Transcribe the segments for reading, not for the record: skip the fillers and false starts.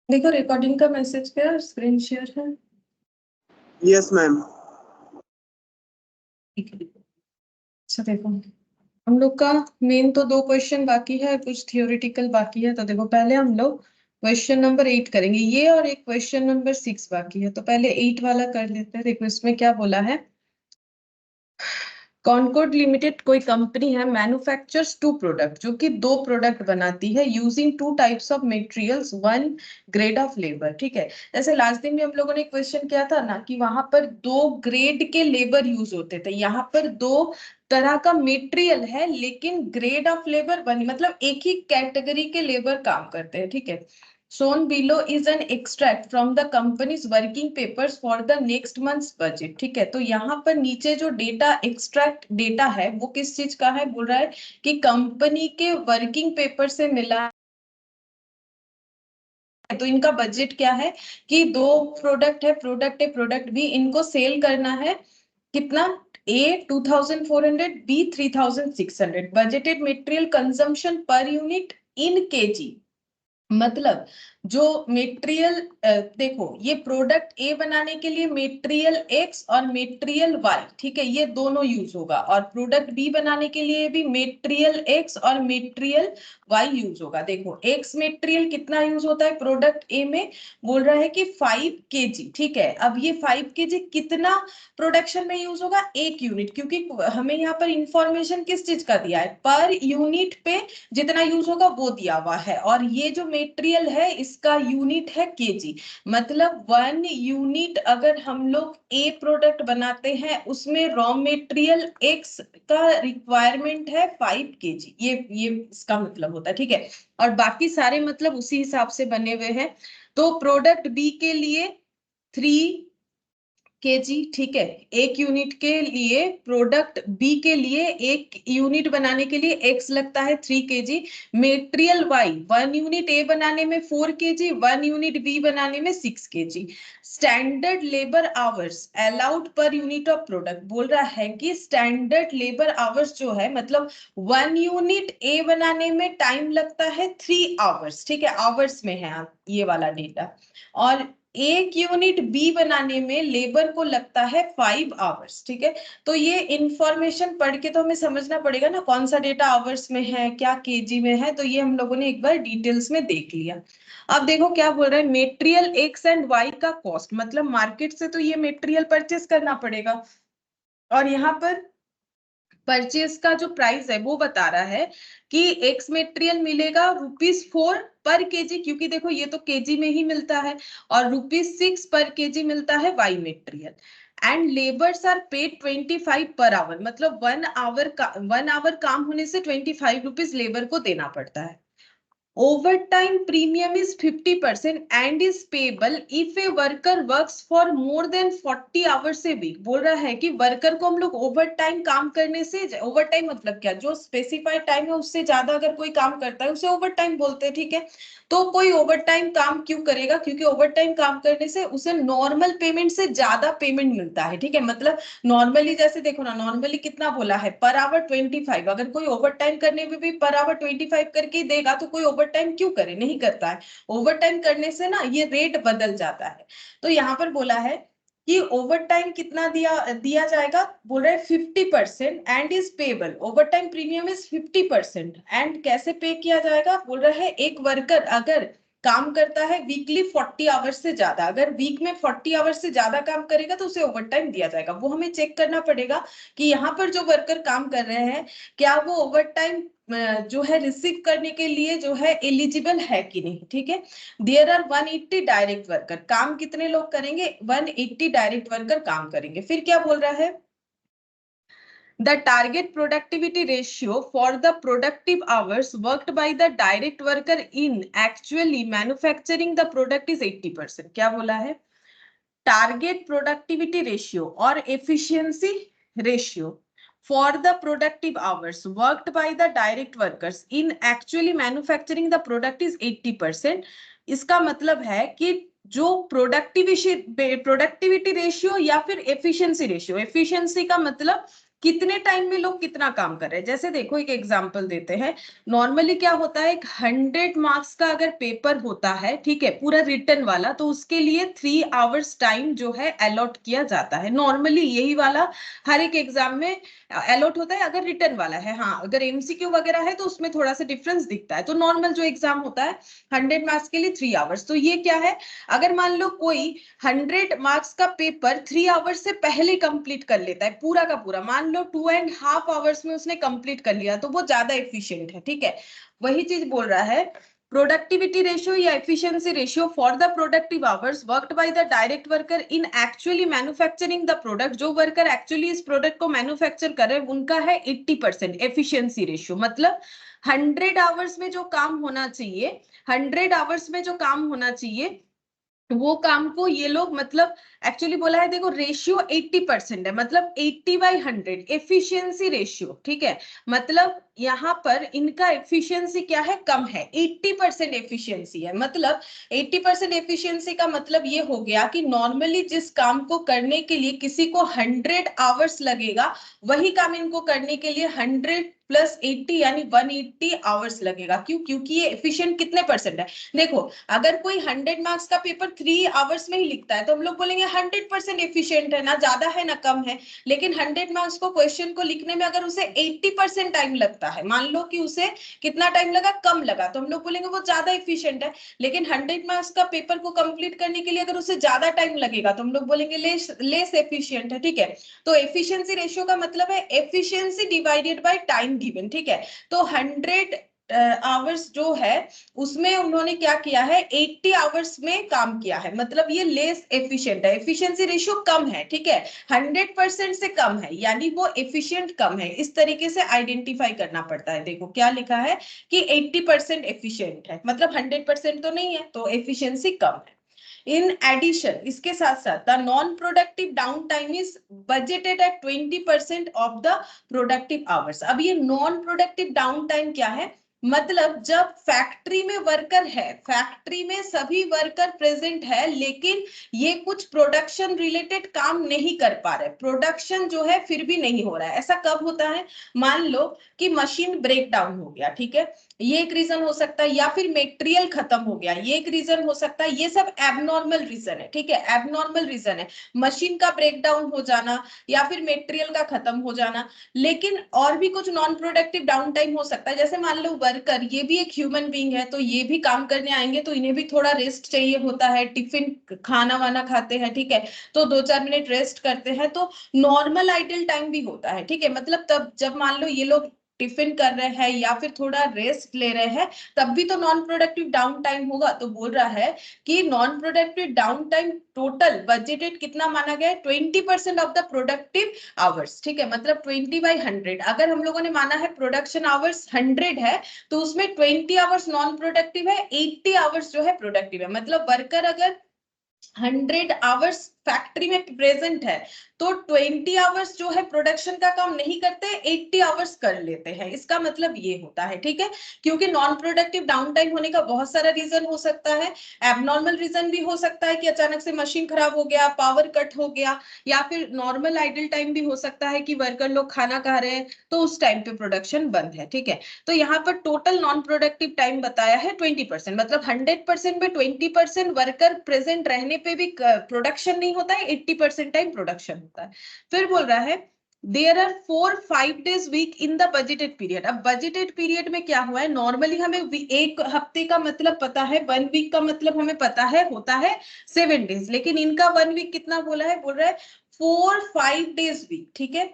देखो रिकॉर्डिंग का मैसेज क्या स्क्रीन शेयर है। Yes ma'am. अच्छा देखो हम लोग का मेन तो 2 क्वेश्चन बाकी है, कुछ थियोरिटिकल बाकी है। तो देखो पहले हम लोग क्वेश्चन नंबर 8 करेंगे ये, और एक क्वेश्चन नंबर 6 बाकी है। तो पहले 8 वाला कर लेते हैं। देखो इसमें क्या बोला है, कॉनकॉर्ड लिमिटेड कोई कंपनी है, मैन्युफैक्चर्स 2 प्रोडक्ट, जो कि 2 प्रोडक्ट बनाती है using 2 types of materials 1 grade of labour. ठीक है, जैसे लास्ट दिन भी हम लोगों ने क्वेश्चन किया था ना कि वहां पर 2 ग्रेड के लेबर यूज होते थे, यहाँ पर 2 तरह का मटेरियल है लेकिन ग्रेड ऑफ लेबर बनी, मतलब एक ही कैटेगरी के लेबर काम करते हैं। ठीक है, shown below is an extract from the company's working papers for the next month's budget। ठीक है, तो यहाँ पर नीचे जो डेटा एक्सट्रैक्ट डेटा है वो किस चीज का है, बोल रहा है कि कंपनी के वर्किंग पेपर से मिला। तो इनका बजट क्या है कि 2 प्रोडक्ट है, प्रोडक्ट ए प्रोडक्ट बी, इनको सेल करना है कितना, A 2400, B 3600। Budgeted material consumption per unit in kg, मतलब जो मटेरियल, देखो ये प्रोडक्ट ए बनाने के लिए मटेरियल एक्स और मटेरियल वाई, ठीक है, ये दोनों यूज होगा, और प्रोडक्ट बी बनाने के लिए भी मटेरियल एक्स और मटेरियल वाई यूज होगा। देखो एक्स मटेरियल कितना यूज होता है प्रोडक्ट ए में, बोल रहा है कि 5 केजी। ठीक है, अब ये 5 केजी कितना प्रोडक्शन में यूज होगा, 1 यूनिट, क्योंकि हमें यहाँ पर इंफॉर्मेशन किस चीज का दिया है, पर यूनिट पे जितना यूज होगा वो दिया हुआ है, और ये जो मटेरियल है इसका यूनिट है केजी। मतलब 1 यूनिट अगर हम लोग ए प्रोडक्ट बनाते हैं उसमें रॉ मटेरियल एक्स का रिक्वायरमेंट है 5 केजी, ये इसका मतलब होता है। ठीक है, और बाकी सारे मतलब उसी हिसाब से बने हुए हैं। तो प्रोडक्ट बी के लिए 3 केजी, ठीक है, 1 यूनिट के लिए, प्रोडक्ट बी के लिए 1 यूनिट बनाने के लिए एक्स लगता है 3 kg. Material Y 1 unit A बनाने में 4 केजी, 1 यूनिट बी बनाने में 6 KG. Standard labour hours allowed per unit of product, बोल रहा है कि स्टैंडर्ड लेबर आवर्स जो है, मतलब 1 यूनिट ए बनाने में टाइम लगता है 3 आवर्स। ठीक है, आवर्स में है ये वाला डेटा, और 1 यूनिट बी बनाने में लेबर को लगता है 5 आवर्स। ठीक है, तो ये इंफॉर्मेशन पढ़ के तो हमें समझना पड़ेगा ना कौन सा डेटा आवर्स में है, क्या केजी में है, तो ये हम लोगों ने एक बार डिटेल्स में देख लिया। अब देखो क्या बोल रहा है, मेटेरियल एक्स एंड वाई का कॉस्ट, मतलब मार्केट से तो ये मेटेरियल परचेस करना पड़ेगा, और यहाँ पर परचेस का जो प्राइस है वो बता रहा है कि एक्स मटेरियल मिलेगा ₹4 पर केजी, क्योंकि देखो ये तो केजी में ही मिलता है, और ₹6 पर केजी मिलता है Y material. And labours are paid 25 per our, मतलब 1 आवर काम होने से 25 रुपीज लेबर को देना पड़ता है। Overtime premium is 50% and is payable if a worker works for more than 40 hours a week। बोल रहा है कि वर्कर को हम लोग ओवर टाइम काम करने से, ओवर टाइम मतलब क्या, जो स्पेसिफाइड टाइम है उससे ज्यादा अगर कोई काम करता है उसे ओवर टाइम बोलते हैं। ठीक है, तो कोई ओवर टाइम काम क्यों करेगा, क्योंकि ओवर टाइम काम करने से उसे नॉर्मल पेमेंट से ज्यादा पेमेंट मिलता है। ठीक है, मतलब नॉर्मली जैसे देखो ना, नॉर्मली कितना बोला है, पर आवर 25, अगर कोई ओवर टाइम करने में भी पर आवर 25 करके देगा तो कोई ओवर टाइम क्यों करे, नहीं करता है। ओवर टाइम करने से ना ये रेट बदल जाता है। तो यहाँ पर बोला है कि ओवर टाइम कितना दिया दिया जाएगा, बोल रहे 50% and is payable, over time premium is 50%, and कैसे पे किया जाएगा, बोल रहा है एक वर्कर अगर काम करता है वीकली 40 आवर्स से ज्यादा, अगर वीक में 40 आवर्स से ज्यादा काम करेगा तो उसे ओवर टाइम दिया जाएगा। वो हमें चेक करना पड़ेगा कि यहाँ पर जो वर्कर काम कर रहे हैं क्या वो ओवर टाइम जो है रिसीव करने के लिए जो है एलिजिबल है कि नहीं। ठीक है, देयर आर 180 डायरेक्ट वर्कर, काम कितने लोग करेंगे, 180 डायरेक्ट वर्कर काम करेंगे। फिर क्या बोल रहा है, the target productivity ratio for the productive hours worked by the direct worker in actually manufacturing the product is 80%। क्या बोला है, टारगेट प्रोडक्टिविटी रेशियो और efficiency ratio for the productive hours worked by the direct workers in actually manufacturing the product is 80%। इसका मतलब है कि जो productivity ratio या फिर एफिशिएंसी रेशियो, एफिशिएंसी का मतलब कितने टाइम में लोग कितना काम कर रहे हैं। जैसे देखो एक एग्जांपल देते हैं, नॉर्मली क्या होता है, 100 मार्क्स का अगर पेपर होता है, ठीक है, पूरा रिटर्न वाला, तो उसके लिए 3 आवर्स टाइम जो है अलॉट किया जाता है। नॉर्मली यही वाला हर एक एग्जाम में अलॉट होता है अगर रिटर्न वाला है। हाँ, अगर एमसीक्यू वगैरह है तो उसमें थोड़ा सा डिफरेंस दिखता है। तो नॉर्मल जो एग्जाम होता है 100 मार्क्स के लिए 3 आवर्स। तो ये क्या है, अगर मान लो कोई 100 मार्क्स का पेपर 3 आवर्स से पहले कंप्लीट कर लेता है, पूरा का पूरा, मान लो 2.5 आवर्स में उसने कंप्लीट कर लिया, तो वो ज्यादा एफिशिएंट है, ठीक है। वही चीज बोल रहा है, प्रोडक्टिविटी रेशियो या efficiency ratio for the productive hours worked by the direct worker in actually manufacturing the product, जो वर्कर एक्चुअली इस प्रोडक्ट को मैन्युफैक्चर कर रहे हैं उनका है 80% एफिशिएंसी रेशियो। मतलब 100 आवर्स में जो काम होना चाहिए, 100 आवर्स में जो काम होना चाहिए वो काम को ये लोग मतलब एक्चुअली बोला है, देखो रेशियो 80% है, मतलब 80/100 एफिशिएंसी रेशियो, ठीक है। मतलब यहाँ पर इनका एफिशिएंसी क्या है, कम है, 80% एफिशिएंसी है। मतलब 80% एफिशिएंसी का मतलब ये हो गया कि नॉर्मली जिस काम को करने के लिए किसी को 100 आवर्स लगेगा, वही काम इनको करने के लिए 100 + 80 यानी 180 आवर्स लगेगा। क्यों? क्योंकि ये एफिशिएंट कितने परसेंट है। देखो अगर कोई 100 मार्क्स का पेपर 3 आवर्स में ही लिखता है तो हम लोग बोलेंगे 100% एफिशिएंट है, ना ज्यादा है ना कम है। लेकिन 100 मार्क्स को क्वेश्चन को लिखने में अगर उसे 80% टाइम लगता है, मान लो कि उसे कितना टाइम लगा, कम लगा, तो हम लोग बोलेंगे वो ज्यादा एफिशिएंट है। लेकिन 100 मार्क्स का पेपर को कंप्लीट करने के लिए अगर उसे ज्यादा टाइम लगेगा तो हम लोग बोलेंगे लेस एफिशिएंट है, ठीक है। तो एफिशिएंसी रेशियो का मतलब है efficiency divided by time given, ठीक है। तो 100 आवर्स जो है उसमें उन्होंने क्या किया है, 80 आवर्स में काम किया है, मतलब ये लेस एफिशिएंट है, एफिशिएंसी रेशियो कम है, ठीक है। 100% से कम है यानी वो एफिशिएंट कम है। इस तरीके से आइडेंटिफाई करना पड़ता है। देखो क्या लिखा है कि 80% एफिशिएंट है, मतलब 100% तो नहीं है, तो एफिशिएंसी कम है। इन एडिशन, इसके साथ साथ the non productive down time is budgeted at 20% of the productive hours. अब ये नॉन प्रोडक्टिव डाउन टाइम क्या है, मतलब जब फैक्ट्री में वर्कर है, फैक्ट्री में सभी वर्कर प्रेजेंट है, लेकिन ये कुछ प्रोडक्शन रिलेटेड काम नहीं कर पा रहे, प्रोडक्शन जो है फिर भी नहीं हो रहा है। ऐसा कब होता है, मान लो कि मशीन ब्रेक डाउन हो गया, ठीक है, ये एक रीजन हो सकता है, या फिर मेटेरियल खत्म हो गया, ये एक रीजन हो सकता है। ये सब एबनॉर्मल रीजन है, ठीक है, एबनॉर्मल रीजन है, मशीन का ब्रेक डाउन हो जाना या फिर मेटेरियल का खत्म हो जाना। लेकिन और भी कुछ नॉन प्रोडक्टिव डाउन टाइम हो सकता है, जैसे मान लो वर्कर, ये भी एक ह्यूमन बीइंग है, तो ये भी काम करने आएंगे तो इन्हें भी थोड़ा रेस्ट चाहिए होता है, टिफिन खाना वाना खाते हैं, ठीक है, तो 2-4 मिनट रेस्ट करते हैं, तो नॉर्मल आइडल टाइम भी होता है, ठीक है। मतलब तब जब मान लो ये लोग टिफिन कर रहे हैं या फिर थोड़ा रेस्ट ले रहे हैं, तब भी तो नॉन प्रोडक्टिव डाउन टाइम होगा। तो बोल रहा है कि non productive down time total budgeted कितना माना गया है, 20% ऑफ द प्रोडक्टिव आवर्स, ठीक है। मतलब 20/100, अगर हम लोगों ने माना है प्रोडक्शन आवर्स 100 है, तो उसमें 20 आवर्स नॉन प्रोडक्टिव है, 80 आवर्स जो है प्रोडक्टिव है। मतलब वर्कर अगर 100 आवर्स फैक्ट्री में प्रेजेंट है तो 20 आवर्स जो है प्रोडक्शन का काम नहीं करते, 80 आवर्स कर लेते हैं। इसका मतलब ये होता है, ठीक है। क्योंकि नॉन प्रोडक्टिव डाउन टाइम होने का बहुत सारा रीजन हो सकता है, एबनॉर्मल रीजन भी हो सकता है कि अचानक से मशीन खराब हो गया, पावर कट हो गया, या फिर नॉर्मल आइडल टाइम भी हो सकता है कि वर्कर लोग खाना खा रहे हैं तो उस टाइम पे प्रोडक्शन बंद है, ठीक है। तो यहाँ पर टोटल नॉन प्रोडक्टिव टाइम बताया है 20%, मतलब 100% में 20% वर्कर प्रेजेंट रहने पे भी प्रोडक्शन नहीं होता है, 80% टाइम प्रोडक्शन होता है। फिर बोल रहा है there are 4-5 days week in the budgeted period. अब बजटेड पीरियड में क्या हुआ है, नॉर्मली हमें एक हफ्ते का मतलब पता है, 1 वीक का मतलब हमें पता है होता है 7 days, लेकिन इनका 1 वीक कितना बोला है, बोल रहा है 4-5 days वीक, ठीक है।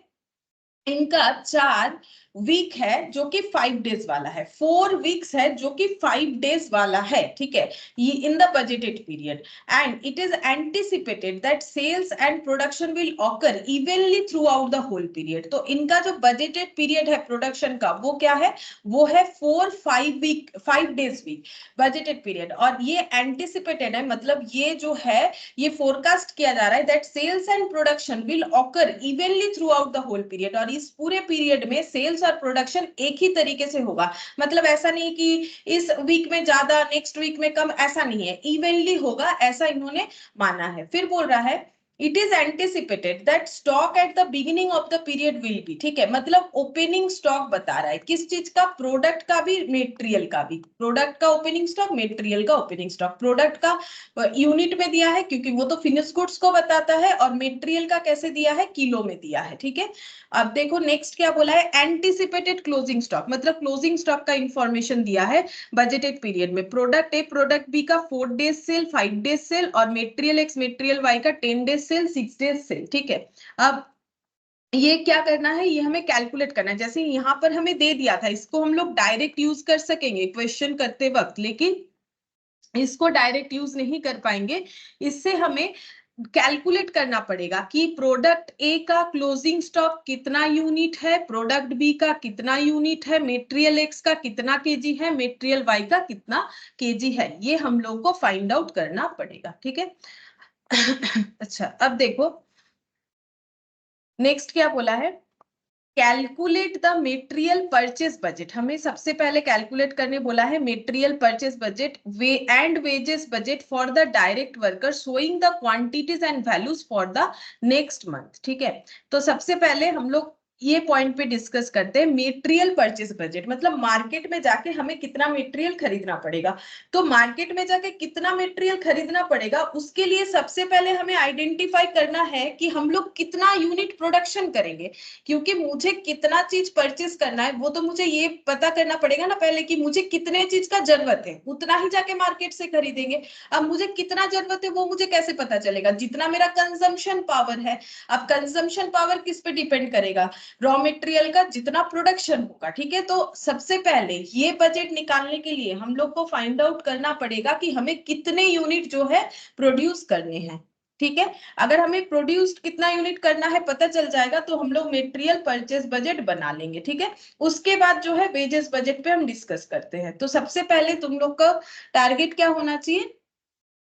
इनका 4 वीक है जो कि 5 डेज वाला है, 4 वीक्स है जो कि 5 डेज वाला है, ठीक है, ये in the budgeted period. And it is anticipated that sales and production will occur evenly throughout the whole period. तो इनका जो बजटेड पीरियड है प्रोडक्शन का वो क्या है, वो है 5 डेज वीक बजटेड पीरियड। और ये एंटिसिपेटेड है, मतलब ये जो है ये फोरकास्ट किया जा रहा है that sales and production will occur evenly throughout the whole period. और इस पूरे पीरियड में सेल्स और प्रोडक्शन एक ही तरीके से होगा, मतलब ऐसा नहीं कि इस वीक में ज्यादा नेक्स्ट वीक में कम, ऐसा नहीं है, इवनली होगा, ऐसा इन्होंने माना है। फिर बोल रहा है it is anticipated that stock at the beginning of the period will be, ठीक है, मतलब ओपनिंग स्टॉक बता रहा है किस चीज का, प्रोडक्ट का भी मेटेरियल का भी, प्रोडक्ट का ओपनिंग स्टॉक, मेटेरियल का ओपनिंग स्टॉक, प्रोडक्ट का यूनिट में दिया है क्योंकि वो तो फिनिश गुड्स को बताता है, और मेटेरियल का कैसे दिया है, किलो में दिया है, ठीक है। अब देखो नेक्स्ट क्या बोला है, एंटिसिपेटेड क्लोजिंग स्टॉक, मतलब क्लोजिंग स्टॉक का इंफॉर्मेशन दिया है बजटेड पीरियड में, प्रोडक्ट ए प्रोडक्ट बी का 4 डेज सेल, 5 डेज सेल, और मेटेरियल एक्स मेटेरियल वाई का 10 डेज सेल, 6 डेज सेल, ठीक है। अब ये क्या करना है, ये हमें कैलकुलेट करना है, जैसे यहाँ पर हमें दे दिया था, इसको हम लोग डायरेक्ट यूज कर सकेंगे क्वेश्चन करते वक्त, लेकिन इसको डायरेक्ट यूज नहीं कर पाएंगे, इससे हमें कैलकुलेट करना पड़ेगा कि प्रोडक्ट ए का क्लोजिंग स्टॉक कितना यूनिट है, प्रोडक्ट बी का कितना यूनिट है, मेटेरियल एक्स का कितना केजी है, मेटेरियल वाई का कितना केजी है, ये हम लोग को फाइंड आउट करना पड़ेगा, ठीक है। अच्छा अब देखो नेक्स्ट क्या बोला है, calculate the material purchase budget, हमें सबसे पहले कैलकुलेट करने बोला है material purchase budget way and wages budget for the direct worker showing the quantities and values for the next month, ठीक है। तो सबसे पहले हम लोग ये पॉइंट पे डिस्कस करते हैं मेटेरियल परचेस बजट, मतलब मार्केट में जाके हमें कितना मेटेरियल खरीदना पड़ेगा। तो मार्केट में जाके कितना मेटेरियल खरीदना पड़ेगा, उसके लिए सबसे पहले हमें आइडेंटिफाई करना है कि हम लोग कितना यूनिट प्रोडक्शन करेंगे, क्योंकि मुझे कितना चीज परचेस करना है वो तो मुझे ये पता करना पड़ेगा ना पहले कि मुझे कितने चीज का जरूरत है, उतना ही जाके मार्केट से खरीदेंगे। अब मुझे कितना जरूरत है वो मुझे कैसे पता चलेगा, जितना मेरा कंजम्पशन पावर है। अब कंजम्पशन पावर किस पे डिपेंड करेगा, रॉ मटेरियल का जितना प्रोडक्शन होगा, ठीक है। तो सबसे पहले ये बजट निकालने के लिए हम लोग को फाइंड आउट करना पड़ेगा कि हमें कितने यूनिट जो है प्रोड्यूस करने हैं, ठीक है। अगर हमें प्रोड्यूस्ड कितना यूनिट करना है पता चल जाएगा तो हम लोग मेटेरियल परचेस बजट बना लेंगे, ठीक है। उसके बाद जो है वेजेस बजट पे हम डिस्कस करते हैं। तो सबसे पहले तुम लोग का टारगेट क्या होना चाहिए,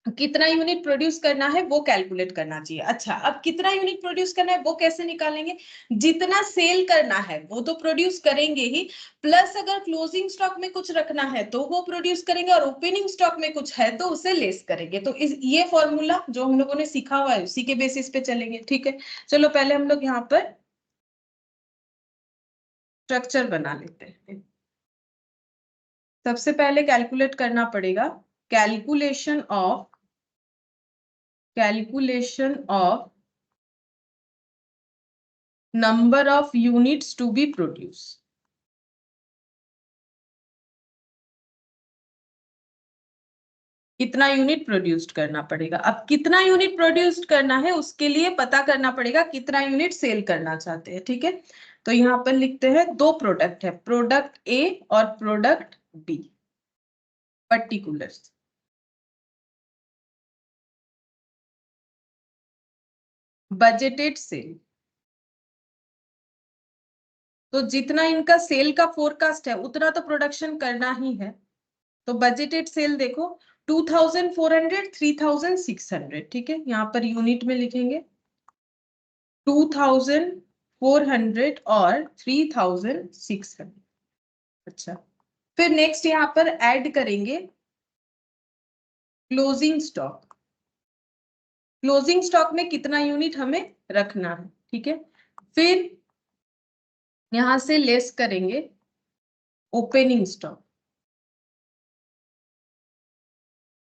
कितना यूनिट प्रोड्यूस करना है वो कैलकुलेट करना चाहिए। अच्छा अब कितना यूनिट प्रोड्यूस करना है वो कैसे निकालेंगे, जितना सेल करना है वो तो प्रोड्यूस करेंगे ही, प्लस अगर क्लोजिंग स्टॉक में कुछ रखना है तो वो प्रोड्यूस करेंगे, और ओपनिंग स्टॉक में कुछ है तो उसे लेस करेंगे। तो ये फॉर्मूला जो हम लोगों ने सीखा हुआ है उसी के बेसिस पे चलेंगे, ठीक है। चलो पहले हम लोग यहाँ पर स्ट्रक्चर बना लेते हैं। सबसे पहले कैलकुलेट करना पड़ेगा calculation of number of units to be produced, कितना यूनिट प्रोड्यूस्ड करना पड़ेगा। अब कितना यूनिट प्रोड्यूस्ड करना है उसके लिए पता करना पड़ेगा कितना यूनिट सेल करना चाहते हैं, ठीक है। तो यहाँ पर लिखते हैं दो प्रोडक्ट है, प्रोडक्ट ए और product B, particulars. Budgeted sale, तो जितना इनका सेल का फोरकास्ट है उतना तो प्रोडक्शन करना ही है। तो बजटेड सेल देखो 2400, 3600, ठीक है। यहाँ पर यूनिट में लिखेंगे 2400 और 3600। अच्छा फिर नेक्स्ट यहाँ पर ऐड करेंगे क्लोजिंग स्टॉक, क्लोजिंग स्टॉक में कितना यूनिट हमें रखना है, ठीक है। फिर यहां से लेस करेंगे ओपनिंग स्टॉक,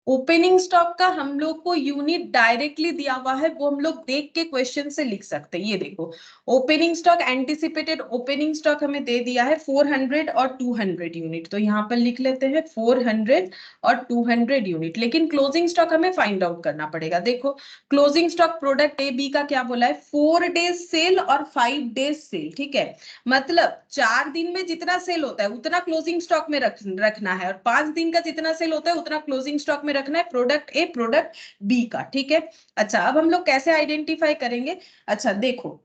ओपनिंग स्टॉक का हम लोग को यूनिट डायरेक्टली दिया हुआ है, वो हम लोग देख के क्वेश्चन से लिख सकते हैं। ये देखो opening stock, anticipated opening stock हमें दे दिया है 400 और 200 यूनिट, तो यहाँ पर लिख लेते हैं 400 और 200 यूनिट। लेकिन क्लोजिंग स्टॉक हमें फाइंड आउट करना पड़ेगा। देखो closing stock product A B का क्या बोला है, 4 डेज सेल और 5 डेज सेल, ठीक है। मतलब 4 दिन में जितना सेल होता है उतना क्लोजिंग स्टॉक में रखना है, और 5 दिन का जितना सेल होता है उतना क्लोजिंग स्टॉक में रखना है प्रोडक्ट ए प्रोडक्ट बी का, ठीक है। अच्छा अब हम लोग कैसे आइडेंटिफाई करेंगे, अच्छा देखो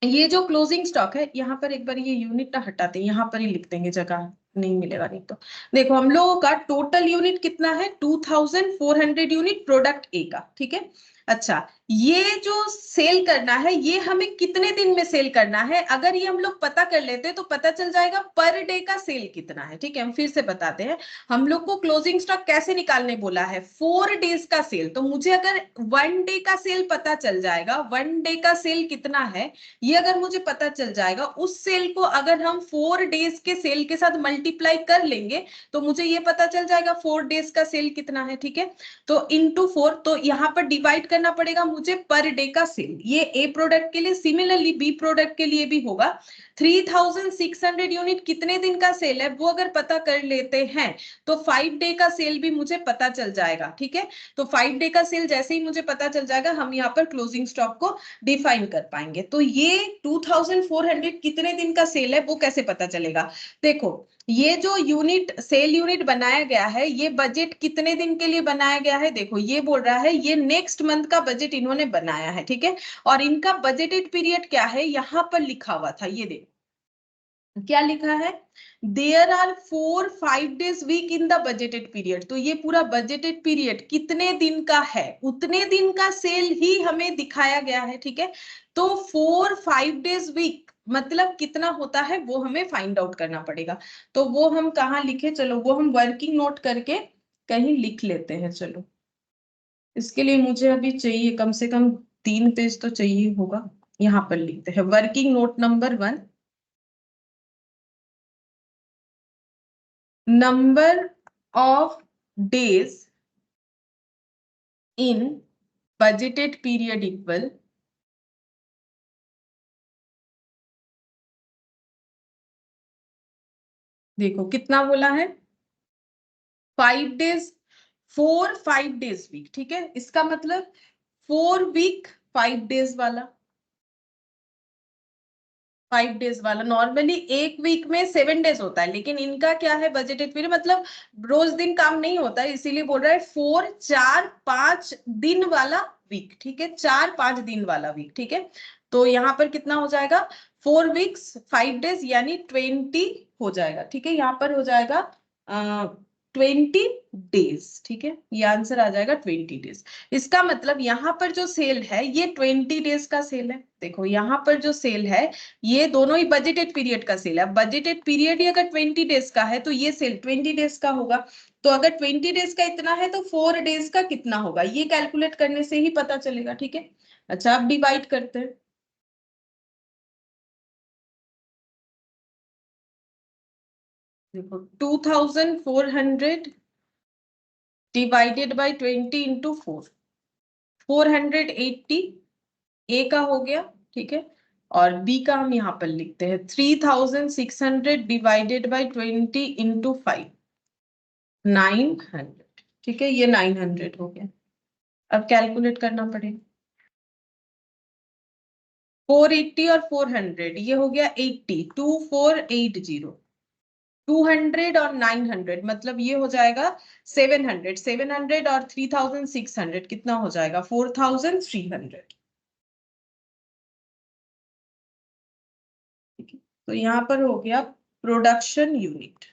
ये जो क्लोजिंग स्टॉक है यहाँ पर एक बार ये यूनिट ना हटाते हैं, यहाँ पर ही लिख देंगे, जगह नहीं मिलेगा नहीं तो। देखो हम लोगों का टोटल यूनिट कितना है 2400 यूनिट प्रोडक्ट ए का, ठीक है। अच्छा, ये जो सेल करना है ये हमें कितने दिन में सेल करना है, अगर ये हम लोग पता कर लेते हैं तो पता चल जाएगा पर डे का सेल कितना है। ठीक है, हम फिर से बताते हैं, हम लोग को क्लोजिंग स्टॉक कैसे निकालने बोला है, 4 डेज का सेल। तो मुझे अगर 1 डे का सेल पता चल जाएगा, 1 डे का सेल कितना है ये अगर मुझे पता चल जाएगा, उस सेल को अगर हम 4 डेज के सेल के साथ मल्टीप्लाई कर लेंगे तो मुझे ये पता चल जाएगा 4 डेज का सेल कितना है। ठीक है, तो इंटू 4, तो यहाँ पर डिवाइड करना पड़ेगा मुझे पर डे का सेल। ये ए प्रोडक्ट के लिए, सिमिलरली बी प्रोडक्ट के लिए भी होगा। 3600 यूनिट कितने दिन का सेल है वो अगर पता कर लेते हैं तो 5 डे का सेल भी मुझे पता चल जाएगा। ठीक है, तो 5 डे का सेल जैसे ही मुझे पता चल जाएगा हम यहाँ पर क्लोजिंग स्टॉक को डिफाइन कर पाएंगे। तो ये 2400 कितने दिन का सेल है वो कैसे पता चलेगा। देखो, ये जो यूनिट सेल यूनिट बनाया गया है ये बजट कितने दिन के लिए बनाया गया है, देखो ये बोल रहा है ये नेक्स्ट मंथ का बजट इन्होंने बनाया है। ठीक है, और इनका बजटेड पीरियड क्या है यहां पर लिखा हुआ था, ये देखो क्या लिखा है, there are 4-5 days week in the budgeted period. तो ये पूरा बजटेड पीरियड कितने दिन का है उतने दिन का सेल ही हमें दिखाया गया है। ठीक है, तो 4-5 days वीक मतलब कितना होता है वो हमें फाइंड आउट करना पड़ेगा। तो वो हम कहाँ लिखे, चलो वो हम वर्किंग नोट करके कहीं लिख लेते हैं। चलो, इसके लिए मुझे अभी चाहिए कम से कम 3 पेज तो चाहिए होगा। यहाँ पर लिखते हैं working note number 1, number of days in budgeted period equal देखो कितना बोला है 5 days, 4-5 days वीक। ठीक है, इसका मतलब 4 वीक 5 days वाला, 5 days वाला। नॉर्मली एक वीक में 7 days होता है लेकिन इनका क्या है बजटेड पीरियड मतलब रोज दिन काम नहीं होता है, इसीलिए बोल रहा है 4-4-5 दिन वाला वीक। ठीक है, 4-5 दिन वाला वीक। ठीक है, तो यहाँ पर कितना हो जाएगा 4 वीक्स 5 days यानी 20 हो जाएगा। ठीक है, यहाँ पर हो जाएगा 20 डेज। ठीक है, ये आंसर आ जाएगा 20 डेज। इसका मतलब यहाँ पर जो सेल है ये 20 डेज का सेल है। देखो यहाँ पर जो सेल है ये दोनों ही बजटेड पीरियड का सेल है। बजटेड पीरियड ही अगर 20 डेज का है तो ये सेल 20 डेज का होगा। तो अगर 20 डेज का इतना है तो 4 डेज का कितना होगा ये कैलकुलेट करने से ही पता चलेगा। ठीक है, अच्छा अब डिवाइड करते हैं। देखो 2400 डिवाइडेड बाई 20 इंटू 4, 480 ए का हो गया। ठीक है, और बी का हम यहाँ पर लिखते हैं 3600 डिवाइडेड बाई 20 इंटू 5, 900। ठीक है, ये 900 हो गया। अब कैलकुलेट करना पड़ेगा, 480 और 400 ये हो गया 80, 2480, 200 और 900 मतलब ये हो जाएगा 700, 700 और 3600 कितना हो जाएगा 4300। ठीक है, तो यहाँ पर हो गया production unit,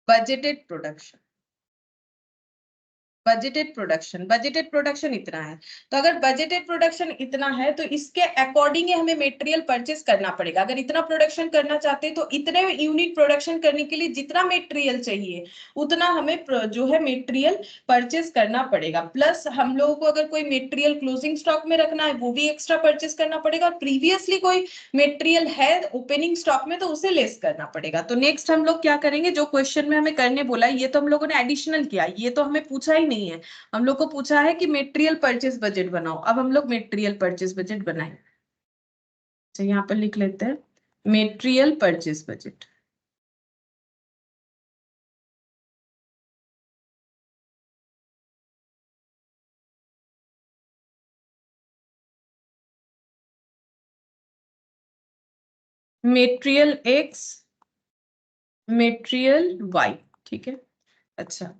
budgeted production. Budgeted production इतना है। तो अगर बजटेड प्रोडक्शन इतना है तो इसके अकॉर्डिंग हमें मटेरियल परचेस करना पड़ेगा। अगर इतना प्रोडक्शन करना चाहते हैं तो इतने यूनिट प्रोडक्शन करने के लिए जितना मटेरियल चाहिए उतना हमें जो है मटेरियल परचेस करना पड़ेगा। प्लस हम लोगों को अगर कोई मटेरियल क्लोजिंग स्टॉक में रखना है वो भी एक्स्ट्रा परचेस करना पड़ेगा, और प्रीवियसली कोई मटेरियल है ओपनिंग स्टॉक में तो उसे लेस करना पड़ेगा। तो नेक्स्ट हम लोग क्या करेंगे, जो क्वेश्चन में हमें करने बोला है ये तो हम लोगों ने एडिशनल किया, ये तो हमें पूछा ही नहीं है। हम लोग को पूछा है कि मटेरियल परचेस बजट बनाओ, अब हम लोग मटेरियल परचेस बजट बनाए। तो यहाँ पर लिख लेते हैं material purchase budget. Material X, material Y. ठीक है, अच्छा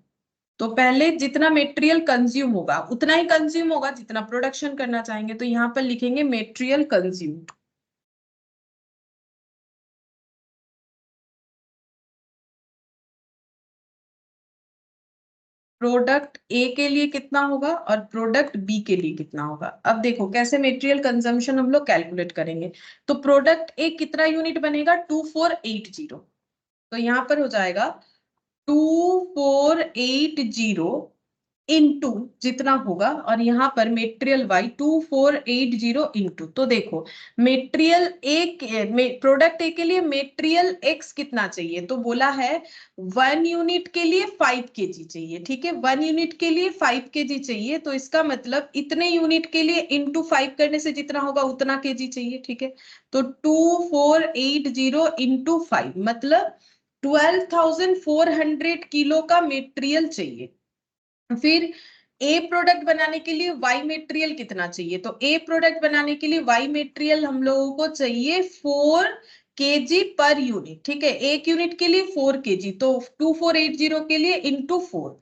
तो पहले जितना मटेरियल कंज्यूम होगा उतना ही कंज्यूम होगा जितना प्रोडक्शन करना चाहेंगे, तो यहाँ पर लिखेंगे मटेरियल कंज्यूम्ड। प्रोडक्ट ए के लिए कितना होगा और प्रोडक्ट बी के लिए कितना होगा। अब देखो कैसे मटेरियल कंजम्पशन हम लोग कैलकुलेट करेंगे। तो प्रोडक्ट ए कितना यूनिट बनेगा 2480, तो यहाँ पर हो जाएगा 2480 इंटू जितना होगा, और यहाँ पर मेटेरियल वाई 2480 इंटू, तो देखो मेटेरियल ए, प्रोडक्ट ए के लिए मेटेरियल एक्स कितना चाहिए, तो बोला है 1 यूनिट के लिए 5 kg चाहिए। ठीक है, 1 यूनिट के लिए 5 kg चाहिए, तो इसका मतलब इतने यूनिट के लिए इंटू 5 करने से जितना होगा उतना केजी चाहिए। ठीक है, तो 2480 इंटू 5 मतलब 12,400 किलो का मेटेरियल चाहिए। फिर ए प्रोडक्ट बनाने के लिए वाई मटेरियल कितना चाहिए, तो ए प्रोडक्ट बनाने के लिए वाई मटेरियल हम लोगों को चाहिए 4 kg पर यूनिट। ठीक है, 1 यूनिट के लिए 4 kg, तो 2480 के लिए इंटू 4,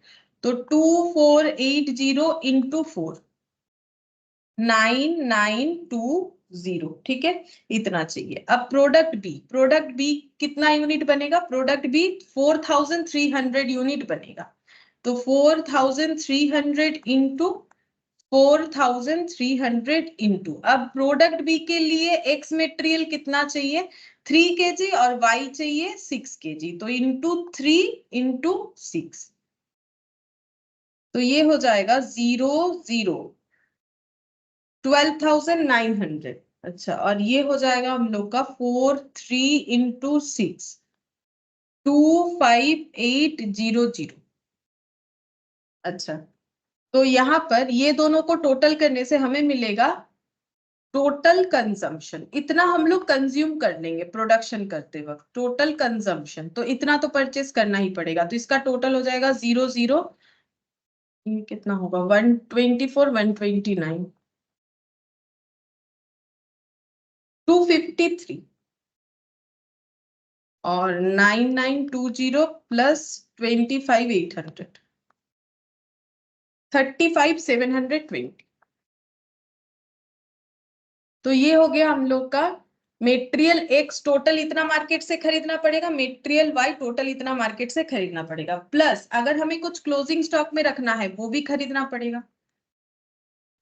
तो 2480 इंटू 4 9920। ठीक है, इतना चाहिए। अब प्रोडक्ट बी कितना यूनिट बनेगा, प्रोडक्ट बी 4300 यूनिट बनेगा, तो 4300 इंटू 4300 इंटू, अब प्रोडक्ट बी के लिए एक्स मटेरियल कितना चाहिए 3 kg और वाई चाहिए 6 kg, तो इंटू 3 इंटू 6, तो ये हो जाएगा 00 12,900। अच्छा, और ये हो जाएगा हम लोग का 43 इंटू 6 25800। अच्छा, तो यहाँ पर ये दोनों को टोटल करने से हमें मिलेगा टोटल कंजम्पशन, इतना हम लोग कंज्यूम कर लेंगे प्रोडक्शन करते वक्त, टोटल कंजम्पशन, तो इतना तो परचेस करना ही पड़ेगा, तो इसका टोटल हो जाएगा 00, ये कितना होगा 124 129 253 और 9920 प्लस 25800 35720। तो ये हो गया हम लोग का मेटेरियल एक्स टोटल इतना मार्केट से खरीदना पड़ेगा, मेटेरियल वाई टोटल इतना मार्केट से खरीदना पड़ेगा, प्लस अगर हमें कुछ क्लोजिंग स्टॉक में रखना है वो भी खरीदना पड़ेगा,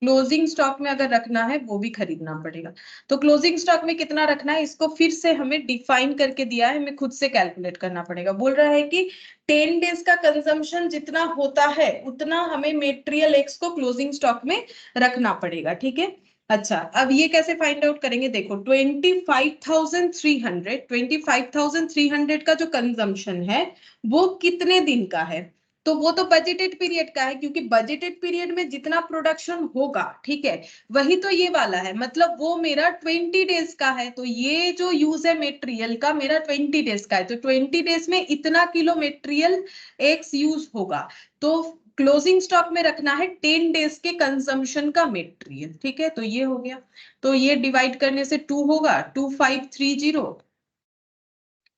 क्लोजिंग स्टॉक में अगर रखना है वो भी खरीदना पड़ेगा। तो क्लोजिंग स्टॉक में कितना रखना है इसको फिर से हमें डिफाइन करके दिया है, हमें खुद से कैलकुलेट करना पड़ेगा। बोल रहा है कि 10 डेज का कंजम्पशन जितना होता है उतना हमें मेटेरियल एक्स को क्लोजिंग स्टॉक में रखना पड़ेगा। ठीक है, अच्छा अब ये कैसे फाइंड आउट करेंगे, देखो 25,300 का जो कंजम्पशन है वो कितने दिन का है, तो वो तो बजटेड पीरियड का है, क्योंकि बजटेड पीरियड में जितना प्रोडक्शन होगा, ठीक है, वही तो ये वाला है, मतलब वो मेरा 20 डेज का है, तो ये जो यूज है मेटेरियल का मेरा 20 डेज का है, तो 20 डेज में इतना किलो मेटेरियल एक्स यूज होगा, तो क्लोजिंग स्टॉक में रखना है 10 डेज के कंजम्पशन का मेटेरियल। ठीक है, तो ये हो गया, तो ये डिवाइड करने से 2 होगा, 2530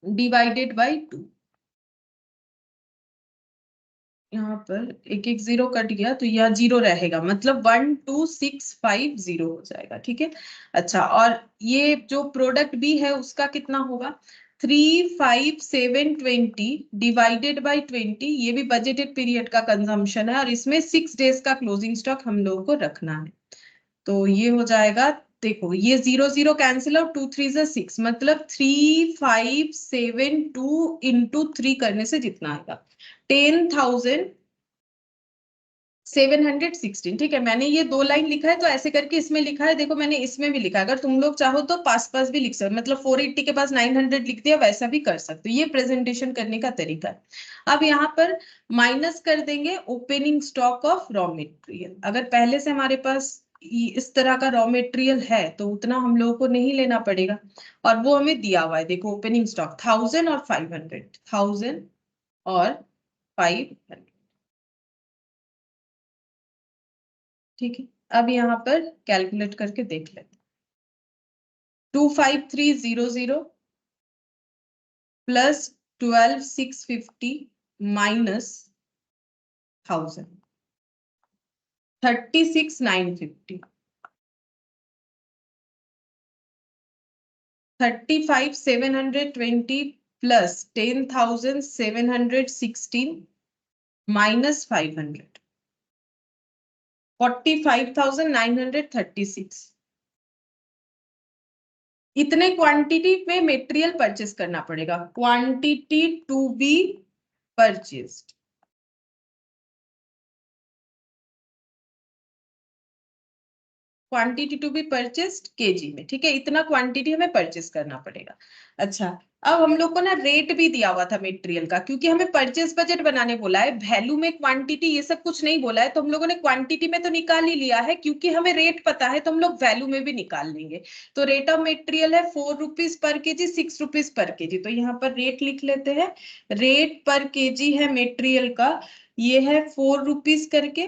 डिवाइडेड बाई 2, यहाँ पर एक एक जीरो कट गया तो यह जीरो रहेगा, मतलब 12650 हो जाएगा। ठीक है, अच्छा और ये जो प्रोडक्ट बी है उसका कितना होगा 35720 डिवाइडेड बाई 20, ये भी बजटेड पीरियड का कंजम्पशन है और इसमें 6 डेज का क्लोजिंग स्टॉक हम लोगों को रखना है, तो ये हो जाएगा, देखो ये 00 कैंसिल आउट 2 3 से 6, मतलब 3572 इंटू 3 करने से जितना आएगा 10,716। ठीक है, मैंने ये 2 लाइन लिखा है तो ऐसे करके इसमें लिखा है, देखो मैंने इसमें भी लिखा है, अगर तुम लोग चाहो तो पास पास भी लिख सकते, मतलब 480 के पास 900 लिख दिया वैसा भी कर सकते हो, ये प्रेजेंटेशन करने का तरीका है। अब यहाँ पर माइनस कर देंगे opening stock of raw material, अगर पहले से हमारे पास इस तरह का रॉ मेटेरियल है तो उतना हम लोगों को नहीं लेना पड़ेगा, और वो हमें दिया हुआ है, देखो ओपनिंग स्टॉक 1000 और 500, 1000 और 500। ठीक है, अब यहाँ पर कैलकुलेट करके देख लेते, 25300 प्लस 12650 माइनस 1000 36950, 35720 प्लस 10,716 -500, 45,936। इतने क्वांटिटी में मटेरियल परचेस करना पड़ेगा, quantity to be purchased. Quantity to be purchased KG में, ठीक है, इतना क्वांटिटी हमें परचेस करना पड़ेगा। अच्छा, अब हम लोग को ना रेट भी दिया हुआ था मटेरियल का, क्योंकि हमें परचेस बजट बनाने बोला है, वैल्यू में क्वांटिटी ये सब कुछ नहीं बोला है, तो हम लोगों ने क्वांटिटी में तो निकाल ही लिया है, क्योंकि हमें रेट पता है तो हम लोग वैल्यू में भी निकाल लेंगे। तो रेट ऑफ मटेरियल है 4 rupees per KG, 6 rupees per KG, तो यहाँ पर रेट लिख लेते हैं। रेट पर केजी है मटेरियल का, ये है 4 रुपीज करके,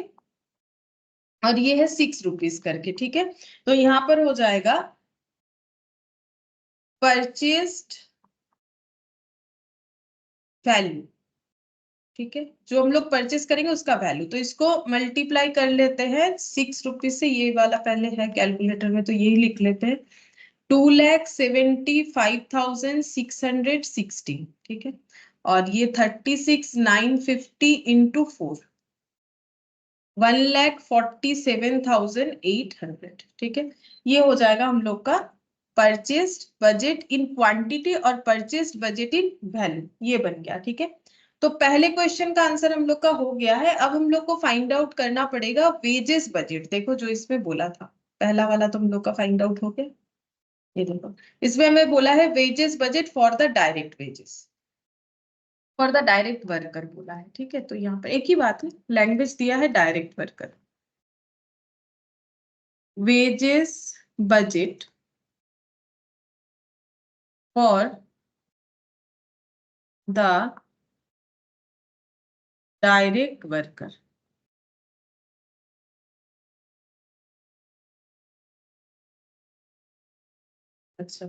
और ये है 6 रुपीज करके, ठीक है। तो यहाँ पर हो जाएगा परचेस्ड वैल्यू, ठीक है, जो हम लोग परचेस करेंगे उसका वैल्यू, तो इसको मल्टीप्लाई कर लेते हैं 6 रुपीज से, ये वाला पहले है कैलकुलेटर में तो यही लिख लेते हैं, 2,75,660, ठीक है, और ये 36,950 इंटू 4, 1,47,800, ठीक है। ये हो जाएगा हम लोग का परचेस्ड बजट इन क्वांटिटी और परचेस्ड बजट इन वैल्यू, ये बन गया, ठीक है। तो पहले क्वेश्चन का आंसर हम लोग का हो गया है। अब हम लोग को फाइंड आउट करना पड़ेगा वेजेस बजट। देखो जो इसमें बोला था, पहला वाला तो हम लोग का फाइंड आउट हो गया, ये देखो इसमें हमें बोला है wages budget for the direct wages, for the direct worker बोला है, ठीक है। तो यहाँ पर एक ही बात है, लैंग्वेज दिया है direct worker. wages budget for the direct worker। अच्छा,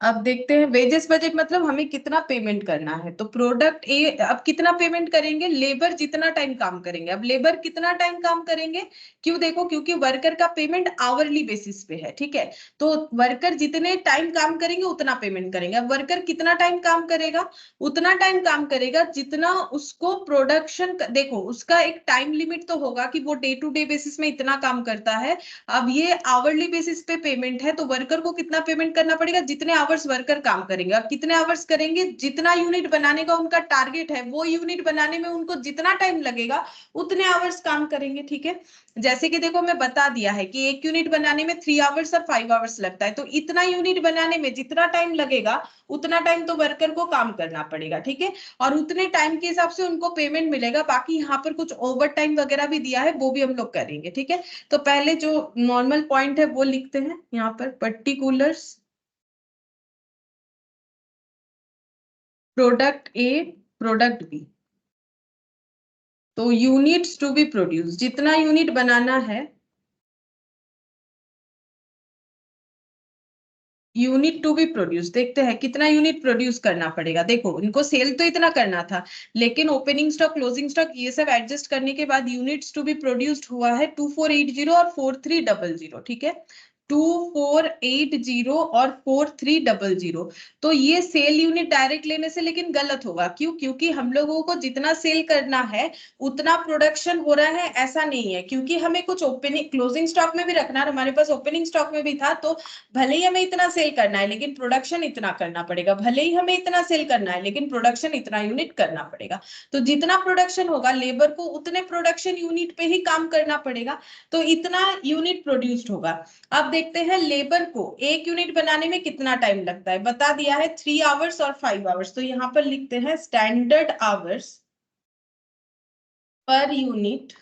अब देखते हैं वेजेस बजट मतलब हमें कितना पेमेंट करना है। तो प्रोडक्ट ए, अब कितना पेमेंट करेंगे, लेबर जितना टाइम काम करेंगे। अब लेबर कितना टाइम काम करेंगे, क्यों, देखो क्योंकि वर्कर का पेमेंट आवरली बेसिस पे है, ठीक है। तो वर्कर जितने टाइम काम करेंगे उतना पेमेंट करेंगे। अब वर्कर कितना टाइम काम करेगा, उतना टाइम काम करेगा जितना उसको प्रोडक्शन, देखो उसका एक टाइम लिमिट तो होगा कि वो डे टू डे बेसिस में इतना काम करता है। अब ये आवरली बेसिस पे पेमेंट है, तो वर्कर को कितना पेमेंट करना पड़ेगा, जितने आवर्स वर्कर काम करेंगे। अब कितने आवर्स करेंगे, जितना यूनिट बनाने का उनका टारगेट है, वो यूनिट बनाने में उनको जितना टाइम लगेगा उतने आवर्स काम करेंगे, ठीक है। जैसे कि देखो मैं बता दिया है कि एक यूनिट बनाने में 3 आवर्स और 5 आवर्स लगता है, तो इतना यूनिट बनाने में जितना टाइम लगेगा उतना टाइम तो वर्कर को काम करना पड़ेगा, ठीक है। और उतने टाइम के हिसाब से उनको पेमेंट मिलेगा। बाकी यहाँ पर कुछ ओवर टाइम वगैरह भी दिया है, वो भी हम लोग करेंगे, ठीक है। तो पहले जो नॉर्मल पॉइंट है वो लिखते हैं यहाँ पर, particulars product A, product B. तो यूनिट्स टू बी प्रोड्यूस, जितना यूनिट बनाना है, यूनिट टू बी प्रोड्यूस, देखते हैं कितना यूनिट प्रोड्यूस करना पड़ेगा। देखो इनको सेल तो इतना करना था, लेकिन ओपनिंग स्टॉक, क्लोजिंग स्टॉक ये सब एडजस्ट करने के बाद यूनिट्स टू बी प्रोड्यूस्ड हुआ है 2480 और 4300, ठीक है। 2480 और 4300। तो ये सेल यूनिट डायरेक्ट लेने से लेकिन गलत होगा, क्यों, क्योंकि हम लोगों को जितना सेल करना है उतना प्रोडक्शन हो रहा है ऐसा नहीं है, क्योंकि हमें कुछ ओपनिंग क्लोजिंग स्टॉक में भी रखना है। हमारे पास ओपनिंग स्टॉक में भी था, तो भले ही हमें इतना सेल करना है लेकिन प्रोडक्शन इतना करना पड़ेगा, भले ही हमें इतना सेल करना है लेकिन प्रोडक्शन इतना यूनिट करना पड़ेगा। तो जितना प्रोडक्शन होगा लेबर को उतने प्रोडक्शन यूनिट पे ही काम करना पड़ेगा, तो इतना यूनिट प्रोड्यूस्ड होगा। अब देखते हैं लेबर को एक यूनिट बनाने में कितना टाइम लगता है, बता दिया है 3 आवर्स और 5 आवर्स। तो यहाँ पर लिखते हैं स्टैंडर्ड आवर्स पर यूनिट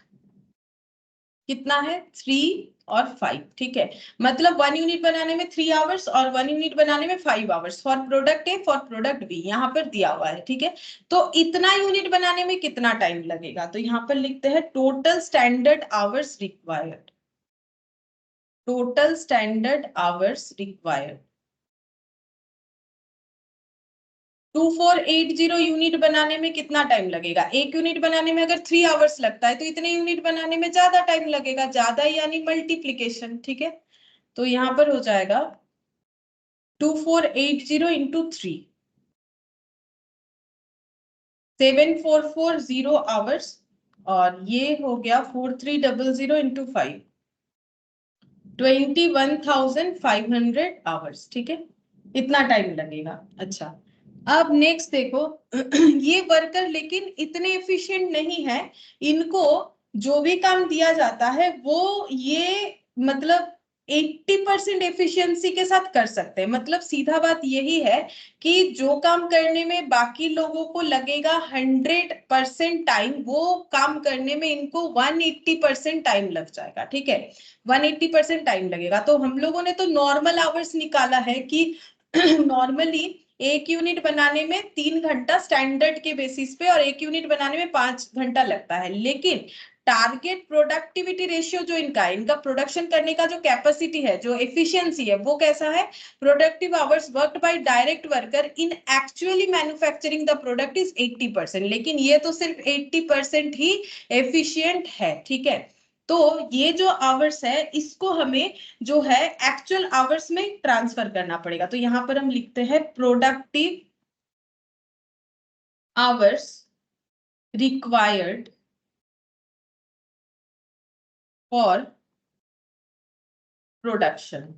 कितना है, 3 और 5, ठीक है। मतलब 1 यूनिट बनाने में 3 आवर्स और 1 यूनिट बनाने में 5 hours, for product A, for product B, यहाँ पर दिया हुआ है, ठीक है। तो इतना यूनिट बनाने में कितना टाइम लगेगा, तो यहाँ पर लिखते हैं total standard hours required, total standard hours required. 2480 unit बनाने में कितना टाइम लगेगा, एक यूनिट बनाने में अगर 3 आवर्स लगता है तो इतने यूनिट बनाने में ज्यादा टाइम लगेगा, ज्यादा यानी मल्टीप्लीकेशन, ठीक है। तो यहाँ पर हो जाएगा 2480 इंटू 3, 7440 आवर्स, और ये हो गया 4300 इंटू 5, 21,500 आवर्स। ठीक है, इतना टाइम लगेगा। अच्छा, अब नेक्स्ट देखो, ये वर्कर लेकिन इतने एफिशिएंट नहीं है, इनको जो भी काम दिया जाता है वो ये मतलब 80% एफिशिएंसी के साथ कर सकते हैं। मतलब सीधा बात यही है कि जो काम करने में बाकी लोगों को लगेगा 100% टाइम, वो काम करने में इनको 180% टाइम लग जाएगा। ठीक है, 180% टाइम लगेगा। तो हम लोगों ने तो नॉर्मल आवर्स निकाला है कि नॉर्मली एक यूनिट बनाने में 3 घंटा स्टैंडर्ड के बेसिस पे, और एक यूनिट बनाने में 5 घंटा लगता है। लेकिन टारगेट प्रोडक्टिविटी रेशियो जो इनका प्रोडक्शन करने का जो कैपेसिटी है, जो एफिशिएंसी है, वो कैसा है? Productive hours worked by direct worker in actually manufacturing the product is 80%। लेकिन ये तो सिर्फ 80% ही एफिशिएंट है। ठीक है, तो ये जो आवर्स है इसको हमें जो है एक्चुअल आवर्स में ट्रांसफर करना पड़ेगा। तो यहां पर हम लिखते हैं productive hours required for production.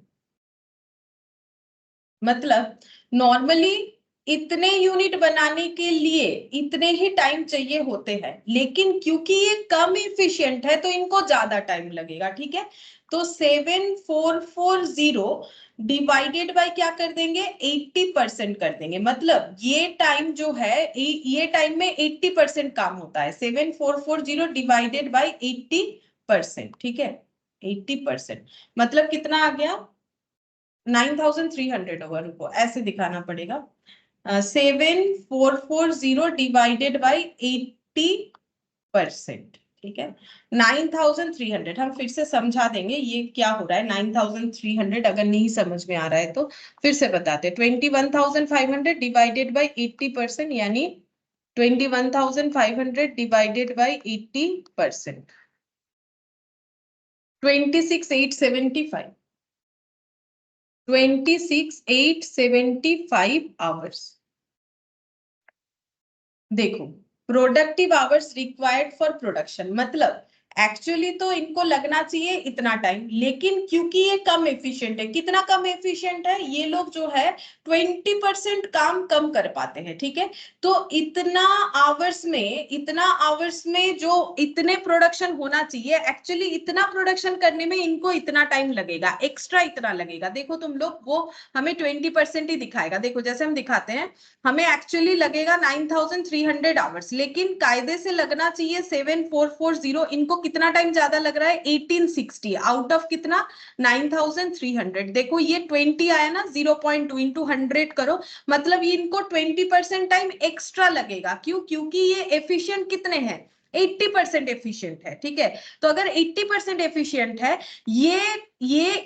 मतलब नॉर्मली इतने यूनिट बनाने के लिए इतने ही टाइम चाहिए होते हैं, लेकिन क्योंकि ये कम इफिशिएंट है तो इनको ज्यादा टाइम लगेगा। ठीक है, तो 7440 डिवाइडेड बाय क्या कर देंगे? 80% कर देंगे। मतलब ये टाइम जो है, ये टाइम में 80% काम होता है। 7440 डिवाइडेड बाय 80%। ठीक है, 80% मतलब कितना आ गया? 9,300 होगा। रुको, ऐसे दिखाना पड़ेगा। 7440 डिवाइडेड बाई 80%। ठीक है, 9,300। हम फिर से समझा देंगे ये क्या हो रहा है। 9,300 अगर नहीं समझ में आ रहा है तो फिर से बताते हैं। 21,500 डिवाइडेड बाई 80%, यानी 21,500 डिवाइडेड बाई 80%, 26,875, 26,875 आवर्स। देखो, productive hours required for production, मतलब एक्चुअली तो इनको लगना चाहिए इतना टाइम, लेकिन क्योंकि ये कम एफिशिएंट है। कितना कम एफिशिएंट है? ये लोग जो है 20% काम कम कर पाते हैं। ठीक है, तो इतना आवर्स में जो इतने प्रोडक्शन होना चाहिए, एक्चुअली इतना प्रोडक्शन करने में इनको इतना टाइम लगेगा, एक्स्ट्रा इतना लगेगा। देखो तुम लोग, वो हमें 20% ही दिखाएगा। देखो जैसे हम दिखाते हैं, हमें एक्चुअली लगेगा 9,300 आवर्स, लेकिन कायदे से लगना चाहिए 7440। इनको कितना टाइम ज्यादा लग रहा है? 1860 आउट ऑफ कितना? 9,300। देखो ये 20 आया ना, 0.2 इंटू 100 करो, मतलब ये इनको 20% टाइम एक्स्ट्रा लगेगा। क्यों? क्योंकि ये एफिशिएंट कितने हैं? 80% एफिशिएंट है। ठीक है, तो अगर 80% एफिशिएंट है, ये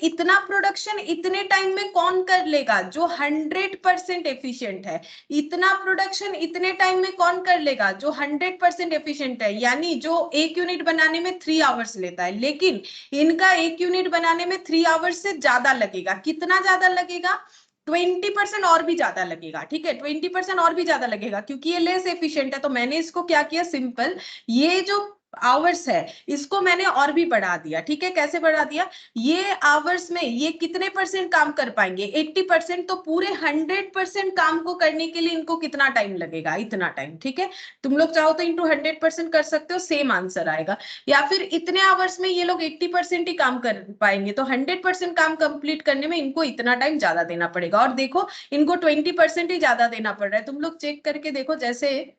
इतना प्रोडक्शन इतने टाइम में कौन कर लेगा? जो 100% एफिशिएंट है। इतना प्रोडक्शन इतने टाइम में कौन कर लेगा? जो 100% एफिशिएंट है, यानी जो एक यूनिट बनाने में 3 आवर्स लेता है, लेकिन इनका एक यूनिट बनाने में 3 आवर्स से ज्यादा लगेगा। कितना ज्यादा लगेगा? 20% और भी ज्यादा लगेगा। ठीक है, 20% और भी ज्यादा लगेगा, क्योंकि ये लेस एफिशिएंट है। तो मैंने इसको क्या किया? सिंपल, ये जो आवर्स है इसको मैंने और भी बढ़ा दिया। ठीक है, कैसे बढ़ा दिया? ये आवर्स में ये कितने परसेंट काम कर पाएंगे? 80%। तो पूरे 100% काम को करने के लिए इनको कितना टाइम लगेगा? इतना टाइम। ठीक है, तुम लोग चाहो तो इंटू 100% कर सकते हो, सेम आंसर आएगा। या फिर इतने आवर्स में ये लोग 80% ही काम कर पाएंगे, तो 100% काम कंप्लीट करने में इनको इतना टाइम ज्यादा देना पड़ेगा। और देखो, इनको 20% ही ज्यादा देना पड़ रहा है। तुम लोग चेक करके देखो, जैसे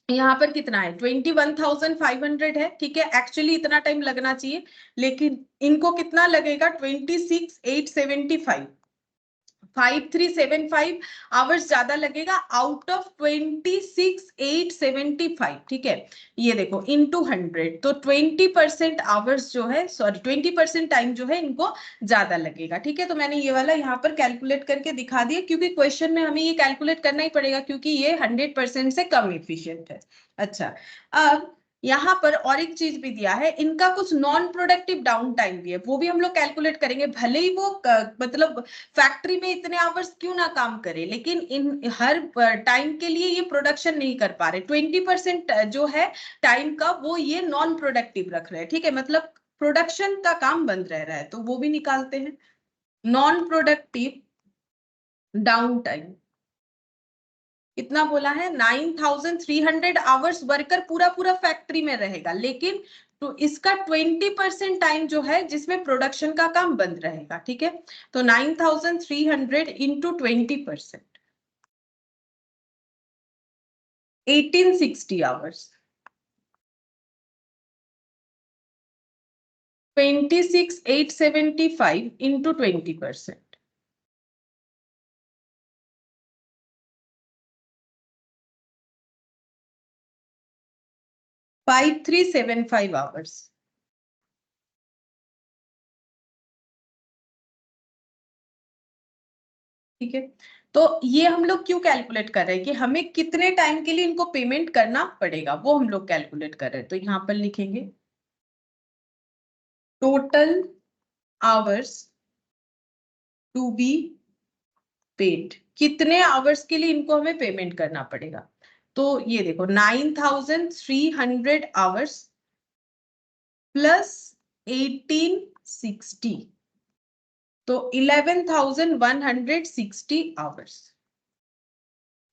यहाँ पर कितना है? 21,500 है। ठीक है, एक्चुअली इतना टाइम लगना चाहिए, लेकिन इनको कितना लगेगा? 26,875, 5375 आवर्स ज्यादा लगेगा आउट ऑफ 26,875। ठीक है, ये देखो इनटू 100, तो 20% आवर्स जो है, सॉरी 20% टाइम जो है इनको ज्यादा लगेगा। ठीक है, तो मैंने ये वाला यहाँ पर कैलकुलेट करके दिखा दिया, क्योंकि क्वेश्चन में हमें ये कैलकुलेट करना ही पड़ेगा, क्योंकि ये 100% से कम एफिशिएंट है। अच्छा, अब यहाँ पर और एक चीज भी दिया है, इनका कुछ नॉन प्रोडक्टिव डाउन टाइम भी है, वो भी हम लोग कैलकुलेट करेंगे। भले ही वो मतलब फैक्ट्री में इतने आवर्स क्यों ना काम करे, लेकिन इन हर टाइम के लिए ये प्रोडक्शन नहीं कर पा रहे। 20% जो है टाइम का वो ये नॉन प्रोडक्टिव रख रहे हैं, ठीक है, मतलब प्रोडक्शन का काम बंद रह रहा है, तो वो भी निकालते हैं। नॉन प्रोडक्टिव डाउन टाइम कितना बोला है, 9300 आवर्स वर्कर पूरा पूरा फैक्ट्री में रहेगा, लेकिन तो इसका 20% टाइम जो है जिसमें प्रोडक्शन का काम बंद रहेगा, ठीक है। तो 9300 इंटू 20%, 1860 आवर्स, 26875 इंटू 20%, 5375 आवर्स। ठीक है, तो ये हम लोग क्यों कैलकुलेट कर रहे हैं कि हमें कितने टाइम के लिए इनको पेमेंट करना पड़ेगा, वो हम लोग कैलकुलेट कर रहे हैं। तो यहां पर लिखेंगे total hours to be paid, कितने आवर्स के लिए इनको हमें पेमेंट करना पड़ेगा। तो ये देखो 9300 आवर्स प्लस 1860, तो 11160 आवर्स,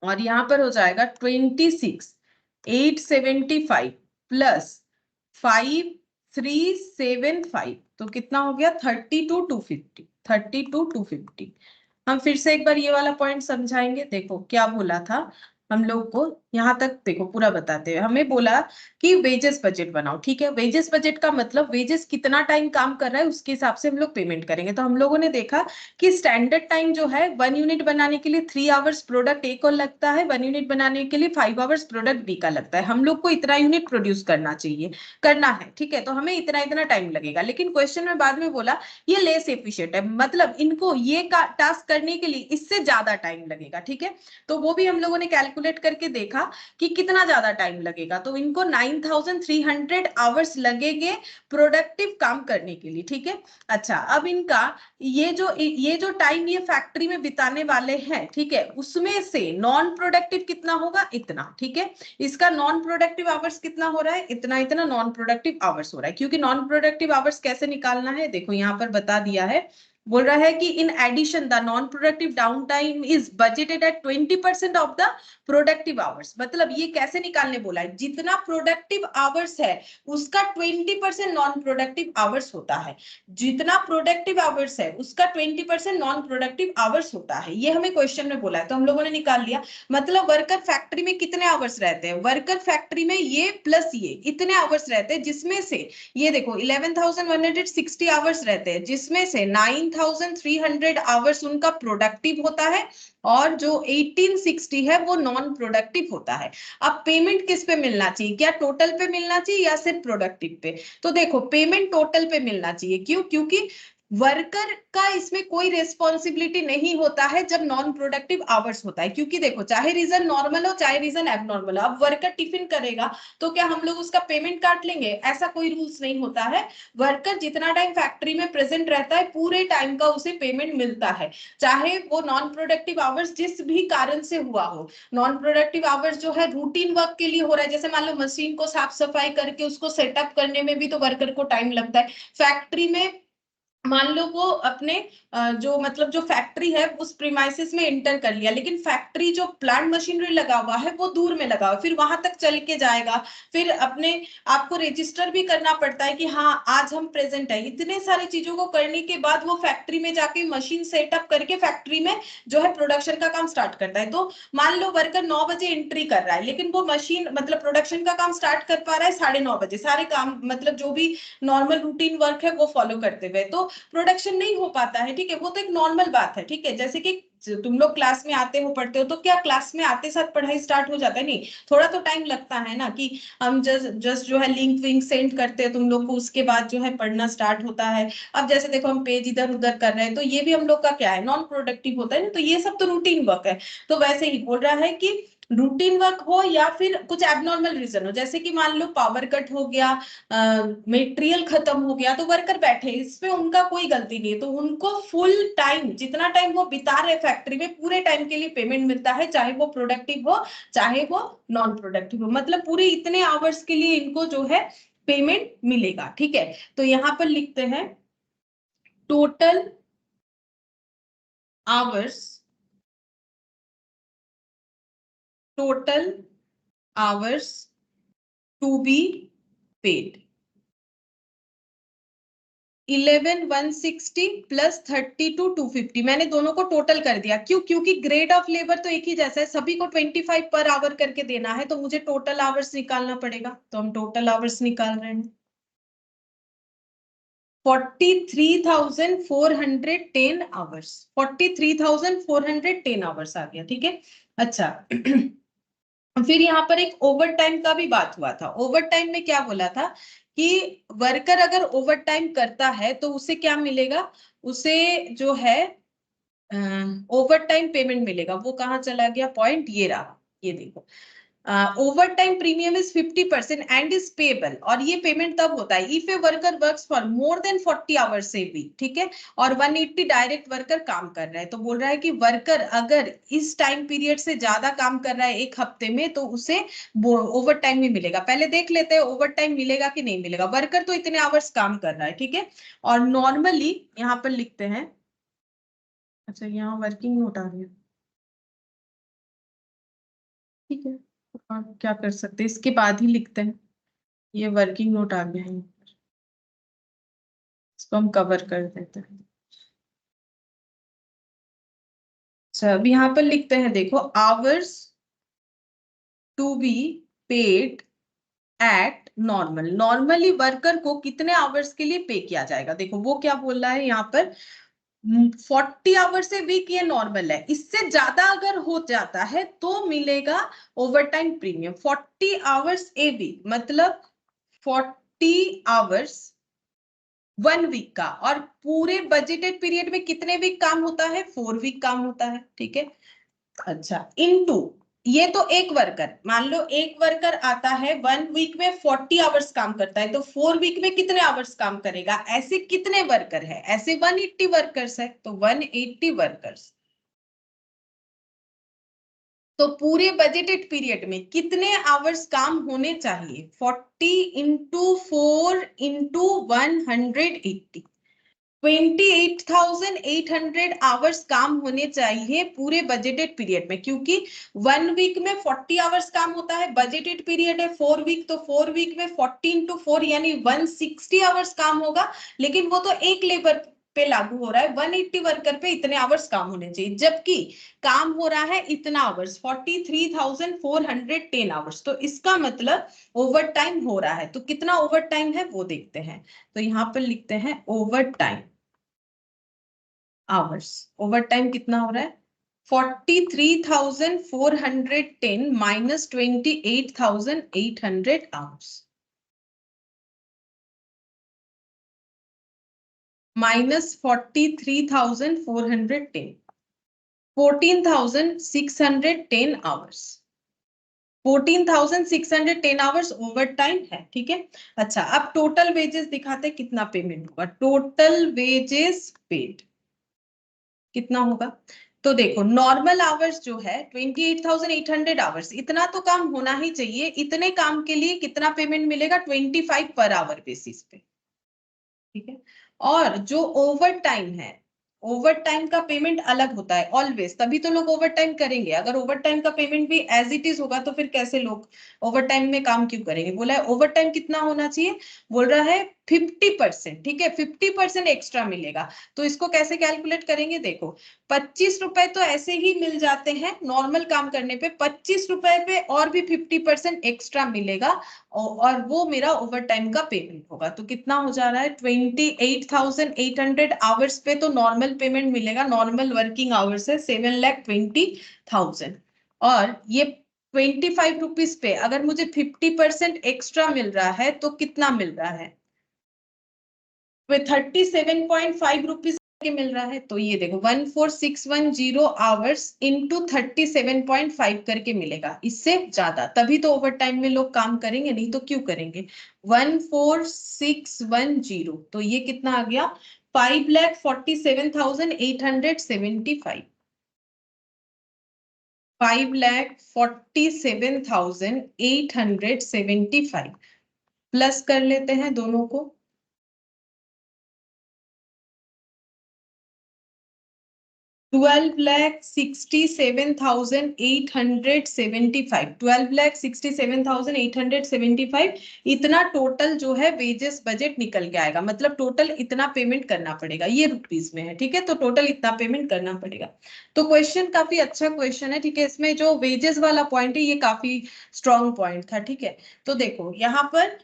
और यहां पर हो जाएगा 26875 प्लस 5375, तो कितना हो गया 32,250, 32,250। हम फिर से एक बार ये वाला पॉइंट समझाएंगे। देखो क्या बोला था हम लोग को, यहां तक देखो पूरा बताते हैं। हमें बोला कि वेजेस बजट बनाओ, ठीक है। वेजेस बजट का मतलब वेजेस कितना टाइम काम कर रहा है उसके हिसाब से हम लोग पेमेंट करेंगे। तो हम लोगों ने देखा कि स्टैंडर्ड टाइम जो है 1 यूनिट बनाने के लिए 3 आवर्स प्रोडक्ट ए को लगता है, 1 यूनिट बनाने के लिए 5 आवर्स प्रोडक्ट बी का लगता है। हम लोग को इतना यूनिट प्रोड्यूस करना चाहिए, करना है, ठीक है, तो हमें इतना इतना टाइम लगेगा। लेकिन क्वेश्चन में बाद में बोला ये लेस एफिशिएंट है, मतलब इनको ये टास्क करने के लिए इससे ज्यादा टाइम लगेगा, ठीक है। तो वो भी हम लोगों ने कैलकुलेट करके देखा कि कितना ज्यादा टाइम लगेगा। तो इनको 9300 आवर्स लगेंगे प्रोडक्टिव काम करने के लिए, ठीक है। अच्छा, अब इनका ये जो टाइम ये फैक्ट्री में बिताने वाले हैं, ठीक है, उसमें से नॉन प्रोडक्टिव कितना होगा, इतना, ठीक है। इसका नॉन प्रोडक्टिव आवर्स कितना हो रहा है, इतना इतना नॉन प्रोडक्टिव आवर्स हो रहा है। क्योंकि नॉन प्रोडक्टिव आवर्स कैसे निकालना है, देखो यहाँ पर बता दिया है। बोल रहा है कि in addition the non productive down time is budgeted at 20% of the productive hours. मतलब ये कैसे निकालने बोला है, जितना प्रोडक्टिव आवर्स है उसका 20% नॉन प्रोडक्टिव आवर्स होता है, जितना प्रोडक्टिव आवर्स है उसका 20% नॉन प्रोडक्टिव आवर्स होता है। ये हमें क्वेश्चन में बोला है, तो हम लोगों ने निकाल लिया। मतलब वर्कर फैक्ट्री में कितने आवर्स रहते हैं, वर्कर फैक्ट्री में ये प्लस ये इतने आवर्स रहते हैं, जिसमें से ये देखो 11,160 आवर्स रहते हैं, जिसमें से 9,300 आवर्स उनका प्रोडक्टिव होता है, और जो 1860 है वो नॉन प्रोडक्टिव होता है। अब पेमेंट किस पे मिलना चाहिए, क्या टोटल पे मिलना चाहिए या सिर्फ प्रोडक्टिव पे। तो देखो पेमेंट टोटल पे मिलना चाहिए, क्यों, क्योंकि वर्कर का इसमें कोई रेस्पॉन्सिबिलिटी नहीं होता है जब नॉन प्रोडक्टिव आवर्स होता है। क्योंकि देखो चाहे रीजन नॉर्मल हो चाहे रीजन एबनॉर्मल हो, अब वर्कर टिफिन करेगा तो क्या हम लोग उसका पेमेंट काट लेंगे, ऐसा कोई रूल्स नहीं होता है। वर्कर जितना टाइम फैक्ट्री में प्रेजेंट रहता है पूरे टाइम का उसे पेमेंट मिलता है, चाहे वो नॉन प्रोडक्टिव आवर्स जिस भी कारण से हुआ हो। नॉन प्रोडक्टिव आवर्स जो है रूटीन वर्क के लिए हो रहा है, जैसे मान लो मशीन को साफ सफाई करके उसको सेटअप करने में भी तो वर्कर को टाइम लगता है। फैक्ट्री में मान लो वो अपने जो मतलब जो फैक्ट्री है उस प्रीमाइसिस में एंटर कर लिया, लेकिन फैक्ट्री जो प्लांट मशीनरी लगा हुआ है वो दूर में लगा हुआ, फिर वहां तक चल के जाएगा, फिर अपने आपको रजिस्टर भी करना पड़ता है कि हाँ आज हम प्रेजेंट है। इतने सारी चीजों को करने के बाद वो फैक्ट्री में जाके मशीन सेटअप करके फैक्ट्री में जो है प्रोडक्शन का काम स्टार्ट करता है। तो मान लो वर्कर 9 बजे एंट्री कर रहा है, लेकिन वो मशीन मतलब प्रोडक्शन का काम स्टार्ट कर पा रहा है 9:30 बजे, सारे काम मतलब जो भी नॉर्मल रूटीन वर्क है वो फॉलो करते हुए, तो प्रोडक्शन नहीं हो पाता है, ठीक है। वो तो एक नॉर्मल बात है, ठीक है। जैसे कि तुम लोग क्लास में आते हो पढ़ते हो तो क्या क्लास में आते साथ पढ़ाई स्टार्ट हो जाता है, नहीं, थोड़ा तो टाइम लगता है ना, कि हम जस्ट जो है लिंक विंक सेंड करते हैं तुम लोग को, उसके बाद जो है पढ़ना स्टार्ट होता है। अब जैसे देखो हम पेज इधर उधर कर रहे हैं तो ये भी हम लोग का क्या है, नॉन प्रोडक्टिव होता है ना, तो ये सब तो रूटीन वर्क है। तो वैसे ही बोल रहा है कि रूटीन वर्क हो या फिर कुछ एबनॉर्मल रीजन हो, जैसे कि मान लो पावर कट हो गया, मटेरियल खत्म हो गया, तो वर्कर बैठे, इस पे उनका कोई गलती नहीं है, तो उनको फुल टाइम, जितना टाइम वो बिता रहे फैक्ट्री में, पूरे टाइम के लिए पेमेंट मिलता है, चाहे वो प्रोडक्टिव हो चाहे वो नॉन प्रोडक्टिव हो, मतलब पूरे इतने आवर्स के लिए इनको जो है पेमेंट मिलेगा। ठीक है, तो यहां पर लिखते हैं total hours, total hours to be paid 11,160 plus 32,250। मैंने दोनों को टोटल कर दिया, क्यों? क्योंकि ग्रेड ऑफ लेबर तो एक ही जैसा है, सभी को 25 पर आवर करके देना है, तो मुझे टोटल आवर्स निकालना पड़ेगा, तो हम टोटल आवर्स निकाल रहे हैं। 43,410 आवर्स, 43,410 आवर्स आ गया। ठीक है, अच्छा फिर यहाँ पर एक ओवर टाइम का भी बात हुआ था। ओवर टाइम में क्या बोला था कि वर्कर अगर ओवर टाइम करता है तो उसे क्या मिलेगा, उसे जो है ओवर टाइम पेमेंट मिलेगा। वो कहाँ चला गया पॉइंट, ये रहा, ये देखो, over time premium is 50% and is payable, और ये पेमेंट तब होता है if a worker works for more than 40 hours से वीक। ठीक है, और 180 डायरेक्ट वर्कर काम कर रहा है, तो बोल रहा है कि वर्कर अगर इस टाइम पीरियड से ज्यादा काम कर रहा है एक हफ्ते में, तो उसे ओवर टाइम ही मिलेगा। पहले देख लेते हैं ओवर टाइम मिलेगा कि नहीं मिलेगा। वर्कर तो इतने आवर्स काम कर रहा है, ठीक है, और नॉर्मली यहाँ पर लिखते हैं, अच्छा यहाँ वर्किंग नोट आ रही है, ठीक है, हाँ क्या कर सकते हैं, इसके बाद ही लिखते हैं, ये वर्किंग नोट आ गया है, इसको हम कवर कर देते हैं। अच्छा अब यहाँ पर लिखते हैं, देखो, hours to be paid at normal, normally worker को कितने आवर्स के लिए पे किया जाएगा। देखो वो क्या बोल रहा है यहाँ पर, 40 आवर से वीक ये नॉर्मल है, इससे ज्यादा अगर हो जाता है तो मिलेगा over time premium. 40 hours a week मतलब 40 आवर्स 1 वीक का, और पूरे बजटेड पीरियड में कितने वीक काम होता है, 4 वीक काम होता है। ठीक है, अच्छा इनटू, ये तो एक वर्कर, मान लो एक वर्कर आता है 1 वीक में 40 आवर्स काम करता है, तो 4 वीक में कितने आवर्स काम करेगा, ऐसे कितने वर्कर है, ऐसे 180 वर्कर्स है, तो 180 वर्कर्स, तो पूरे बजटेड पीरियड में कितने आवर्स काम होने चाहिए, 40 इंटू 4 इंटू 180, 28,800 आवर्स काम होने चाहिए पूरे बजटेड पीरियड में, क्योंकि 1 वीक में 40 आवर्स काम होता है, बजटेड पीरियड है 4 वीक, तो 4 वीक में 40 इंटू 4 यानी 160 आवर्स काम होगा, लेकिन वो तो एक लेबर पे लागू हो रहा है, 180 वर्कर पे इतने आवर्स काम होने चाहिए, जबकि काम हो रहा है इतना आवर्स 43,410 आवर्स, तो इसका मतलब ओवर टाइम हो रहा है। तो कितना ओवर टाइम है वो देखते हैं, तो यहाँ पर लिखते हैं over time hours, over time कितना हो रहा है, 43,410 minus 28,800 hours, minus 43,410, 14,610 hours, 14,610 hours over time है। ठीक है, अच्छा अब टोटल वेजेस दिखाते हैं कितना पेमेंट होगा, टोटल वेजेस पेड कितना होगा, तो देखो नॉर्मल आवर्स जो है 28,800 आवर्स, इतना तो काम होना ही चाहिए, इतने काम के लिए कितना पेमेंट मिलेगा, 25 पर आवर बेसिस पे। ठीक है, और जो ओवर टाइम है, ओवर टाइम का पेमेंट अलग होता है ऑलवेज, तभी तो लोग ओवर टाइम करेंगे। अगर ओवर टाइम का पेमेंट भी एज इट इज होगा तो फिर कैसे लोग ओवर टाइम में काम क्यों करेंगे। बोला है ओवर टाइम कितना होना चाहिए, बोल रहा है 50%। ठीक है, 50% एक्स्ट्रा मिलेगा, तो इसको कैसे कैलकुलेट करेंगे, देखो 25 रुपए तो ऐसे ही मिल जाते हैं नॉर्मल काम करने पे, 25 रुपए पे और भी 50% एक्स्ट्रा मिलेगा, और वो मेरा ओवर टाइम का पेमेंट होगा। तो कितना हो जा रहा है, 28,800 आवर्स पे तो नॉर्मल पेमेंट मिलेगा, नॉर्मल वर्किंग आवर्स है 7,20,000, और ये 25 रुपीज पे अगर मुझे 50% एक्स्ट्रा मिल रहा है तो कितना मिल रहा है, 37.5 रुपीज के मिल रहा है, तो ये देखो 14610 आवर्स इंटू 37.5 करके मिलेगा, इससे ज्यादा, तभी तो ओवर टाइम में लोग काम करेंगे, नहीं तो क्यों करेंगे। 14610, तो ये कितना आ गया, 5,47,875, 5,47,875 प्लस कर लेते हैं दोनों को, 12,67,875, 12,67,875 इतना टोटल जो है वेजेस बजट निकल के आएगा, मतलब टोटल इतना पेमेंट करना पड़ेगा, ये रुपीस में है, ठीक है, तो टोटल इतना पेमेंट करना पड़ेगा। तो क्वेश्चन काफी अच्छा क्वेश्चन है, ठीक है, इसमें जो वेजेस वाला पॉइंट है ये काफी स्ट्रॉन्ग पॉइंट था, ठीक है। तो देखो यहाँ पर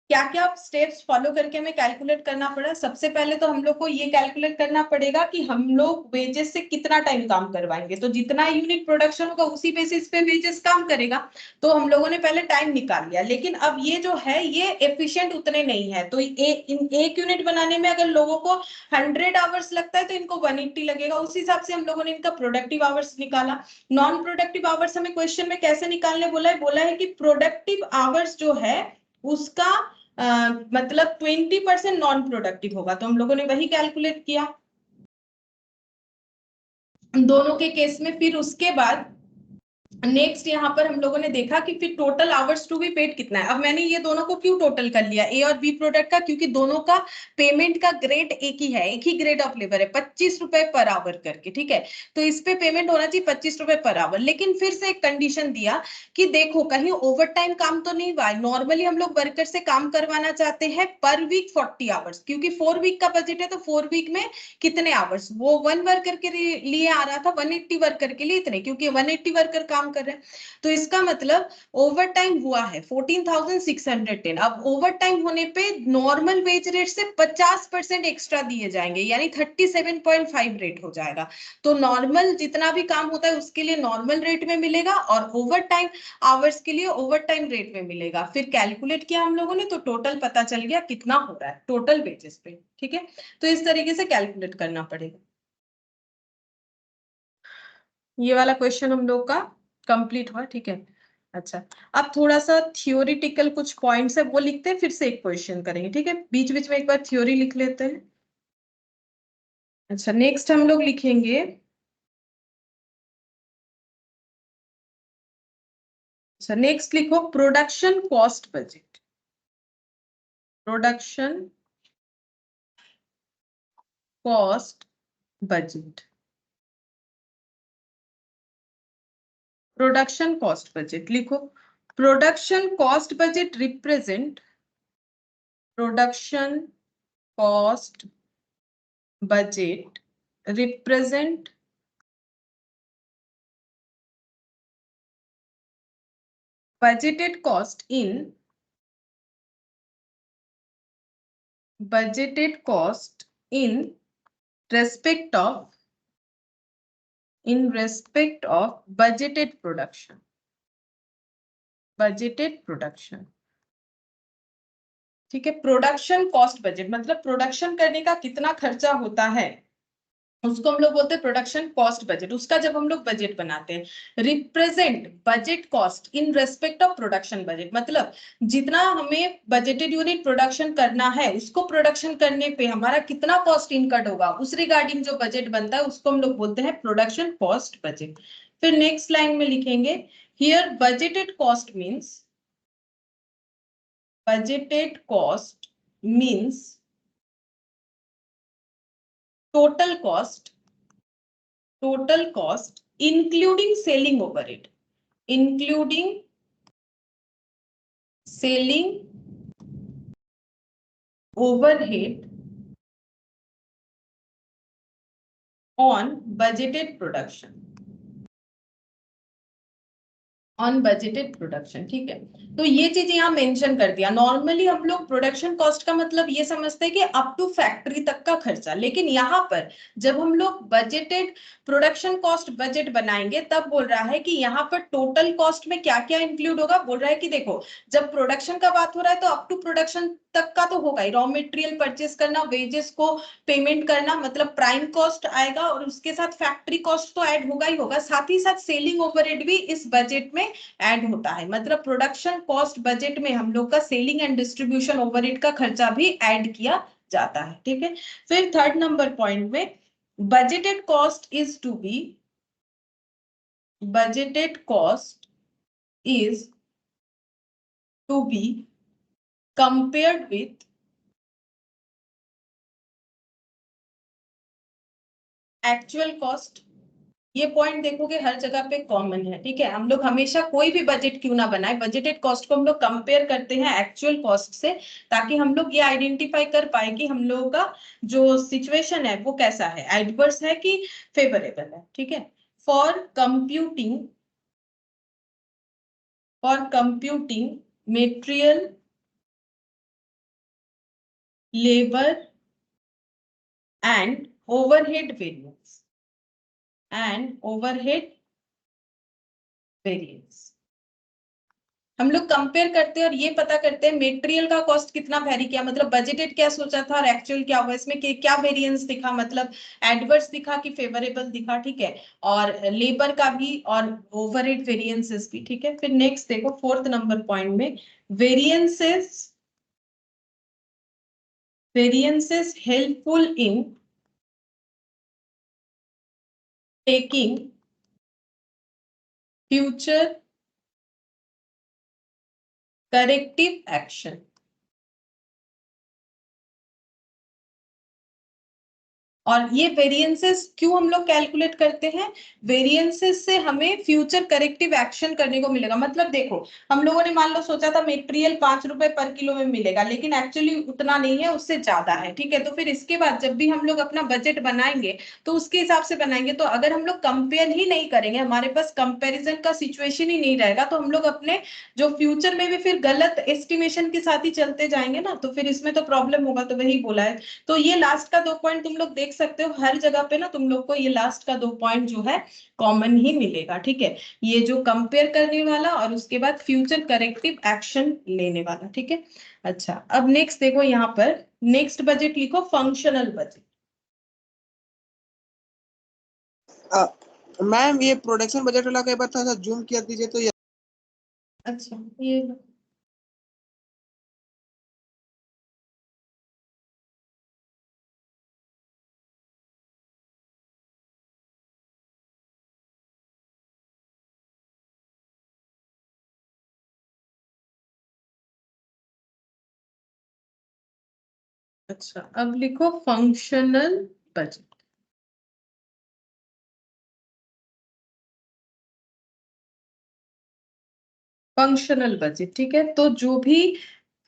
क्या क्या स्टेप्स फॉलो करके हमें कैलकुलेट करना पड़ा। सबसे पहले तो हम लोग को ये कैलकुलेट करना पड़ेगा कि हम लोग वेजेस से कितना टाइम काम करवाएंगे, तो जितना यूनिट प्रोडक्शन होगा उसी बेसिस पे वेजेस काम करेगा। तो हम लोगों ने पहले टाइम निकाल लिया, लेकिन अब ये जो है ये एफिशिएंट उतने नहीं है, तो एक यूनिट बनाने में अगर लोगों को 100 आवर्स लगता है तो इनको 180 लगेगा, उस हिसाब से हम लोगों ने इनका प्रोडक्टिव आवर्स निकाला। नॉन प्रोडक्टिव आवर्स हमें क्वेश्चन में कैसे निकालने बोला है कि प्रोडक्टिव आवर्स जो है उसका मतलब 20% नॉन प्रोडक्टिव होगा, तो हम लोगों ने वही कैलकुलेट किया दोनों के केस में। फिर उसके बाद नेक्स्ट यहाँ पर हम लोगों ने देखा कि फिर total hours to be paid कितना है। अब मैंने ये दोनों को क्यों टोटल कर लिया, ए और बी प्रोडक्ट का, क्योंकि दोनों का पेमेंट का ग्रेड एक ही है, एक ही ग्रेड ऑफ लेबर है, 25 रुपए पर आवर करके, ठीक है। तो इस पे पेमेंट होना चाहिए 25 रुपए पर आवर, लेकिन फिर से एक कंडीशन दिया कि देखो कहीं ओवर टाइम काम तो नहीं हुआ। नॉर्मली हम लोग वर्कर से काम करवाना चाहते हैं पर वीक 40 आवर्स, क्योंकि 4 वीक का बजट है, तो 4 वीक में कितने आवर्स, वो 1 वर्कर के लिए आ रहा था, 180 वर्कर के लिए इतने, क्योंकि 180 वर्कर काम कर रहे हैं। तो इसका मतलब ओवर टाइम हुआ है 14,610। अब ओवर टाइम होने पे नॉर्मल वेज रेट से 50% एक्स्ट्रा दिए जाएंगे, यानी 37.5 रेट हो जाएगा। तो नॉर्मल जितना भी काम होता है उसके लिए नॉर्मल रेट में मिलेगा, और ओवर टाइम आवर्स के लिए ओवर टाइम रेट में मिलेगा। फिर कैलकुलेट किया हम लोगों ने, तो टोटल पता चल गया कितना हो रहा है टोटल वेजेस पे, ठीक है। तो इस तरीके से कैलकुलेट करना पड़ेगा। ये वाला क्वेश्चन हम लोग का कंप्लीट हुआ, ठीक है। अच्छा, अब थोड़ा सा थियोरिटिकल कुछ पॉइंट्स है वो लिखते हैं, फिर से एक क्वेश्चन करेंगे, ठीक है। बीच बीच में एक बार थ्योरी लिख लेते हैं। अच्छा, नेक्स्ट हम लोग लिखेंगे, अच्छा नेक्स्ट लिखो production cost budget. Production cost budget, production cost budget लिखो। Production cost budget represent, production cost budget represent budgeted cost in respect of budgeted production, ठीक है। प्रोडक्शन कॉस्ट बजट मतलब प्रोडक्शन करने का कितना खर्चा होता है, उसको हम लोग बोलते हैं प्रोडक्शन कॉस्ट बजट। उसका जब हम लोग बजट बनाते हैं, represent budget cost in respect of production budget, मतलब जितना हमें बजटेड यूनिट प्रोडक्शन करना है उसको प्रोडक्शन करने पे हमारा कितना कॉस्ट इनकट होगा, उस रिगार्डिंग जो बजट बनता है उसको हम लोग बोलते हैं प्रोडक्शन कॉस्ट बजट। फिर नेक्स्ट लाइन में लिखेंगे, here budgeted cost means total cost including selling overhead, including selling overhead on budgeted production, on budgeted production, ठीक है। तो ये चीज यहाँ मेंशन कर दिया। नॉर्मली हम लोग प्रोडक्शन कॉस्ट का मतलब ये समझते हैं कि अप टू फैक्ट्री तक का खर्चा, लेकिन यहाँ पर जब हम लोग बजटेड प्रोडक्शन कॉस्ट बजट बनाएंगे तब बोल रहा है कि यहाँ पर टोटल कॉस्ट में क्या क्या इंक्लूड होगा। बोल रहा है कि देखो जब प्रोडक्शन का बात हो रहा है तो अप टू प्रोडक्शन तक का तो होगा ही, रॉ मटेरियल परचेस करना, वेजेस को पेमेंट करना, मतलब प्राइम कॉस्ट आएगा और उसके साथ फैक्ट्री कॉस्ट तो ऐड होगा ही होगा, साथ ही साथ सेलिंग ओवरहेड भी इस बजट में ऐड होता है। मतलब प्रोडक्शन कॉस्ट बजट में हम लोग का सेलिंग एंड डिस्ट्रीब्यूशन ओवरहेड का खर्चा भी ऐड किया जाता है, ठीक है। फिर थर्ड नंबर पॉइंट में budgeted cost is to be budgeted cost is to be compared with actual cost। ये पॉइंट देखोगे हर जगह पे कॉमन है, ठीक है। हम लोग हमेशा कोई भी बजट क्यों ना बनाए, बजटेड कॉस्ट को हम लोग कंपेयर करते हैं एक्चुअल कॉस्ट से, ताकि हम लोग ये आइडेंटिफाई कर पाए कि हम लोगों का जो सिचुएशन है वो कैसा है, एडवर्स है कि फेवरेबल है, ठीक है। For computing material, labor and overhead variance हम लोग कंपेयर करते हैं और ये पता करते हैं मेटेरियल का कॉस्ट कितना वेरी किया, मतलब बजटेड क्या सोचा था और एक्चुअल क्या हुआ, इसमें क्या वेरिएंस दिखा, मतलब एडवर्स दिखा कि फेवरेबल दिखा, ठीक है। और लेबर का भी और ओवरहेड वेरिएंसेस भी, ठीक है। फिर नेक्स्ट देखो फोर्थ नंबर पॉइंट में variances helpful in taking future corrective action। और ये वेरिएंसेस क्यों हम लोग कैलकुलेट करते हैं, वेरिएंसेस से हमें फ्यूचर करेक्टिव एक्शन करने को मिलेगा। मतलब देखो हम लोगों ने मान लो सोचा था मेटेरियल 5 रुपए पर किलो में मिलेगा, लेकिन एक्चुअली उतना नहीं है, उससे ज्यादा है, ठीक है। तो फिर इसके बाद जब भी हम लोग अपना बजट बनाएंगे तो उसके हिसाब से बनाएंगे। तो अगर हम लोग कंपेयर ही नहीं करेंगे, हमारे पास कंपेरिजन का सिचुएशन ही नहीं रहेगा, तो हम लोग अपने जो फ्यूचर में भी फिर गलत एस्टिमेशन के साथ ही चलते जाएंगे ना, तो फिर इसमें तो प्रॉब्लम होगा। तो वही बोला है। तो ये लास्ट का 2 पॉइंट तुम लोग देख सकते हो, हर जगह पे ना तुम लोग को ये लास्ट का 2 पॉइंट जो है कॉमन ही मिलेगा, ठीक है। ये जो कंपेयर करने वाला और उसके बाद फ्यूचर करेक्टिव एक्शन लेने वाला, ठीक है। अच्छा अब नेक्स्ट देखो, यहाँ पर नेक्स्ट बजट लिखो फंक्शनल बजट। मैम ये प्रोडक्शन बजट वाला कई बार थोड़ा सा जूम किया दीजिए तो ये अच्छा ये अच्छा अब लिखो फंक्शनल बजट। फंक्शनल बजट, ठीक है। तो जो भी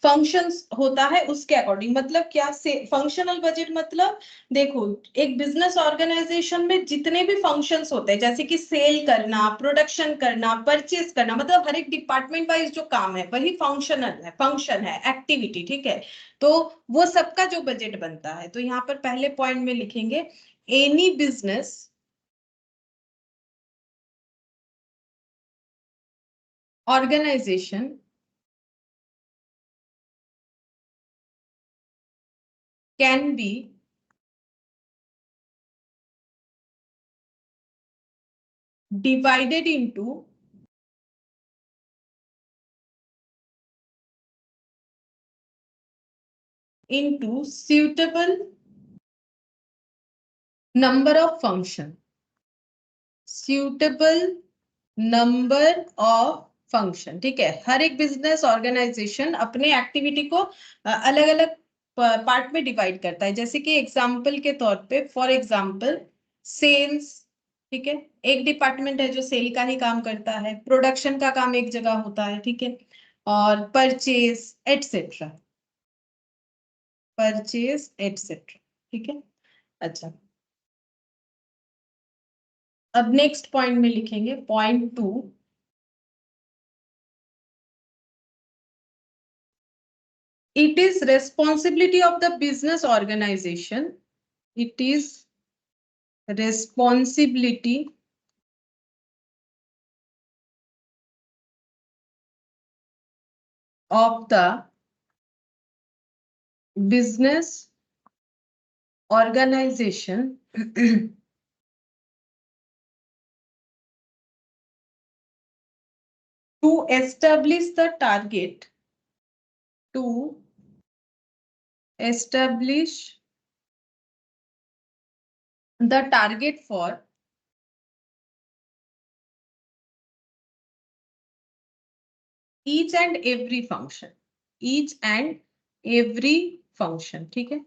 फंक्शंस होता है उसके अकॉर्डिंग, मतलब क्या से फंक्शनल बजट मतलब देखो एक बिजनेस ऑर्गेनाइजेशन में जितने भी फंक्शंस होते हैं, जैसे कि सेल करना, प्रोडक्शन करना, परचेज करना, मतलब हर एक डिपार्टमेंट वाइज जो काम है वही फंक्शनल है, फंक्शन है, एक्टिविटी, ठीक है। तो वो सबका जो बजट बनता है, तो यहाँ पर पहले पॉइंट में लिखेंगे any business organisation can be divided into suitable number of function, suitable number of function, ठीक है। हर एक बिजनेस ऑर्गेनाइजेशन अपने एक्टिविटी को अलग अलग पार्ट में डिवाइड करता है। जैसे कि एग्जांपल के तौर पे, फॉर एग्जांपल सेल्स, ठीक है, एक डिपार्टमेंट है जो सेल का ही काम करता है, प्रोडक्शन का काम एक जगह होता है, ठीक है, और परचेज एटसेट्रा, परचेज एटसेट्रा, ठीक है। अच्छा अब नेक्स्ट पॉइंट में लिखेंगे point 2, it is responsibility of the business organization, it is responsibility of the business organization to establish the target, to establish the target for each and every function, each and every function, ठीक है।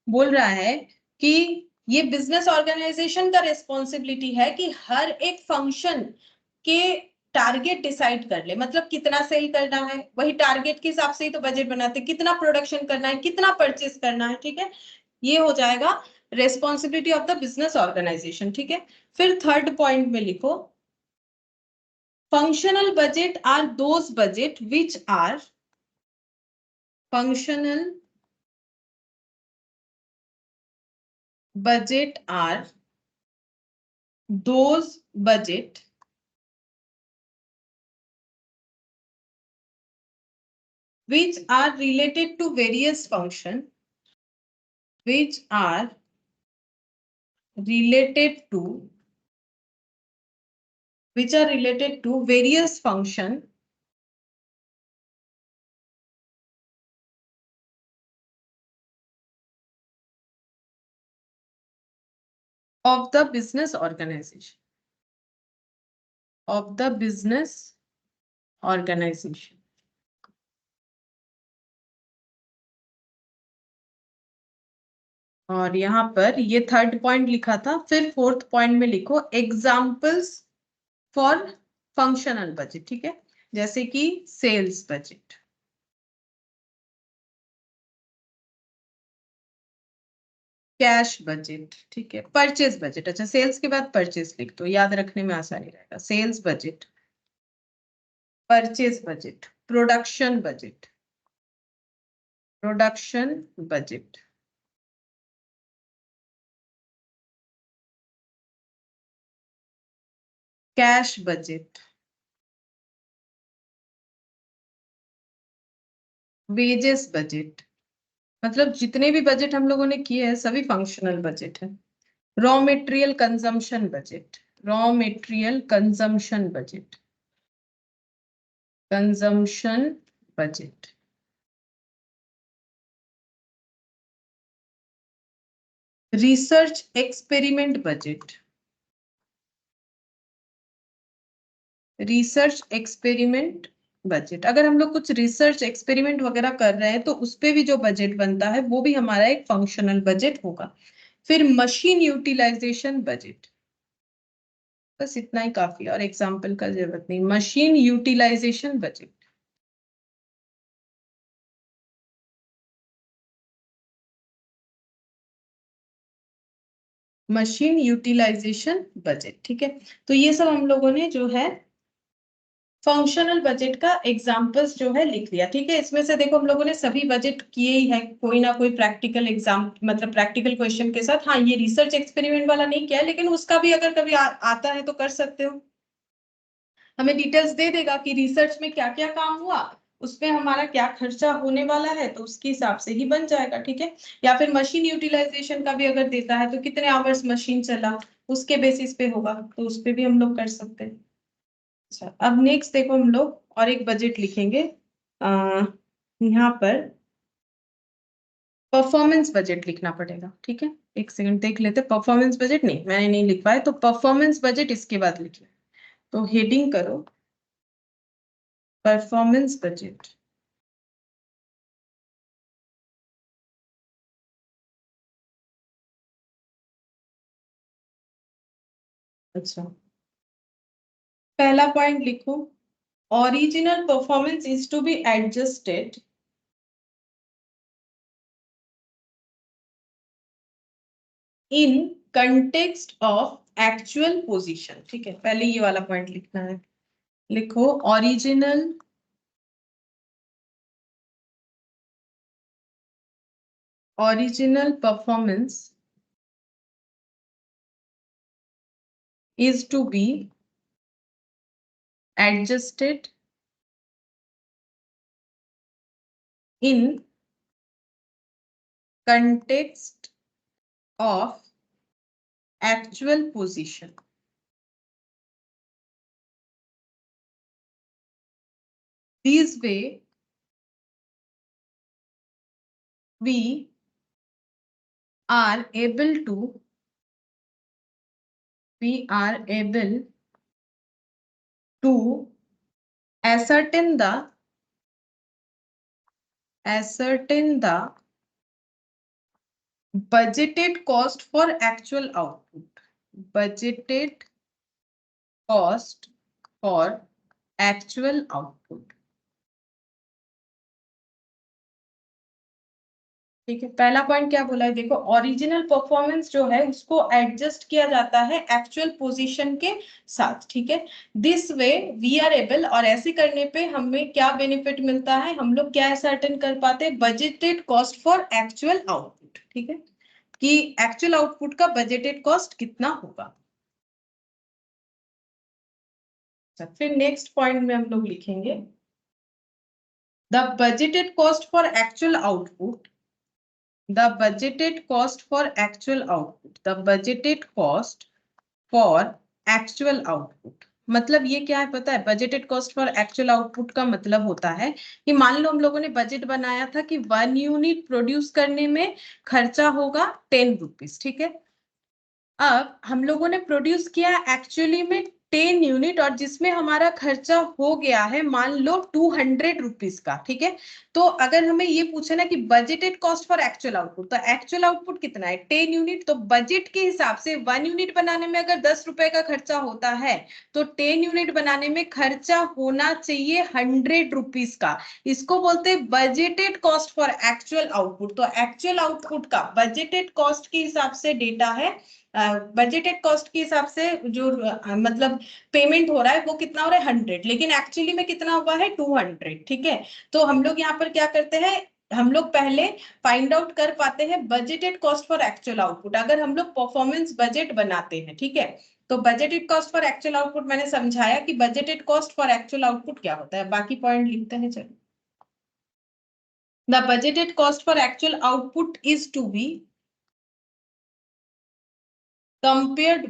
बोल रहा है कि ये business organisation का responsibility है कि हर एक फंक्शन के टारगेट डिसाइड कर ले, मतलब कितना सेल करना है, वही टारगेट के हिसाब से ही तो बजट बनाते, कितना प्रोडक्शन करना है, कितना परचेस करना है, ठीक है। ये हो जाएगा responsibility of the business organisation, ठीक है। फिर थर्ड पॉइंट में लिखो, functional budget are those budget which are functional budget are those budget which are related to various function, which are related to various function of the business organization, of the business organization। और यहाँ पर ये third point लिखा था, फिर fourth point में लिखो examples for functional budget, ठीक है। जैसे कि सेल्स बजट, कैश बजट, ठीक है, परचेज बजट। अच्छा, सेल्स के बाद परचेज लिख दो, याद रखने में आसानी रहेगा। Sales budget, purchase budget, production budget, production budget, cash budget, wages budget. मतलब जितने भी बजट हम लोगों ने किए हैं सभी फंक्शनल बजट है। Raw material consumption budget, raw material consumption budget, consumption budget. Research experiment budget, research experiment budget. अगर हम लोग कुछ रिसर्च एक्सपेरिमेंट वगैरह कर रहे हैं तो उस पे भी जो बजट बनता है वो भी हमारा एक फंक्शनल बजट होगा। फिर मशीन यूटिलाइजेशन बजट, बस इतना ही काफी, और एग्जाम्पल का जरूरत नहीं। Machine utilisation budget, machine utilisation budget, ठीक है। तो ये सब हम लोगों ने जो है फंक्शनल बजट का एग्जाम्पल्स जो है लिख लिया, ठीक है। इसमें से देखो हम लोगों ने सभी बजट किए ही है, कोई ना कोई प्रैक्टिकल एग्जाम, मतलब प्रैक्टिकल क्वेश्चन के साथ। हाँ, ये रिसर्च एक्सपेरिमेंट वाला नहीं किया है, लेकिन उसका भी अगर कभी आता है तो कर सकते हो। हमें डिटेल्स दे देगा कि रिसर्च में क्या क्या काम हुआ, उसमें हमारा क्या खर्चा होने वाला है, तो उसके हिसाब से ही बन जाएगा, ठीक है। या फिर मशीन यूटिलाइजेशन का भी अगर देता है तो कितने आवर्स मशीन चला, उसके बेसिस पे होगा, तो उस पे भी हम लोग कर सकते हैं। अच्छा, अब नेक्स्ट देखो हम लोग और एक बजट लिखेंगे। यहाँ पर परफॉर्मेंस बजट लिखना पड़ेगा, ठीक है। एक सेकंड देख लेते, परफॉर्मेंस बजट नहीं, मैंने नहीं लिखवाया, तो परफॉर्मेंस बजट इसके बाद लिखिए। तो हेडिंग करो परफॉर्मेंस बजट। अच्छा, पहला पॉइंट लिखो, original performance is to be adjusted in context of actual position, ठीक है। पहले ये वाला पॉइंट लिखना है। लिखो original performance is to be adjusted in context of actual position. This way, we are able to ascertain the budgeted cost for actual output. Budgeted cost for actual output. ठीक है, पहला पॉइंट क्या बोला है, देखो ओरिजिनल परफॉर्मेंस जो है उसको एडजस्ट किया जाता है एक्चुअल पोजीशन के साथ, ठीक है। This way we are able, और ऐसे करने पे हमें क्या बेनिफिट मिलता है, हम लोग क्या सर्टेन कर पाते हैं, budgeted cost for actual output, ठीक है, कि एक्चुअल आउटपुट का बजटेड कॉस्ट कितना होगा। फिर नेक्स्ट पॉइंट में हम लोग लिखेंगे the budgeted cost for actual output, the budgeted cost for actual output, the budgeted cost for actual output। मतलब ये क्या है पता है, budgeted cost for actual output का मतलब होता है कि मान लो हम लोगों ने बजट बनाया था कि 1 यूनिट प्रोड्यूस करने में खर्चा होगा 10 रुपीज, ठीक है। अब हम लोगों ने प्रोड्यूस किया एक्चुअली में 10 यूनिट, और जिसमें हमारा खर्चा हो गया है मान लो 200 रुपीज का, ठीक है। तो अगर हमें ये पूछे ना कि budgeted cost for actual output, तो एक्चुअल आउटपुट कितना है 10 यूनिट, तो बजट के हिसाब से 1 यूनिट बनाने में अगर 10 रुपए का खर्चा होता है तो 10 यूनिट बनाने में खर्चा होना चाहिए 100 रुपीज का। इसको बोलते हैं budgeted cost for actual output. तो एक्चुअल आउटपुट का बजटेड कॉस्ट के हिसाब से डेटा है, बजटेड कॉस्ट के हिसाब से जो मतलब पेमेंट हो रहा है वो कितना हो रहा है 100, लेकिन एक्चुअली में कितना हुआ है 200, ठीक है। तो हम लोग यहाँ पर क्या करते हैं, हम लोग पहले फाइंड आउट कर पाते हैं budgeted cost for actual output, अगर हम लोग परफॉर्मेंस बजट बनाते हैं, ठीक है। तो budgeted cost for actual output मैंने समझाया कि budgeted cost for actual output क्या होता है, बाकी पॉइंट लिखते हैं चलो। The budgeted cost for actual output is to be compared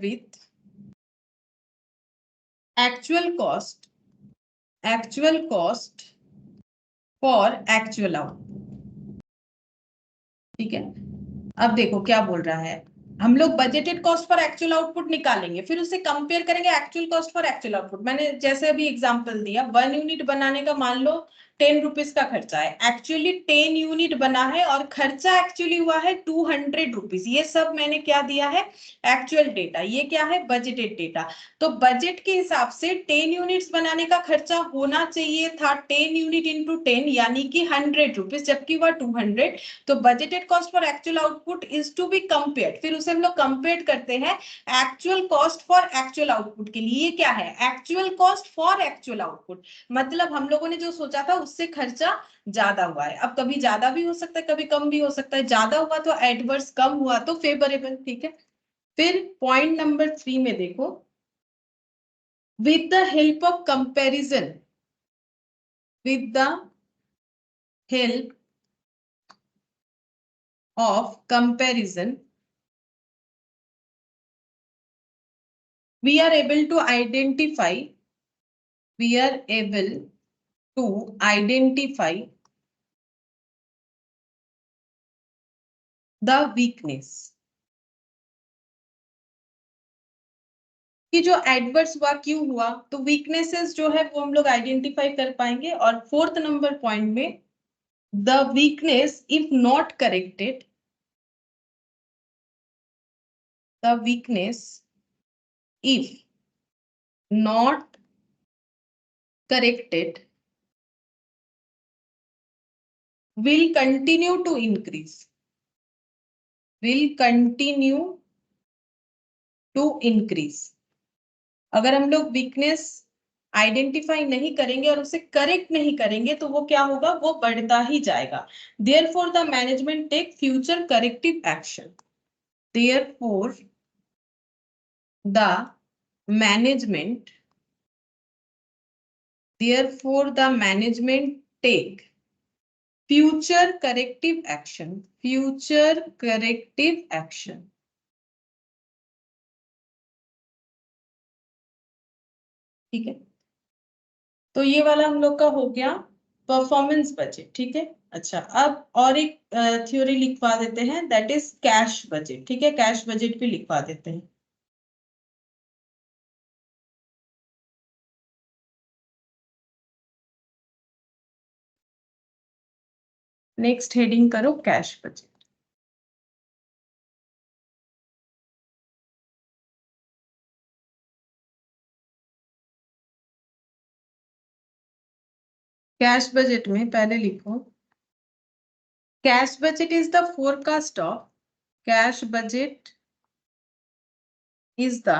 with actual cost for actual output, ठीक है। अब देखो क्या बोल रहा है, हम लोग budgeted cost for actual output निकालेंगे, फिर उसे कंपेयर करेंगे actual cost for actual output. मैंने जैसे अभी एग्जांपल दिया 1 यूनिट बनाने का मान लो 10 रुपीज का खर्चा है, एक्चुअली 10 यूनिट बना है और खर्चा एक्चुअली हुआ है 200 रुपीज। ये सब मैंने क्या दिया है, एक्चुअल डेटा, ये क्या है बजटेड डेटा। तो बजट के हिसाब से 10 यूनिट्स बनाने का खर्चा होना चाहिए था 10 यूनिट इंटू 10 यानी कि 100 रुपीज, जबकि वह 200। तो budgeted cost for actual output is to be compared, फिर उसे हम लोग कंपेयर करते हैं actual cost for actual output के लिए। क्या है actual cost for actual output, मतलब हम लोगों ने जो सोचा था उससे खर्चा ज्यादा हुआ है। अब कभी ज्यादा भी हो सकता है कभी कम भी हो सकता है, ज्यादा हुआ तो एडवर्स, कम हुआ तो फेवरेबल, ठीक है। फिर पॉइंट नंबर 3 में देखो, with the help of comparison, with the help of comparison, we are able to identify the weakness, कि जो एडवर्स हुआ क्यों हुआ, तो वीकनेसेस जो है वो हम लोग आइडेंटिफाई कर पाएंगे। और 4th नंबर पॉइंट में the weakness if not corrected, the weakness if not corrected will continue to increase, अगर हम लोग वीकनेस आइडेंटिफाई नहीं करेंगे और उसे करेक्ट नहीं करेंगे तो वो क्या होगा, वो बढ़ता ही जाएगा। Therefore the management take future corrective action, therefore the management take future corrective action, future corrective action. ठीक है, तो ये वाला हम लोग का हो गया परफॉर्मेंस बजट। ठीक है, अच्छा अब और एक थ्योरी लिखवा देते हैं, दैट इज कैश बजट। ठीक है, कैश बजट भी लिखवा देते हैं। नेक्स्ट हेडिंग करो कैश बजट। कैश बजट में पहले लिखो, cash budget is the forecast of, cash budget is the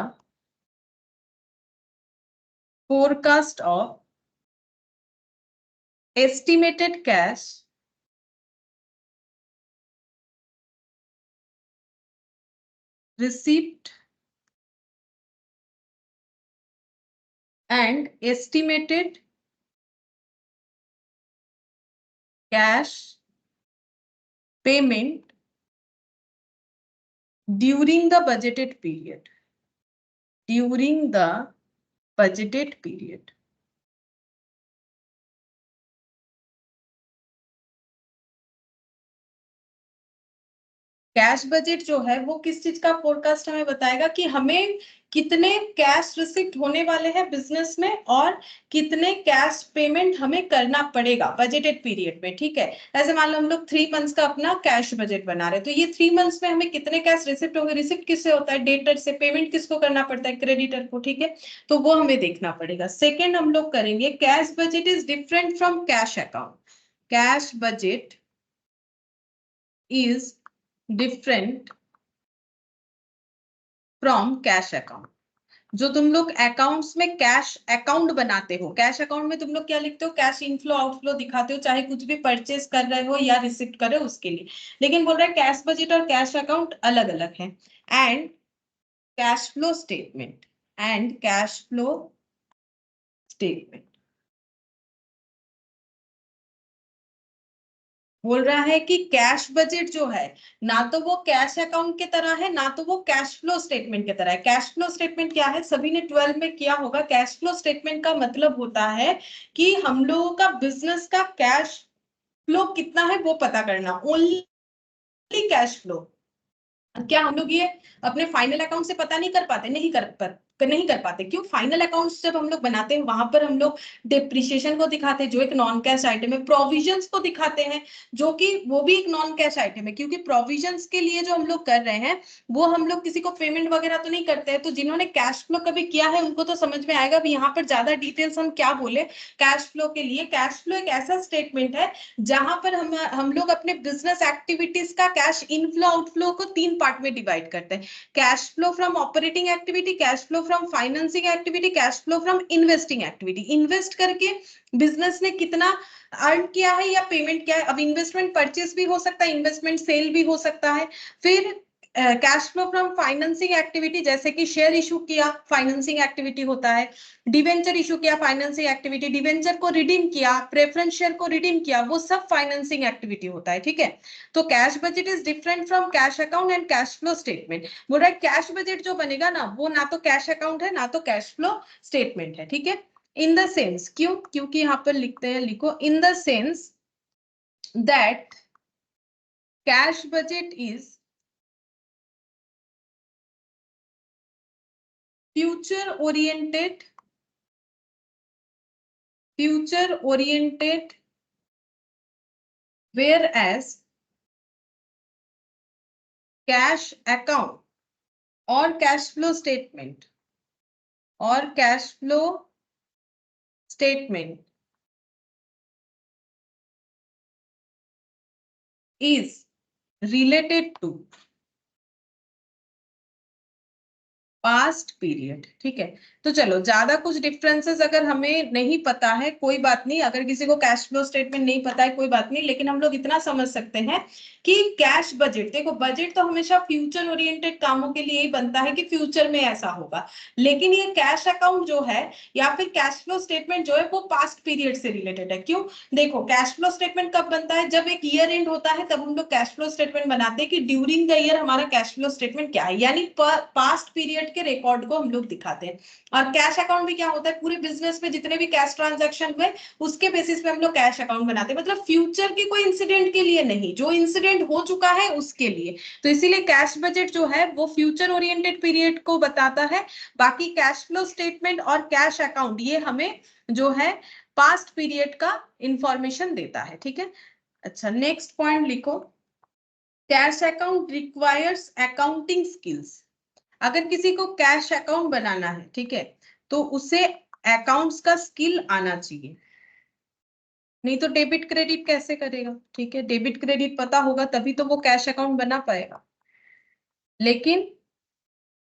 forecast of estimated cash receipt and estimated cash payment during the budgeted period, during the budgeted period. Cash budget जो है वो किस चीज का forecast हमें बताएगा कि हमें कितने कैश रिसिप्ट होने वाले हैं बिजनेस में और कितने कैश पेमेंट हमें करना पड़ेगा बजटेड पीरियड में। ठीक है, ऐसे मान लो हम लोग 3 मंथ्स का अपना कैश बजट बना रहे हैं, तो ये 3 मंथ्स में हमें कितने कैश रिसिप्ट होंगे। रिसिप्ट किससे होता है, डेटर से। पेमेंट किसको करना पड़ता है, क्रेडिटर को। ठीक है, तो वो हमें देखना पड़ेगा। सेकेंड हम लोग करेंगे, cash budget is different from cash account. Cash budget is different from cash account. जो तुम लोग अकाउंट्स में कैश अकाउंट बनाते हो, कैश अकाउंट में तुम लोग क्या लिखते हो, कैश इनफ्लो आउटफ्लो दिखाते हो, चाहे कुछ भी परचेस कर रहे हो या रिसिप्ट कर रहे हो उसके लिए। लेकिन बोल रहा है कैश बजट और कैश अकाउंट अलग अलग है। And cash flow statement, and cash flow statement बोल रहा है कि कैश बजट जो है ना तो वो कैश अकाउंट की तरह है, ना तो वो कैश फ्लो स्टेटमेंट की तरह है। कैश फ्लो स्टेटमेंट क्या है, सभी ने 12 में किया होगा। कैश फ्लो स्टेटमेंट का मतलब होता है कि हम लोगों का बिजनेस का कैश फ्लो कितना है वो पता करना, ओनली कैश फ्लो। क्या हम लोग ये अपने फाइनल अकाउंट से पता नहीं कर पाते, नहीं कर पाते। क्यों, फाइनल अकाउंट्स जब हम लोग बनाते हैं वहां पर हम लोग डिप्रिसिएशन को दिखाते हैं जो एक नॉन कैश आइटम है, प्रोविजंस को दिखाते हैं जो कि वो भी एक नॉन कैश आइटम है। क्योंकि प्रोविजंस के लिए जो हम लोग कर रहे हैं वो हम लोग किसी को पेमेंट वगैरह तो नहीं करते हैं। तो जिन्होंने कैश फ्लो कभी किया है उनको तो समझ में आएगा। अब यहाँ पर ज्यादा डिटेल्स हम क्या बोले कैश फ्लो के लिए। कैश फ्लो एक ऐसा स्टेटमेंट है जहां पर हम लोग अपने बिजनेस एक्टिविटीज का कैश इनफ्लो आउटफ्लो को 3 पार्ट में डिवाइड करते हैं। Cash flow from operating activity, cash flow from financing activity, cash flow from investing activity. Invest करके बिजनेस ने कितना अर्न किया है या पेमेंट किया है। अब इन्वेस्टमेंट परचेस भी हो सकता है, इन्वेस्टमेंट सेल भी हो सकता है। फिर cash flow from financing activity, जैसे कि शेयर इशू किया, फाइनेंसिंग एक्टिविटी होता है। डिवेंचर इशू किया, फाइनेंसिंग एक्टिविटी। डिवेंचर को रिडीम किया, प्रेफरेंस शेयर को रिडीम किया, वो सब फाइनेंसिंग एक्टिविटी होता है। ठीक है, तो cash budget is different from cash account and cash flow statement. बोल रहा है कैश बजट जो बनेगा ना वो ना तो कैश अकाउंट है ना तो कैश फ्लो स्टेटमेंट है। ठीक है, इन द सेंस, क्यों, क्योंकि यहां पर लिखते हैं, लिखो in the sense that cash budget is future oriented, whereas cash account or cash flow statement is related to past period, ठीक है। तो चलो, ज्यादा कुछ डिफरेंसेस अगर हमें नहीं पता है कोई बात नहीं, अगर किसी को कैश फ्लो स्टेटमेंट नहीं पता है कोई बात नहीं, लेकिन हम लोग इतना समझ सकते हैं कि कैश बजट, देखो बजट तो हमेशा फ्यूचर ओरिएंटेड कामों के लिए ही बनता है कि फ्यूचर में ऐसा होगा, लेकिन ये कैश अकाउंट जो है या फिर कैश फ्लो स्टेटमेंट जो है वो पास्ट पीरियड से रिलेटेड है। क्यों? देखो कैश फ्लो स्टेटमेंट कब बनता है, जब एक ईयर एंड होता है तब हम लोग कैश फ्लो स्टेटमेंट बनाते हैं कि ड्यूरिंग द ईयर हमारा कैश फ्लो स्टेटमेंट क्या है, यानी पास्ट पीरियड के रिकॉर्ड को हम लोग दिखाते हैं। और कैश अकाउंट भी क्या होता है, पूरे बिजनेस में जितने भी कैश ट्रांजैक्शन हुए उसके बेसिस पे हम लोग कैश अकाउंट बनाते हैं, मतलब फ्यूचर के कोई इंसिडेंट के लिए नहीं, जो इंसिडेंट हो चुका है उसके लिए। तो इसीलिए कैश बजट जो है वो फ्यूचर ओरिएंटेड पीरियड को बताता है, बाकी कैश फ्लो स्टेटमेंट और कैश अकाउंट ये हमें जो है पास्ट पीरियड का इंफॉर्मेशन देता है, ठीक है। अच्छा, नेक्स्ट पॉइंट लिखो, cash account requires accounting skills. अगर किसी को कैश अकाउंट बनाना है, ठीक है, तो उसे अकाउंट्स का स्किल आना चाहिए, नहीं तो डेबिट क्रेडिट कैसे करेगा, ठीक है। डेबिट क्रेडिट पता होगा तभी तो वो कैश अकाउंट बना पाएगा। लेकिन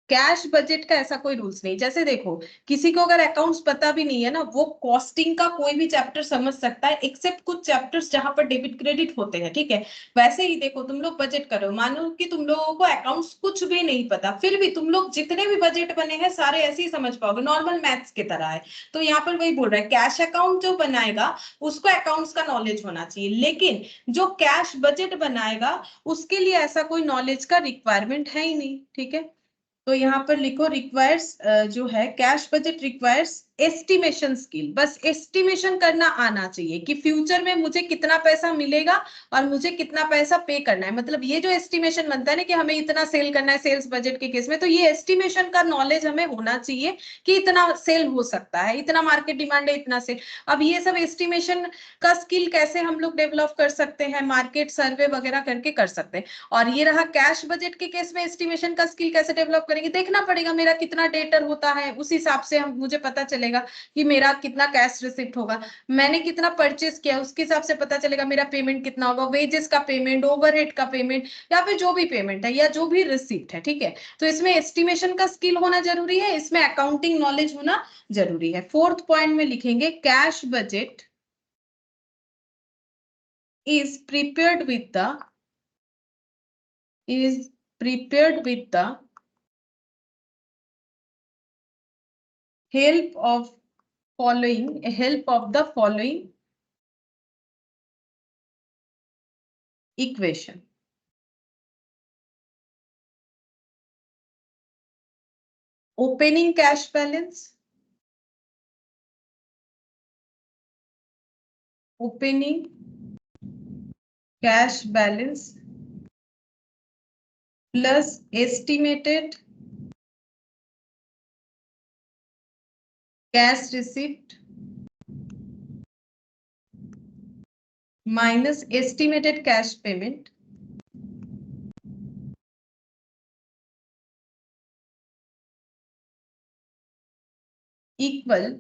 कैश बजट का ऐसा कोई रूल्स नहीं, जैसे देखो किसी को अगर अकाउंट्स पता भी नहीं है ना, वो कॉस्टिंग का कोई भी चैप्टर समझ सकता है एक्सेप्ट कुछ चैप्टर्स जहां पर डेबिट क्रेडिट होते हैं, ठीक है। वैसे ही देखो तुम लोग बजट करो, मानो कि तुम लोगों को अकाउंट्स कुछ भी नहीं पता, फिर भी तुम लोग जितने भी बजट बने हैं सारे ऐसे ही समझ पाओगे, नॉर्मल मैथ्स की तरह है। तो यहाँ पर वही बोल रहा है, कैश अकाउंट जो बनाएगा उसको अकाउंट्स का नॉलेज होना चाहिए, लेकिन जो कैश बजट बनाएगा उसके लिए ऐसा कोई नॉलेज का रिक्वायरमेंट है ही नहीं, ठीक है। तो यहाँ पर लिखो रिक्वायर्स, जो है cash budget requires estimation skill, बस एस्टिमेशन करना आना चाहिए कि फ्यूचर में मुझे कितना पैसा मिलेगा और मुझे कितना पैसा पे करना है, मतलब ये जो एस्टिमेशन बनता है ना कि हमें इतना सेल करना है सेल्स बजट के केस में, तो ये एस्टिमेशन का नॉलेज हमें होना चाहिए कि इतना सेल हो सकता है, इतना मार्केट डिमांड है, इतना सेल। अब ये सब एस्टिमेशन का स्किल कैसे हम लोग डेवलप कर सकते हैं, मार्केट सर्वे वगैरह करके कर सकते हैं। और ये रहा कैश बजट के केस में एस्टिमेशन का स्किल कैसे डेवलप करेंगे, देखना पड़ेगा मेरा कितना डेटर होता है, उस हिसाब से हम मुझे पता चलेगा कि मेरा कितना कैश रिसिप्ट होगा, मैंने कितना परचेस किया उसके हिसाब से पता चलेगा मेरा पेमेंट कितना होगा, वेजेस का पेमेंट, ओवरहेड का पेमेंट, या फिर जो भी पेमेंट है या जो भी रिसिप्ट है, ठीक है। तो इसमें एस्टिमेशन का स्किल होना जरूरी है, इसमें अकाउंटिंग नॉलेज होना जरूरी है। फोर्थ पॉइंट में लिखेंगे cash budget is prepared with the is prepared with the help of the following equation. Opening cash balance, opening cash balance plus estimated cash receipt minus estimated cash payment equal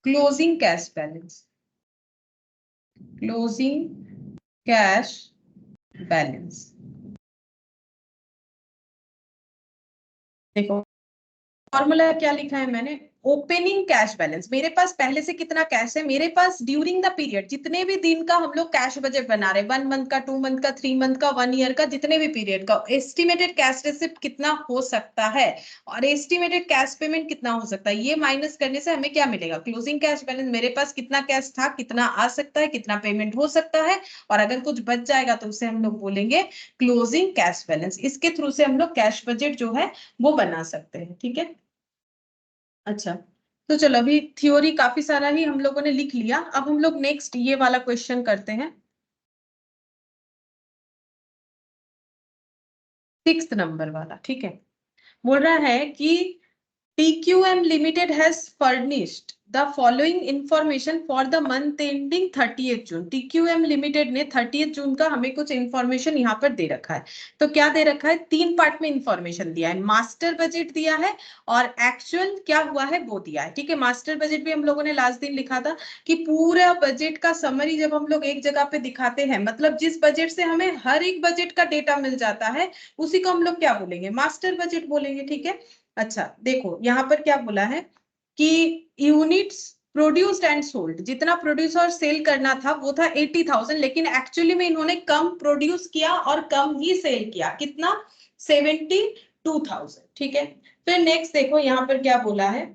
closing cash balance. Closing cash balance. देखो formula क्या लिखा है मैंने, opening cash balance, मेरे पास पहले से कितना cash है, मेरे पास ड्यूरिंग द पीरियड जितने भी दिन का हम लोग कैश बजट बना रहे हैं, 1 मंथ का, 2 मंथ का, 3 मंथ का, 1 ईयर का, जितने भी पीरियड का, एस्टिमेटेड कैश रिसिप्ट कितना हो सकता है और एस्टिमेटेड कैश पेमेंट कितना हो सकता है, ये माइनस करने से हमें क्या मिलेगा, क्लोजिंग कैश बैलेंस। मेरे पास कितना कैश था, कितना आ सकता है, कितना पेमेंट हो सकता है, और अगर कुछ बच जाएगा तो उसे हम लोग बोलेंगे क्लोजिंग कैश बैलेंस। इसके थ्रू से हम लोग कैश बजट जो है वो बना सकते हैं, ठीक है। अच्छा, तो चलो अभी थ्योरी काफी सारा ही हम लोगों ने लिख लिया, अब हम लोग नेक्स्ट ये वाला क्वेश्चन करते हैं, 6th नंबर वाला, ठीक है। बोल रहा है कि TQM limited has furnished the following information for the month ending 30 June. TQM limited ने 30 जून का हमें कुछ इंफॉर्मेशन यहाँ पर दे रखा है। तो क्या दे रखा है, 3 पार्ट में इंफॉर्मेशन दिया है, मास्टर बजट दिया है और एक्चुअल क्या हुआ है वो दिया है। ठीक है, मास्टर बजट भी हम लोगों ने लास्ट दिन लिखा था कि पूरा बजट का समरी जब हम लोग एक जगह पे दिखाते हैं, मतलब जिस बजट से हमें हर एक बजट का डेटा मिल जाता है, उसी को हम लोग क्या बोलेंगे, मास्टर बजट बोलेंगे। ठीक है, अच्छा देखो यहाँ पर क्या बोला है कि यूनिट्स प्रोड्यूस्ड एंड सोल्ड, जितना प्रोड्यूस और सेल करना था वो था 80,000, लेकिन एक्चुअली में इन्होंने कम प्रोड्यूस किया और कम ही सेल किया। कितना, 72,000। ठीक है, फिर नेक्स्ट देखो यहाँ पर क्या बोला है,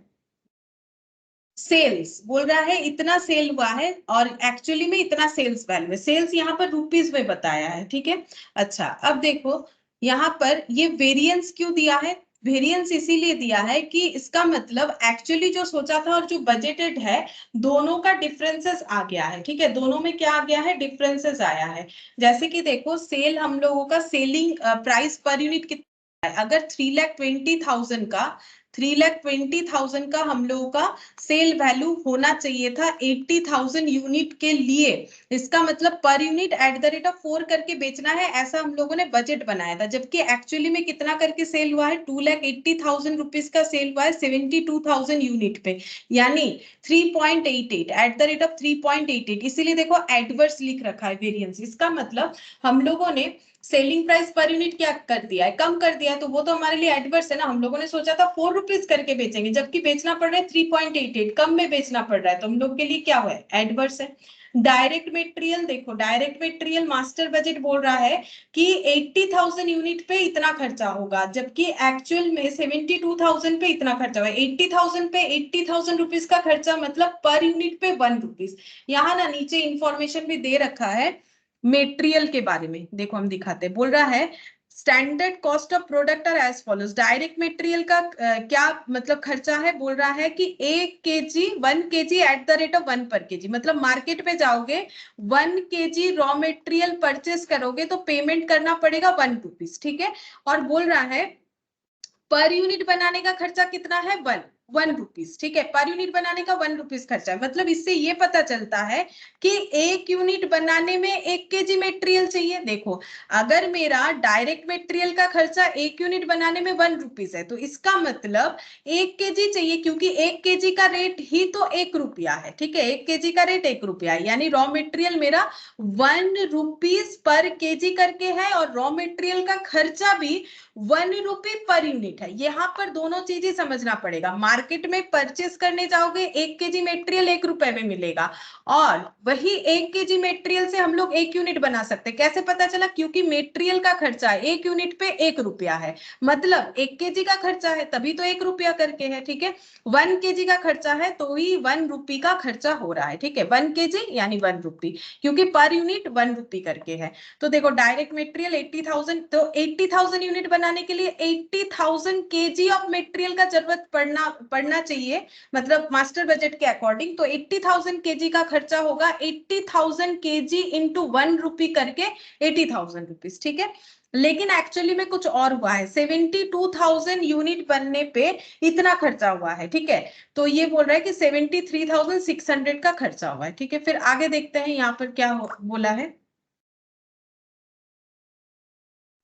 सेल्स बोल रहा है इतना सेल हुआ है और एक्चुअली में इतना सेल्स वैल्यू है। सेल्स यहाँ पर रुपीस में बताया है। ठीक है, अच्छा अब देखो यहाँ पर ये वेरिएंस क्यों दिया है, वेरिएंस इसीलिए दिया है कि इसका मतलब एक्चुअली जो सोचा था और जो बजटेड है दोनों का डिफरेंसेस आ गया है। ठीक है, दोनों में क्या आ गया है, डिफरेंसेस आया है। जैसे कि देखो सेल हम लोगों का सेलिंग प्राइस पर यूनिट कितना है, अगर 3,20,000 का 3,20,000 का हम लोगों का सेल वैल्यू होना चाहिए था 80,000 यूनिट के लिए, इसका मतलब पर यूनिट @4 करके बेचना है, ऐसा हम लोगों ने बजट बनाया था। जबकि एक्चुअली में कितना करके सेल हुआ है, 2,80,000 रुपीज का सेल हुआ है 72,000 यूनिट पे, यानी 3.88 @3.88। इसीलिए देखो एडवर्स लिख रखा है वेरिएंस। इसका मतलब हम लोगों ने सेलिंग प्राइस पर यूनिट क्या कर दिया है, कम कर दिया है, तो वो तो हमारे लिए एडवर्स है ना। हम लोगों ने सोचा था 4 रुपीज करके बेचेंगे, जबकि बेचना पड़ रहा है 3.88, कम में बेचना पड़ रहा है, तो हम लोग के लिए क्या हुआ है, एडवर्स है। डायरेक्ट मेटेरियल देखो, डायरेक्ट मेटेरियल मास्टर बजट बोल रहा है कि 80,000 यूनिट पे इतना खर्चा होगा, जबकि एक्चुअल में 72,000 पे इतना खर्चा हुआ है। 80,000 पे 80,000 रुपीज का खर्चा, मतलब पर यूनिट पे 1 रुपीज। यहाँ ना नीचे इंफॉर्मेशन भी दे रखा है मेटेरियल के बारे में, देखो हम दिखाते हैं। बोल रहा है standard cost of product are as follows. Direct material का क्या मतलब खर्चा है, बोल रहा है कि 1 kg @1 per kg, मतलब मार्केट पे जाओगे 1 kg रॉ मटेरियल परचेस करोगे तो पेमेंट करना पड़ेगा 1 रुपीज। ठीक है, और बोल रहा है पर यूनिट बनाने का खर्चा कितना है, 1 रुपीज। ठीक है, पर यूनिट बनाने का 1 रुपीज खर्चा है। मतलब इससे ये पता चलता है कि 1 यूनिट बनाने में 1 kg मटेरियल चाहिए। देखो अगर मेरा डायरेक्ट मटेरियल का खर्चा 1 यूनिट बनाने में 1 रुपीज है, तो इसका मतलब 1 kg चाहिए, क्योंकि 1 kg का रेट ही तो 1 रुपया है। ठीक है, 1 kg का रेट 1 रुपया है, यानी रॉ मटेरियल मेरा 1 रुपीज पर kg करके है, और रॉ मटेरियल का खर्चा भी 1 रुपी पर यूनिट है। यहाँ पर दोनों चीजें समझना पड़ेगा। मार्केट में परचेस करने जाओगे 1 kg मटेरियल 1 रुपए में मिलेगा, और वही 1 kg मटेरियल से हम लोग 1 यूनिट बना सकते हैं। कैसे पता चला, क्योंकि मटेरियल का खर्चा 1 यूनिट पे 1 रुपया है, मतलब 1 kg का खर्चा है तभी तो 1 रुपया करके है। ठीक है, 1 kg का खर्चा है तो ही 1 रुपी का खर्चा हो रहा है। ठीक है, 1 kg यानी 1 रुपी, क्योंकि पर यूनिट 1 रुपी करके है। तो देखो डायरेक्ट मटेरियल 80,000, तो 80,000 यूनिट बनाने के लिए 80,000 केजी ऑफ मटेरियल का जरूरत पड़ना चाहिए, मतलब मास्टर बजट के अकॉर्डिंग। तो 80,000 केजी का खर्चा होगा 80,000 केजी इंटू 1 रुपी करके 80,000 रुपीज। ठीक है, लेकिन एक्चुअली में कुछ और हुआ है, 72,000 यूनिट बनने पे इतना खर्चा हुआ है। ठीक है, तो ये बोल रहा है कि 73,600 का खर्चा हुआ है। ठीक है, फिर आगे देखते हैं यहाँ पर क्या बोला है।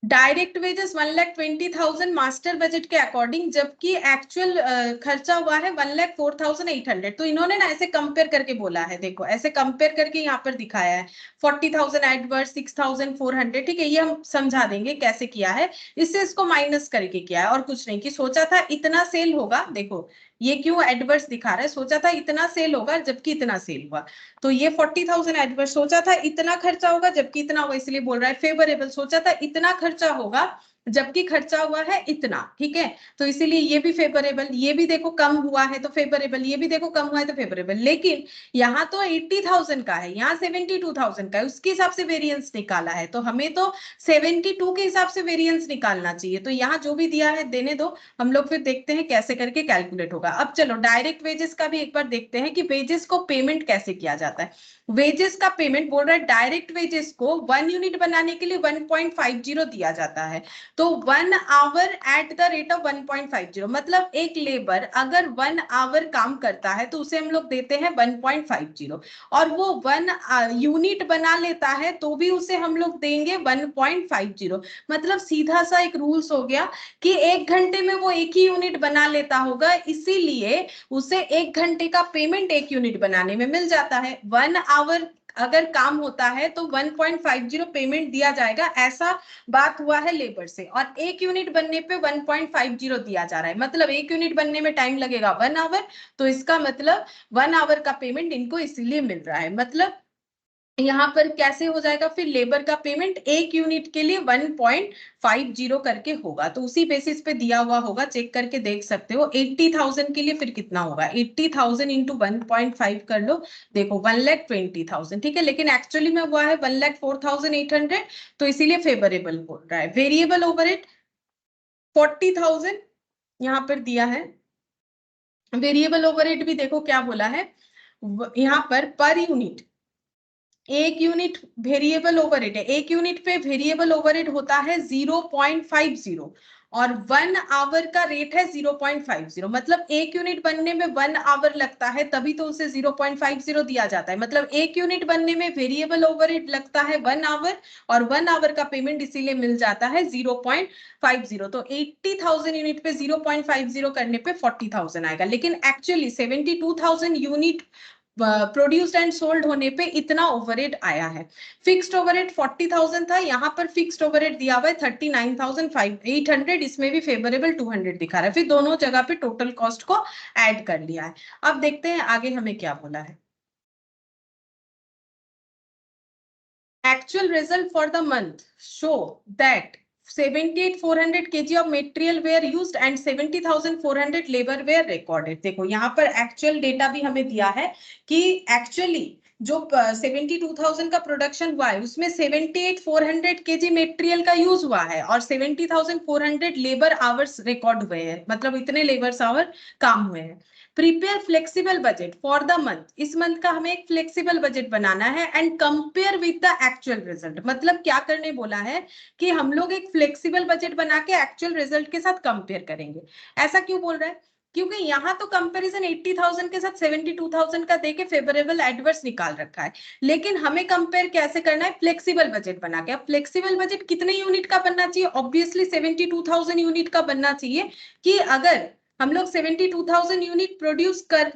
डायरेक्ट वेजेस 1,20,000 मास्टर बजट के अकॉर्डिंग, जबकि एक्चुअल खर्चा हुआ है 1,04,800। तो इन्होंने ना ऐसे कंपेयर करके बोला है, देखो ऐसे कंपेयर करके यहाँ पर दिखाया है 40,000 एडवर्स 6,400। ठीक है, ये हम समझा देंगे कैसे किया है, इससे इसको माइनस करके किया है और कुछ नहीं। कि सोचा था इतना सेल होगा, देखो ये क्यों एडवर्स दिखा रहा है, सोचा था इतना सेल होगा जबकि इतना सेल हुआ, तो ये 40,000 एडवर्स। सोचा था इतना खर्चा होगा जबकि इतना होगा, इसलिए बोल रहा है फेवरेबल। सोचा था इतना खर्चा होगा जबकि खर्चा हुआ है इतना। ठीक है, तो इसीलिए ये भी फेवरेबल। ये भी देखो कम हुआ है तो फेवरेबल, ये भी देखो कम हुआ है तो फेवरेबल। लेकिन यहाँ तो 80,000 का है, यहाँ 72,000 का है, उसके हिसाब से वेरिएंस निकाला है, तो हमें तो 72 के हिसाब से वेरिएंस निकालना चाहिए। तो यहाँ जो भी दिया है देने दो, हम लोग फिर देखते हैं कैसे करके कैलकुलेट होगा। अब चलो डायरेक्ट वेजेस का भी एक बार देखते हैं कि वेजेस को पेमेंट कैसे किया जाता है। वेजेस का पेमेंट बोल रहा है डायरेक्ट वेजेस को 1 यूनिट बनाने के लिए 1.50 दिया जाता है, तो 1 hour at the rate of 1.50, मतलब एक लेबर अगर 1 आवर काम करता है तो उसे हम लोग देते हैं 1.50, और वो 1 यूनिट बना लेता है तो भी उसे हम लोग देंगे 1.50। मतलब सीधा सा एक रूल्स हो गया कि 1 घंटे में वो एक ही यूनिट बना लेता होगा, इसीलिए उसे 1 घंटे का पेमेंट 1 यूनिट बनाने में मिल जाता है। 1 आवर अगर काम होता है तो 1.50 पेमेंट दिया जाएगा, ऐसा बात हुआ है लेबर से। और 1 यूनिट बनने पे 1.50 दिया जा रहा है, मतलब 1 यूनिट बनने में टाइम लगेगा 1 आवर, तो इसका मतलब 1 आवर का पेमेंट इनको इसीलिए मिल रहा है। मतलब यहाँ पर कैसे हो जाएगा फिर, लेबर का पेमेंट 1 यूनिट के लिए 1.50 करके होगा, तो उसी बेसिस पे दिया हुआ होगा, चेक करके देख सकते हो। 80,000 के लिए फिर कितना होगा, 80,000 इंटू 1.5 कर लो, देखो 1,20,000, ठीक है। लेकिन एक्चुअली में हुआ है 1,04,800, तो इसीलिए फेवरेबल बोल रहा है। वेरिएबल ओवरहेड 40,000 यहाँ पर दिया है। वेरिएबल ओवरहेड भी देखो क्या बोला है यहाँ per unit, 1 unit variable overhead है, 1 यूनिट पे वेरिएबल ओवरहेड होता है 0.50, और 1 आवर का रेट है 0.50, मतलब 1 यूनिट बनने में 1 आवर लगता है, तभी तो उसे 0.50 दिया जाता है। मतलब 1 यूनिट बनने में वेरिएबल ओवरहेड लगता है 1 आवर, और 1 आवर का पेमेंट इसीलिए मिल जाता है 0.50। तो 80,000 यूनिट पे 0.50 करने पे 40,000 आएगा, लेकिन actually 72,000 unit produced and sold होने पे इतना ओवरहेड आया है। फिक्स्ड ओवरहेड 40,000 था, यहाँ पर फिक्स्ड ओवरहेड दिया हुआ है 39,800, इसमें भी फेवरेबल 200 दिखा रहा है। फिर दोनों जगह पे टोटल कॉस्ट को ऐड कर लिया है। अब देखते हैं आगे हमें क्या बोला है। Actual result for the month show that 78,400 kg of material were used and 70,400 labor were recorded। देखो यहाँ पर एक्चुअल डेटा भी हमें दिया है कि एक्चुअली जो 72,000 का प्रोडक्शन हुआ है उसमें 78,400 kg मेटेरियल का यूज हुआ है, और 70,400 लेबर आवर्स रिकॉर्ड हुए हैं, मतलब इतने लेबर आवर काम हुए हैं। Prepare flexible budget for the month, इस मंथ का हमें एक फ्लेक्सिबल बजट बनाना है and compare with the actual result. मतलब क्या करने बोला है कि हम लोग एक फ्लेक्सिबल बजट बना के एक्चुअल रिजल्ट के साथ कंपेयर करेंगे। ऐसा क्यों बोल रहा है, क्योंकि यहाँ तो कंपैरिजन 80,000 के साथ 72,000 का देके फेवरेबल एडवर्स निकाल रखा है, लेकिन हमें कंपेयर कैसे करना है, फ्लेक्सिबल बजट बना के। अब फ्लेक्सिबल बजट कितने यूनिट का बनना चाहिए, ऑब्वियसली 72,000 यूनिट का बनना चाहिए, कि अगर हम लोग 72,000 यूनिट प्रोड्यूस कर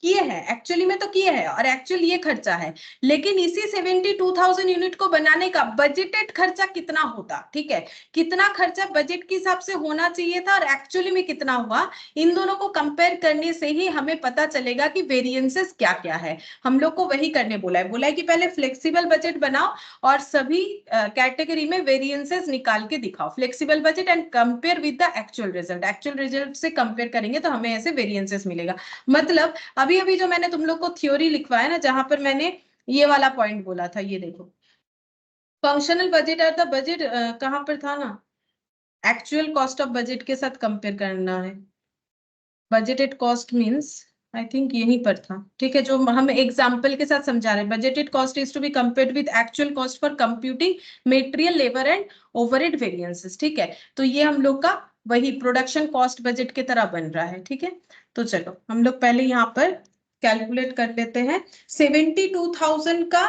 किए हैं, एक्चुअली में तो किए हैं, और एक्चुअल ये खर्चा है, लेकिन इसी 72,000 यूनिट को बनाने का बजटेड खर्चा कितना होता, ठीक है, कितना खर्चा बजट के हिसाब से होना चाहिए था और एक्चुअली में कितना हुआ, इन दोनों को कंपेयर करने से ही हमें पता चलेगा कि वेरिएंसेस क्या क्या है। हम लोग को वही करने बोला है कि पहले फ्लेक्सिबल बजट बनाओ और सभी कैटेगरी में वेरिएंसेस निकाल के दिखाओ, flexible budget and compare with the actual result. Actual result से कंपेयर करेंगे तो हमें ऐसे वेरिएंसेस मिलेगा। मतलब अभी अभी जो मैंने तुम लोग को थ्योरी लिखवाया ना, जहां पर मैंने ये वाला पॉइंट बोला था, ये देखो, फंक्शनल बजट और द बजट कहां पर था ना, एक्चुअल कॉस्ट ऑफ बजट के साथ कंपेयर करना है। Budgeted cost means I think यहीं पर था, ठीक है, जो हम एग्जांपल के साथ समझा रहे हैं। Budgeted cost is to be compared with actual cost for computing material labour and overhead variances, ठीक है। तो ये हम लोग का वही प्रोडक्शन कॉस्ट बजट की तरह बन रहा है, ठीक है। तो चलो हम लोग पहले यहाँ पर कैलकुलेट कर लेते हैं 72,000 का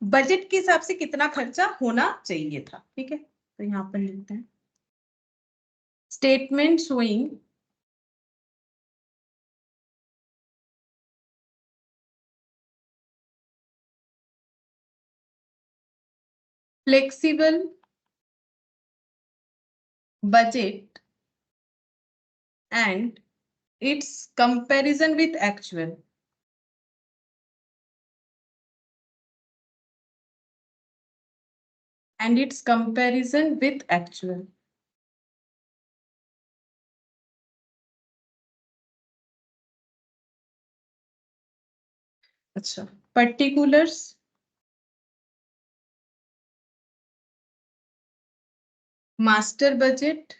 बजट के हिसाब से कितना खर्चा होना चाहिए था, ठीक है। तो यहाँ पर लिखते हैं statement showing flexible budget and its comparison with actual. And its comparison with actual. अच्छा, particulars master budget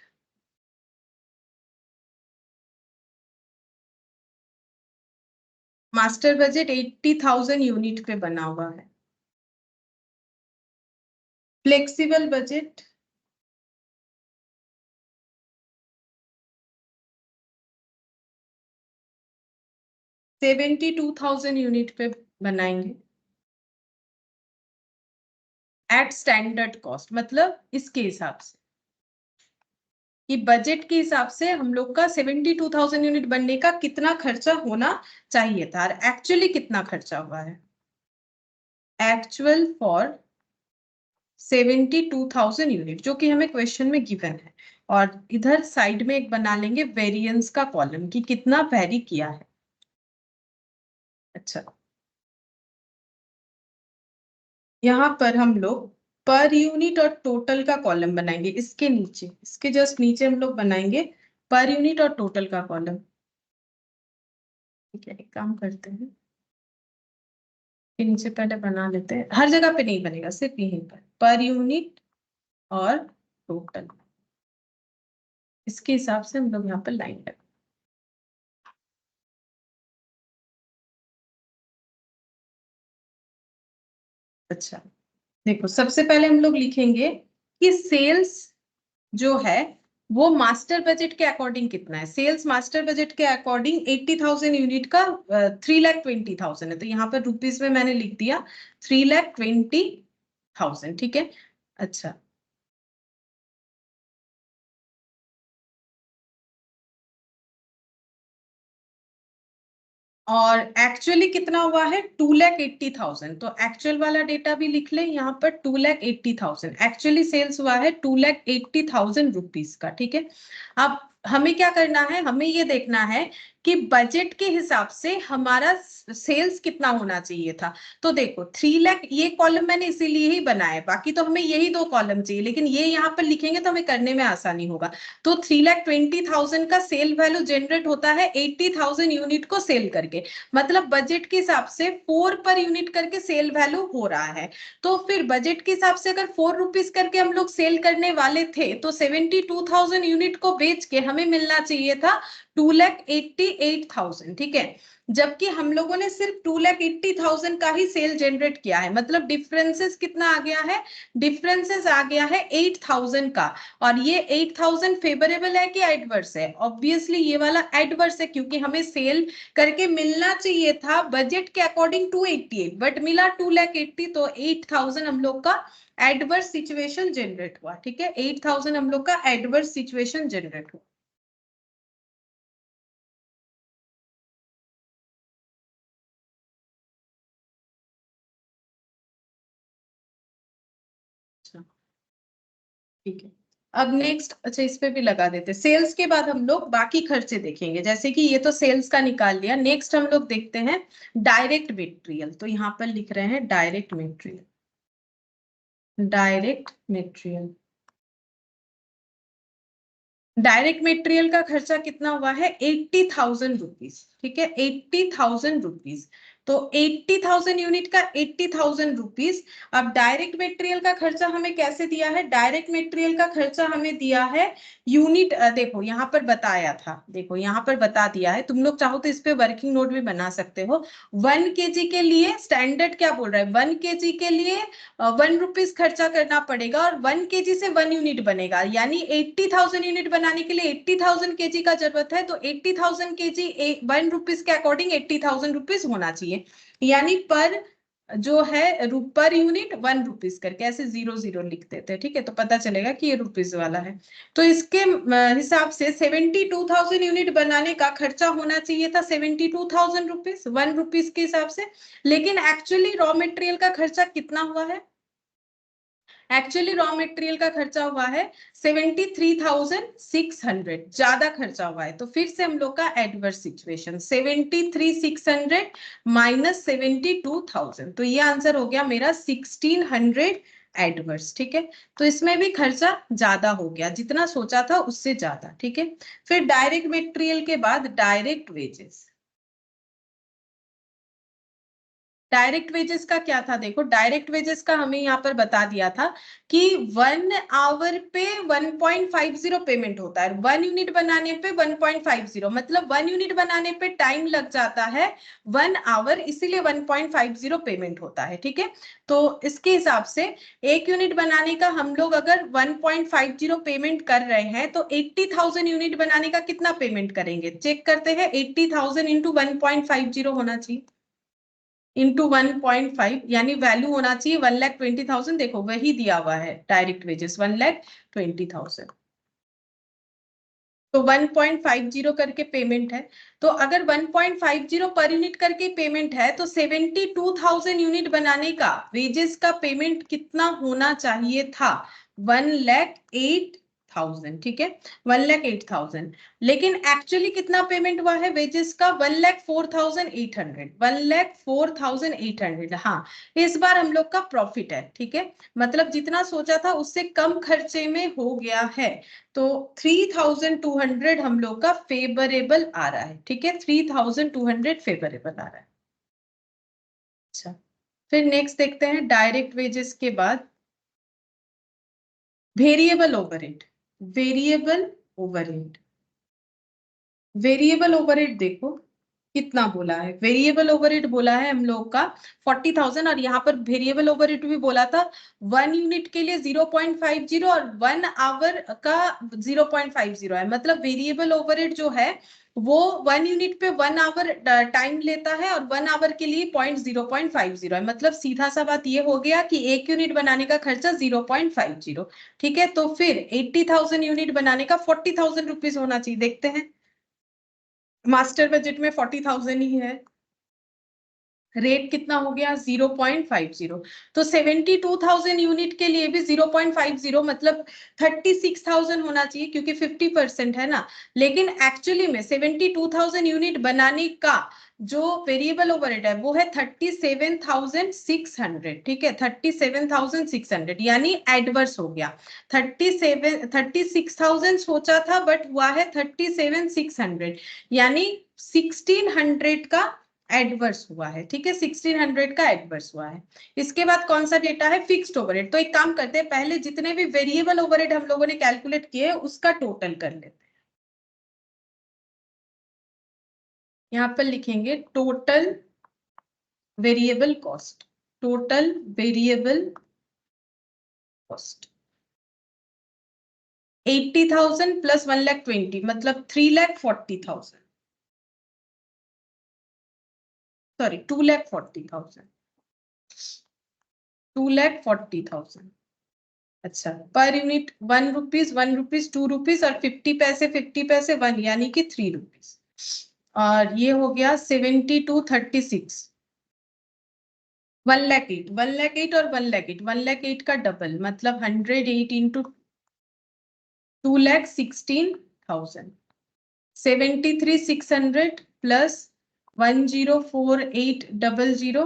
master budget 80,000 unit पे बना हुआ है। फ्लेक्सिबल बजट 72,000 यूनिट पे बनाएंगे एट स्टैंडर्ड कॉस्ट, मतलब इसके हिसाब से कि बजट के हिसाब से हम लोग का 72,000 यूनिट बनने का कितना खर्चा होना चाहिए था, और एक्चुअली कितना खर्चा हुआ है। एक्चुअल फॉर 72,000 यूनिट, जो कि हमें क्वेश्चन में गिवन है, और इधर साइड में एक बना लेंगे वेरिएंस का कॉलम कि कितना वेरी किया है। अच्छा, यहाँ पर हम लोग पर यूनिट और टोटल का कॉलम बनाएंगे, इसके नीचे, इसके जस्ट नीचे हम लोग बनाएंगे पर यूनिट और टोटल का कॉलम। ठीक है, एक काम करते हैं, नीचे पहले बना लेते हैं, हर जगह पे नहीं बनेगा, सिर्फ यहीं पर यूनिट और टोटल, इसके हिसाब से हम लोग यहाँ पर लाइन लगाएंगे। अच्छा, देखो सबसे पहले हम लोग लिखेंगे कि सेल्स जो है वो मास्टर बजट के अकॉर्डिंग कितना है। सेल्स मास्टर बजट के अकॉर्डिंग 80,000 यूनिट का 3,20,000 है, तो यहाँ पर रुपीस में मैंने लिख दिया 3,20,000। ठीक है, अच्छा, और एक्चुअली कितना हुआ है 2,80,000, तो एक्चुअल वाला डेटा भी लिख ले यहाँ पर 2,80,000 एक्चुअली सेल्स हुआ है 2,80,000 रुपीज का। ठीक है, अब हमें क्या करना है, हमें ये देखना है कि बजट के हिसाब से हमारा सेल्स कितना होना चाहिए था। तो देखो 3 लाख, ये कॉलम मैंने इसीलिए ही बनाया, बाकी तो हमें यही 2 कॉलम चाहिए, लेकिन ये यहाँ पर लिखेंगे तो हमें करने में आसानी होगा। तो 3,20,000 का सेल वैल्यू जनरेट होता है 80,000 यूनिट को सेल करके, मतलब बजट के हिसाब से 4 पर यूनिट करके सेल वैल्यू हो रहा है। तो फिर बजट के हिसाब से अगर 4 रुपीज करके हम लोग सेल करने वाले थे, तो 72,000 यूनिट को बेच के हमें मिलना चाहिए था 2,88,000। ठीक है, जबकि हम लोगों ने सिर्फ 2,80,000 का ही सेल जनरेट किया है, मतलब डिफरेंसेस कितना आ गया है, डिफरेंसेस आ गया है 8,000 का। और ये 8,000 फेवरेबल है कि एडवर्स है, ऑब्वियसली ये वाला एडवर्स है, क्योंकि हमें सेल करके मिलना चाहिए था बजट के अकॉर्डिंग 288, बट मिला 2,80,000, तो 8,000 हम लोग का एडवर्स सिचुएशन जनरेट हुआ। ठीक है, 8,000 हम लोग का एडवर्स सिचुएशन जनरेट हुआ। अच्छा, ठीक है, अब नेक्स्ट, अच्छा इस पे भी लगा देते, सेल्स के बाद हम लोग बाकी खर्चे देखेंगे, जैसे कि ये तो सेल्स का निकाल लिया। नेक्स्ट हम लोग देखते हैं डायरेक्ट मटेरियल, तो यहाँ पर लिख रहे हैं direct material, direct material. Direct material का खर्चा कितना हुआ है 80,000 रुपीज। ठीक है, 80,000 रुपीज, तो 80,000 यूनिट का 80,000 रुपीज। अब डायरेक्ट मटेरियल का खर्चा हमें कैसे दिया है, डायरेक्ट मटेरियल का खर्चा हमें दिया है यूनिट, देखो यहाँ पर बताया था, देखो यहाँ पर बता दिया है, तुम लोग चाहो तो इस पे वर्किंग नोट भी बना सकते हो। 1 kg के लिए स्टैंडर्ड क्या बोल रहा है, 1 kg के लिए 1 रुपीज खर्चा करना पड़ेगा, और 1 kg से 1 यूनिट बनेगा, यानी 80,000 यूनिट बनाने के लिए 80,000 kg का जरूरत है, तो 80,000 kg 1 रुपीज के अकॉर्डिंग 80,000 रुपीज होना चाहिए, यानी पर जो है पर यूनिट 1 रुपीज करके ऐसे 0 0 लिख देते हैं। ठीक है, तो पता चलेगा कि ये रुपीज वाला है। तो इसके हिसाब से 72,000 यूनिट बनाने का खर्चा होना चाहिए था 72,000 रुपीज 1 रुपीज के हिसाब से, लेकिन एक्चुअली रॉ मटेरियल का खर्चा कितना हुआ है, एक्चुअली रॉ मटेरियल का खर्चा हुआ है 73,600, ज्यादा खर्चा हुआ है। तो फिर से हम लोग का एडवर्स सिचुएशन 73,600 माइनस 72,000, तो ये आंसर हो गया मेरा 1,600 एडवर्स। ठीक है, तो इसमें भी खर्चा ज्यादा हो गया, जितना सोचा था उससे ज्यादा। ठीक है, फिर डायरेक्ट मटेरियल के बाद डायरेक्ट वेजेस, डायरेक्ट वेजेस का क्या था, देखो डायरेक्ट वेजेस का हमें यहाँ पर बता दिया था कि 1 आवर पे 1.50 पेमेंट होता है, 1 यूनिट बनाने पे 1.50, मतलब 1 यूनिट बनाने पे टाइम लग जाता है 1 आवर, इसीलिए 1.50 पेमेंट होता है। ठीक है, तो इसके हिसाब से 1 यूनिट बनाने का हम लोग अगर 1.50 पेमेंट कर रहे हैं तो 80,000 यूनिट बनाने का कितना पेमेंट करेंगे, चेक करते हैं। 80,000 इंटू 1.50 होना चाहिए, इंटू 1.5, यानी वैल्यू होना चाहिए 1,20,000। देखो वही दिया हुआ है डायरेक्ट वेजेस 1,20,000, तो 1.50 करके पेमेंट है। तो अगर 1.50 पर यूनिट करके पेमेंट है तो 72,000 यूनिट बनाने का वेजेस का पेमेंट कितना होना चाहिए था, 1,08,000। ठीक है, 1,08,000, लेकिन एक्चुअली कितना पेमेंट हुआ है वेजेस का, 1,04,800, 1,04,800। हाँ, इस बार हम लोग का प्रॉफिट है। ठीक है, मतलब जितना सोचा था उससे कम खर्चे में हो गया है, तो 3,200 हम लोग का फेवरेबल आ रहा है। ठीक है, 3,200 फेवरेबल आ रहा है। अच्छा, फिर नेक्स्ट देखते हैं डायरेक्ट वेजेस के बाद variable overhead. Variable overhead, variable overhead देखो कितना बोला है, वेरिएबल ओवरहेड बोला है हम लोग का 40,000, और यहाँ पर वेरिएबल ओवरहेड भी बोला था 1 यूनिट के लिए 0.50 और 1 आवर का 0.50 है, मतलब वेरिएबल ओवरहेड जो है वो 1 यूनिट पे 1 आवर टाइम लेता है और 1 आवर के लिए 0.50 है, मतलब सीधा सा बात ये हो गया कि 1 यूनिट बनाने का खर्चा 0.50। ठीक है, तो फिर 80,000 यूनिट बनाने का 40,000 रुपीज होना चाहिए। देखते हैं, मास्टर बजट में 40,000 ही है, रेट कितना हो गया 0.50, तो 72,000 यूनिट के लिए भी 0.50 मतलब 36,000 होना चाहिए, क्योंकि 50% है ना। लेकिन एक्चुअली में 72,000 यूनिट बनाने का जो वेरिएबल ओवरहेड है वो है 37,600। ठीक है, 37,600, यानी एडवर्स हो गया। 36,000 सोचा था बट हुआ है 37,600, यानी 1,600 का एडवर्स हुआ है। ठीक है, 1,600 का एडवर्स हुआ है। इसके बाद कौन सा डेटा है, फिक्स्ड ओवरहेड। तो एक काम करते हैं, पहले जितने भी वेरिएबल ओवरहेड हम लोगों ने कैलकुलेट किए उसका टोटल कर लेते हैं। यहाँ पर लिखेंगे total variable cost, total variable cost 80,000 plus 1,20,000 मतलब 3,40,000, सॉरी 2,40,000, 2,40,000। अच्छा, per unit 1 rupees, 1 rupees, 2 rupees और 50 पैसे, 50 पैसे 1, यानी कि 3 रुपीज। और ये हो गया 72,36, 1,08,000, 1,08,000 और 1,08,000, 1,08,000 का डबल मतलब 108 इंटू 2,16,000, 73,600 प्लस 1,04,800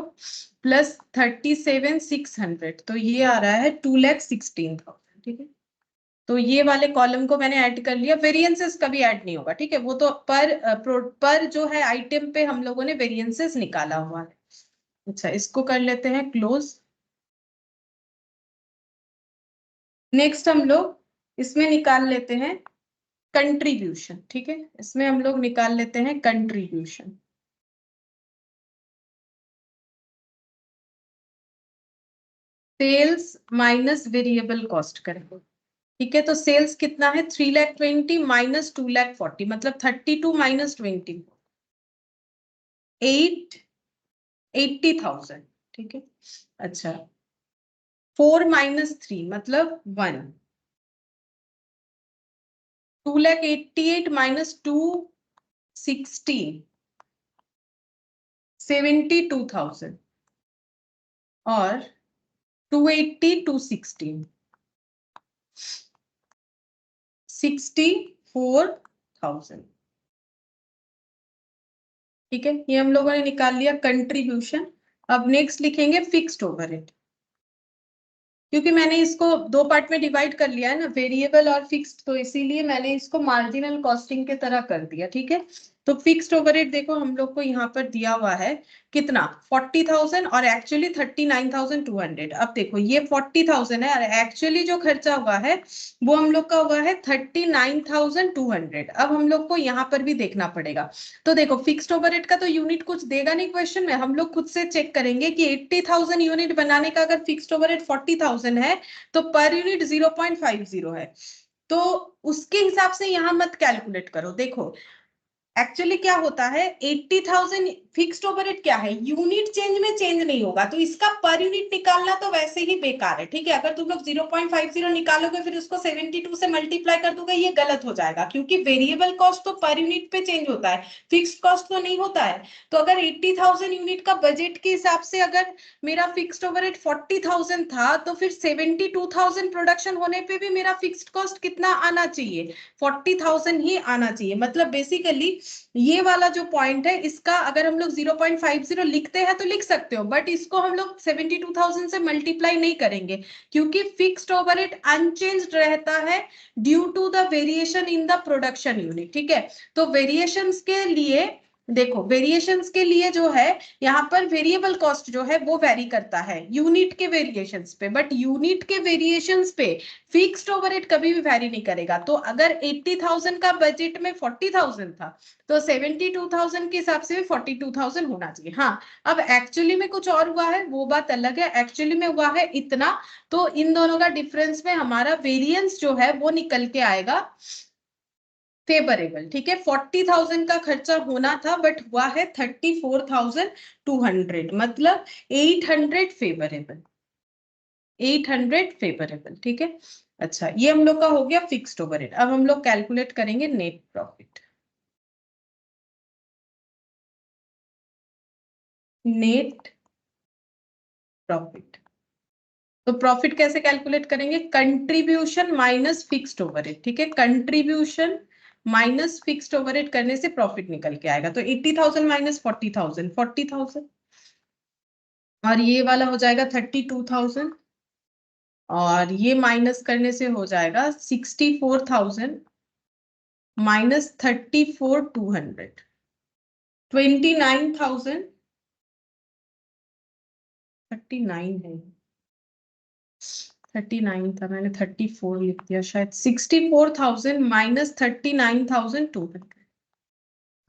प्लस 37,600, तो ये आ रहा है 2,16,000। ठीक है, तो ये वाले कॉलम को मैंने ऐड कर लिया, वेरिएंसेस कभी ऐड नहीं होगा। ठीक है, वो तो पर जो है आइटम पे हम लोगों ने वेरिएंसेस निकाला हुआ है। अच्छा, इसको कर लेते हैं क्लोज। नेक्स्ट हम लोग इसमें निकाल लेते हैं कंट्रीब्यूशन। ठीक है, इसमें हम लोग निकाल लेते हैं contribution. Sales minus variable cost करेंगे। ठीक है, तो सेल्स कितना है 3,20,000 माइनस 2,40,000, मतलब 32 माइनस 20, 80,000। ठीक है, अच्छा 4 माइनस 3 मतलब 1, 2,88,000 माइनस 216, 72,000 और 280, 216, 64,000। ठीक है, ये हम लोगों ने निकाल लिया कंट्रीब्यूशन। अब नेक्स्ट लिखेंगे फिक्स्ड ओवरहेड, क्योंकि मैंने इसको दो पार्ट में डिवाइड कर लिया है ना, वेरिएबल और फिक्स्ड, तो इसीलिए मैंने इसको मार्जिनल कॉस्टिंग के तरह कर दिया। ठीक है, तो फिक्स्ड ओवरहेड देखो हम लोग को यहाँ पर दिया हुआ है कितना 40,000 और एक्चुअली 39,200। अब देखो ये 40,000 है और एक्चुअली जो खर्चा हुआ है वो हम लोग का हुआ है 39,200। अब हम लोग को यहाँ पर भी देखना पड़ेगा। तो देखो फिक्स्ड ओवरहेड का तो यूनिट कुछ देगा नहीं क्वेश्चन में, हम लोग खुद से चेक करेंगे कि 80,000 यूनिट बनाने का अगर फिक्स्ड ओवरहेड 40,000 है तो पर यूनिट 0.50 है। तो उसके हिसाब से यहां मत कैलकुलेट करो। देखो एक्चुअली क्या होता है 80,000 फिक्स्ड ओवरहेड क्या है, यूनिट चेंज में चेंज नहीं होगा, तो इसका पर यूनिट निकालना तो वैसे ही बेकार है। ठीक है, अगर तुम लोग 0.50 निकालोगे फिर उसको 72 से मल्टीप्लाई कर दोगे, ये गलत हो जाएगा, क्योंकि वेरिएबल कॉस्ट तो पर यूनिट पे चेंज होता है, फिक्स्ड कॉस्ट तो नहीं होता है। तो अगर 80,000 यूनिट का बजट के हिसाब से अगर मेरा फिक्स्ड ओवरहेड 40,000 था, तो फिर 72,000 प्रोडक्शन होने पे भी मेरा फिक्स्ड कॉस्ट कितना आना चाहिए, 40,000 ही आना चाहिए। मतलब बेसिकली ये वाला जो पॉइंट है इसका अगर हम लोग 0.50 लिखते हैं तो लिख सकते हो, बट इसको हम लोग 72,000 से मल्टीप्लाई नहीं करेंगे, क्योंकि फिक्स्ड ओवरहेड अनचेंज्ड रहता है due to the variation in the production unit. ठीक है, तो वेरिएशंस के लिए देखो, वेरिएशंस के लिए जो है यहाँ पर वेरिएबल कॉस्ट जो है वो वेरी करता है यूनिट के वेरिएशंस पे, बट यूनिट के वेरिएशंस पे फिक्स्ड ओवरहेड कभी भी वैरी नहीं करेगा। तो अगर 80,000 का बजट में 40,000 था तो 72,000 के हिसाब से भी 42,000 होना चाहिए। हाँ, अब एक्चुअली में कुछ और हुआ है वो बात अलग है, एक्चुअली में हुआ है इतना, तो इन दोनों का डिफरेंस में हमारा वेरिएंस जो है वो निकल के आएगा फेवरेबल। ठीक है, 40,000 का खर्चा होना था बट हुआ है 34,200, मतलब 800 फेवरेबल, 800 फेवरेबल। ठीक है, अच्छा ये हम लोग का हो गया फिक्स्ड ओवरहेड। अब हम लोग कैलकुलेट करेंगे नेट प्रॉफिट। नेट प्रॉफिट, तो प्रॉफिट कैसे कैलकुलेट करेंगे, कंट्रीब्यूशन माइनस फिक्स्ड ओवरहेड। ठीक है, कंट्रीब्यूशन माइनस फिक्स्ड ओवरहेड करने से प्रॉफिट निकल के आएगा। तो 80,000 माइनस 40,000, 40,000, और ये वाला हो जाएगा 32,000, और ये माइनस करने से हो जाएगा 64,000 माइनस 34,200, 29,000, 39 है, 39 था, मैंने 34 लिख दिया शायद। 64,000 माइनस 39,200,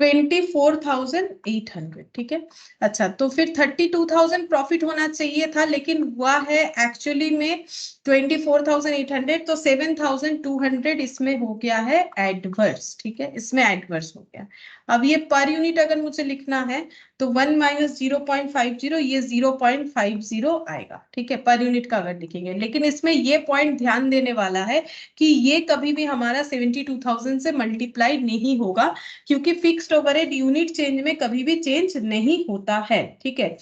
24,800। ठीक है, अच्छा तो फिर 32,000 प्रॉफिट होना चाहिए था, लेकिन हुआ है एक्चुअली में 24,800, तो 7,200 इसमें हो गया है एडवर्स। ठीक है, इसमें एडवर्स हो गया। अब ये पर यूनिट अगर मुझे लिखना है तो 1 माइनस 0.50, ये 0.50 आएगा। ठीक है, पर यूनिट का अगर लिखेंगे, लेकिन इसमें ये पॉइंट ध्यान देने वाला है कि ये कभी भी हमारा 72,000 से मल्टीप्लाई नहीं होगा, क्योंकि फिक्स्ड ओवरहेड यूनिट चेंज में कभी भी चेंज नहीं होता है। ठीक है,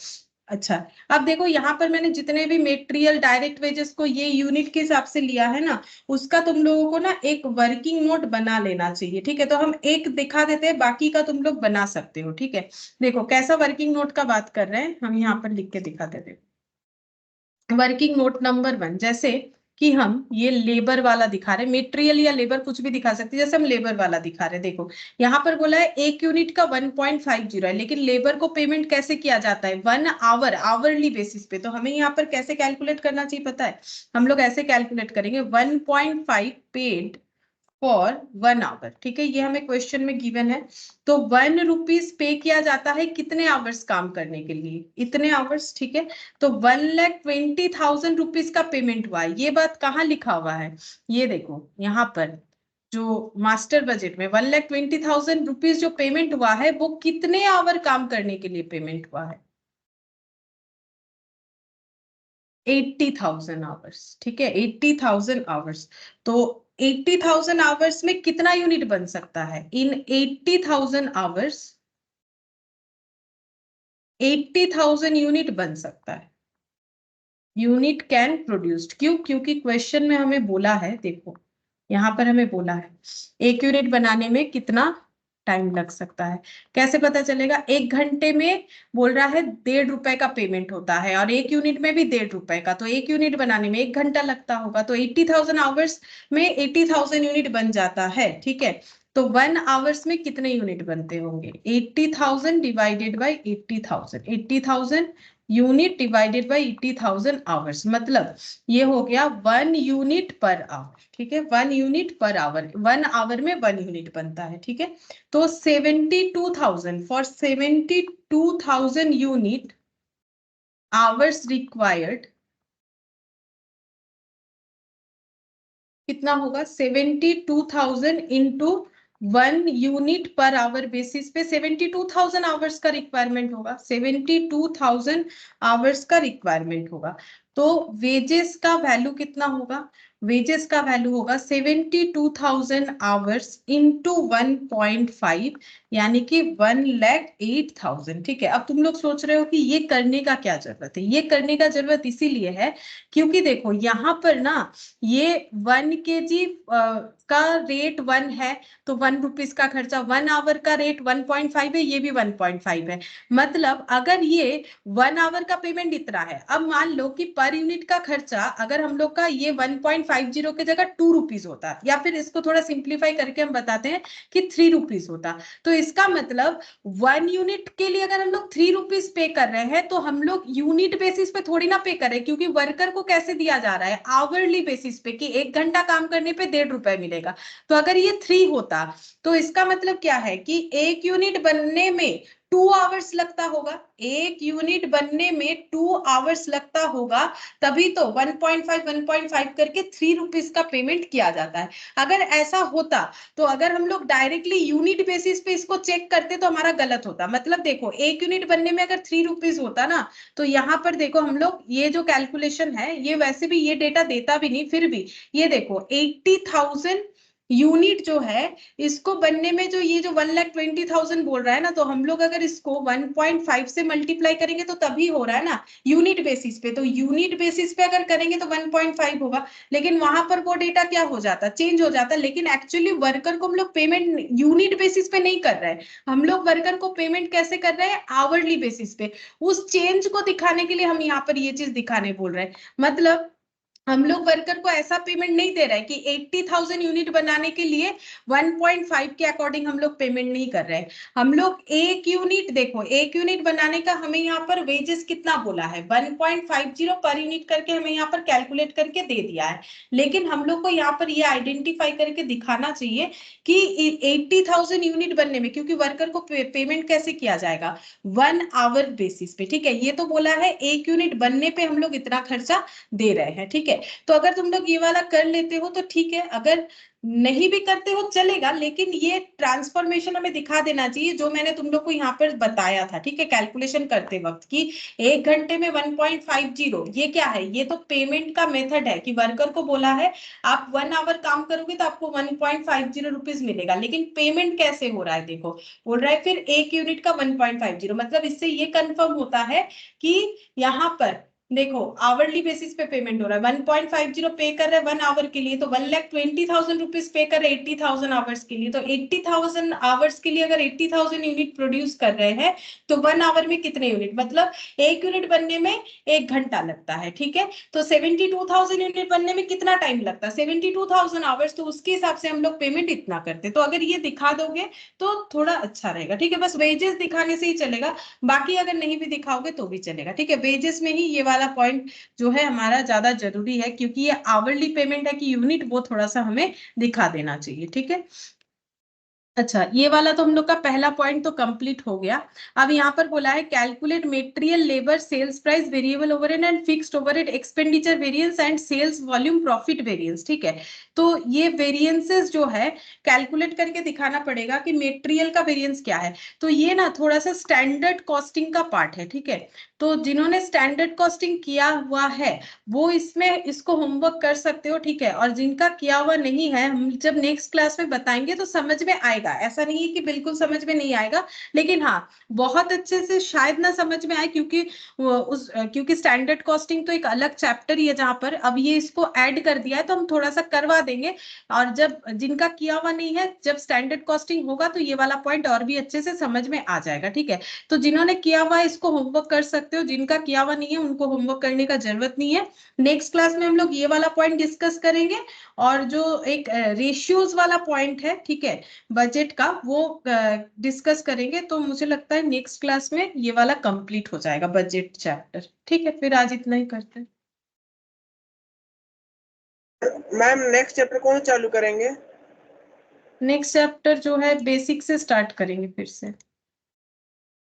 अच्छा अब देखो यहाँ पर मैंने जितने भी मेटेरियल डायरेक्ट वेजेस को ये यूनिट के हिसाब से लिया है ना, उसका तुम लोगों को ना एक वर्किंग नोट बना लेना चाहिए। ठीक है, तो हम एक दिखा देते हैं, बाकी का तुम लोग बना सकते हो। ठीक है, देखो कैसा वर्किंग नोट का बात कर रहे हैं, हम यहाँ पर लिख के दिखा देते हैं। वर्किंग नोट नंबर 1, जैसे कि हम ये लेबर वाला दिखा रहे, मेटेरियल या लेबर कुछ भी दिखा सकते हैं, जैसे हम लेबर वाला दिखा रहे, देखो यहाँ पर बोला है एक यूनिट का 1.50 है, लेकिन लेबर को पेमेंट कैसे किया जाता है, 1 आवर, आवरली बेसिस पे। तो हमें यहाँ पर कैसे कैलकुलेट करना चाहिए पता है, हम लोग ऐसे कैलकुलेट करेंगे 1.5 पेड फॉर 1 आवर। ठीक है, ये हमें क्वेश्चन में गिवन है। तो 1 रुपीज पे किया जाता है कितने आवर्स काम करने के लिए, इतने आवर्स। ठीक है, तो 1,20,000 रुपीज का पेमेंट हुआ है, ये बात कहाँ लिखा हुआ है, ये देखो यहाँ पर जो मास्टर बजट में 1,20,000 रुपीज जो पेमेंट हुआ है वो कितने आवर काम करने के लिए पेमेंट हुआ है, 80,000 आवर्स। ठीक है, 80,000 आवर्स। तो 80,000 आवर्स में कितना यूनिट बन सकता है, इन 80,000 आवर्स 80,000 यूनिट बन सकता है, यूनिट कैन प्रोड्यूस्ड। क्यों, क्योंकि क्वेश्चन में हमें बोला है, देखो यहाँ पर हमें बोला है एक यूनिट बनाने में कितना टाइम लग सकता है। कैसे पता चलेगा? 1 घंटे में बोल रहा है 1.5 रुपए का पेमेंट होता है और 1 यूनिट में भी 1.5 रुपए का, तो 1 यूनिट बनाने में 1 घंटा लगता होगा, तो 80,000 आवर्स में 80,000 यूनिट बन जाता है। ठीक है, तो 1 आवर्स में कितने यूनिट बनते होंगे? 80,000 divided by 80,000, 80,000 unit divided by 80,000 hours, मतलब ये हो गया 1 यूनिट पर आवर। ठीक है, 1 यूनिट पर आवर, 1 आवर में 1 यूनिट बनता है। ठीक है, तो 72,000 फॉर 72,000 यूनिट आवर्स रिक्वायर्ड, कितना होगा? 72,000 into 1 unit per hour basis पे 72,000 आवर्स का रिक्वायरमेंट होगा, 72,000 आवर्स का रिक्वायरमेंट होगा। तो वेजेस का वैल्यू कितना होगा? वेजेस का वैल्यू होगा 72,000 आवर्स इंटू 1.5, यानी कि 1,08,000। ठीक है, अब तुम लोग सोच रहे हो कि ये करने का क्या जरूरत है? ये करने का जरूरत इसीलिए है क्योंकि देखो यहाँ पर ना ये 1 kg का रेट 1 है, तो 1 रुपीज का खर्चा, 1 आवर का रेट 1.5 है, ये भी 1.5 है। मतलब अगर ये 1 आवर का पेमेंट इतना है, अब मान लो कि पर यूनिट का खर्चा अगर हम लोग का ये 1.50 के जगह 2 रुपीज होता, या फिर इसको थोड़ा सिंप्लीफाई करके हम बताते हैं कि 3 रुपीज होता, तो इसका मतलब 1 यूनिट के लिए अगर हम लोग 3 रुपीज पे कर रहे हैं, तो हम लोग यूनिट बेसिस पे थोड़ी ना पे कर रहे हैं, क्योंकि वर्कर को कैसे दिया जा रहा है? आवरली बेसिस पे, कि 1 घंटा काम करने पे 1.5 रुपए मिलेगा। तो अगर ये 3 होता तो इसका मतलब क्या है कि 1 यूनिट बनने में 2 आवर्स लगता होगा, 1 यूनिट बनने में 2 आवर्स लगता होगा, तभी तो 1.5 करके 3 रुपीज का पेमेंट किया जाता है। अगर ऐसा होता तो अगर हम लोग डायरेक्टली यूनिट बेसिस पे इसको चेक करते तो हमारा गलत होता। मतलब देखो 1 यूनिट बनने में अगर 3 रुपीज होता ना, तो यहाँ पर देखो हम लोग ये जो कैलकुलेशन है, ये वैसे भी ये डेटा देता भी नहीं, फिर भी ये देखो 80,000 यूनिट जो है, इसको बनने में जो ये जो 1,20,000 बोल रहा है ना, तो हम लोग अगर इसको 1.5 से मल्टीप्लाई करेंगे तो तभी हो रहा है ना यूनिट बेसिस पे, तो यूनिट बेसिस पे अगर करेंगे तो 1.5 होगा, लेकिन वहां पर वो डेटा क्या हो जाता, चेंज हो जाता। लेकिन एक्चुअली वर्कर को हम लोग पेमेंट यूनिट बेसिस पे नहीं कर रहे हैं, हम लोग वर्कर को पेमेंट कैसे कर रहे हैं? आवरली बेसिस पे। उस चेंज को दिखाने के लिए हम यहाँ पर ये चीज दिखाने बोल रहे हैं। मतलब हम लोग वर्कर को ऐसा पेमेंट नहीं दे रहे हैं कि 80,000 यूनिट बनाने के लिए 1.5 के अकॉर्डिंग हम लोग पेमेंट नहीं कर रहे हैं। हम लोग 1 यूनिट, देखो 1 यूनिट बनाने का हमें यहाँ पर वेजेस कितना बोला है? 1.50 पर यूनिट करके हमें यहाँ पर कैलकुलेट करके दे दिया है, लेकिन हम लोग को यहाँ पर ये आइडेंटिफाई करके दिखाना चाहिए कि 80,000 यूनिट बनने में, क्योंकि वर्कर को पेमेंट कैसे किया जाएगा? 1 आवर बेसिस पे। ठीक है, ये तो बोला है 1 यूनिट बनने पे हम लोग इतना खर्चा दे रहे हैं। ठीक है, तो अगर तुम लोग ये वाला कर लेते हो तो ठीक है, अगर नहीं भी करते हो चलेगा, लेकिन ये ट्रांसफॉर्मेशन हमें दिखा देना चाहिए जो मैंने तुम लोग को यहाँ पर बताया था। ठीक है, कैलकुलेशन करते वक्त कि 1 घंटे में 1.50, ये क्या है? ये तो पेमेंट का मेथड है कि वर्कर को बोला है आप 1 आवर काम करोगे तो आपको 1.50 रुपीज मिलेगा, लेकिन पेमेंट कैसे हो रहा है? देखो बोल रहा है फिर 1 यूनिट का 1.50, मतलब इससे ये कंफर्म होता है कि यहाँ पर देखो आवरली बेसिस पे पेमेंट हो रहा है, 1.50 पे कर रहे हैं 1 आवर के लिए, तो 1,20,000 रुपीज पे कर रहे हैं 80,000 आवर्स के लिए, तो 80,000 आवर्स के लिए अगर 80,000 यूनिट प्रोड्यूस कर रहे हैं तो 1 आवर में कितने यूनिट, मतलब 1 यूनिट बनने में 1 घंटा लगता है। ठीक है, तो 72,000 यूनिट बनने में कितना टाइम लगता है? 72,000 आवर्स, तो उसके हिसाब से हम लोग पेमेंट इतना करते। तो अगर ये दिखा दोगे तो थोड़ा अच्छा रहेगा। ठीक है, बस वेजेस दिखाने से ही चलेगा, बाकी अगर नहीं भी दिखाओगे तो भी चलेगा। ठीक है, वेजेस में ही ये वाला पॉइंट जो है हमारा ज्यादा जरूरी है, क्योंकि ये आवरली पेमेंट है कि यूनिट, वो थोड़ा सा हमें दिखा देना चाहिए। ठीक है, अच्छा ये वाला तो हम लोग का पहला पॉइंट तो कंप्लीट हो गया। अब यहाँ पर बोला है calculate material labour sales price variable overhead and fixed overhead expenditure variance and sales volume profit variance. ठीक है, तो ये वेरिएंसेस जो है कैलकुलेट करके दिखाना पड़ेगा कि मटेरियल का वेरिएंस क्या है। तो ये ना थोड़ा सा स्टैंडर्ड कॉस्टिंग का पार्ट है। ठीक है, तो जिन्होंने स्टैंडर्ड कॉस्टिंग किया हुआ है वो इसमें इसको होमवर्क कर सकते हो। ठीक है, और जिनका किया हुआ नहीं है, हम जब नेक्स्ट क्लास में बताएंगे तो समझ में आएगा, ऐसा नहीं है कि बिल्कुल समझ में नहीं आएगा, लेकिन हाँ बहुत अच्छे से शायद ना समझ में आए, क्योंकि क्योंकि स्टैंडर्ड कॉस्टिंग तो एक अलग चैप्टर ही है जहां पर अब ये इसको ऐड कर दिया है, तो हम थोड़ा सा करवा देंगे, और जब जिनका किया हुआ नहीं है, जब स्टैंडर्ड कॉस्टिंग होगा तो ये वाला पॉइंट और भी अच्छे से समझ में आ जाएगा। ठीक है, तो जिन्होंने किया हुआ है इसको होमवर्क कर सकते हो, जिनका किया हुआ नहीं है उनको होमवर्क करने का जरूरत नहीं है। नेक्स्ट क्लास में हम लोग ये वाला पॉइंट डिस्कस करेंगे, और जो एक रेशियोज वाला पॉइंट है, ठीक है, बजट का, वो डिस्कस करेंगे। तो मुझे लगता है नेक्स्ट क्लास में ये वाला कंप्लीट हो जाएगा बजट चैप्टर। ठीक है, फिर आज इतना ही करते हैं। मैम नेक्स्ट चैप्टर कौन सा चालू करेंगे? नेक्स्ट चैप्टर जो है बेसिक से स्टार्ट करेंगे फिर से।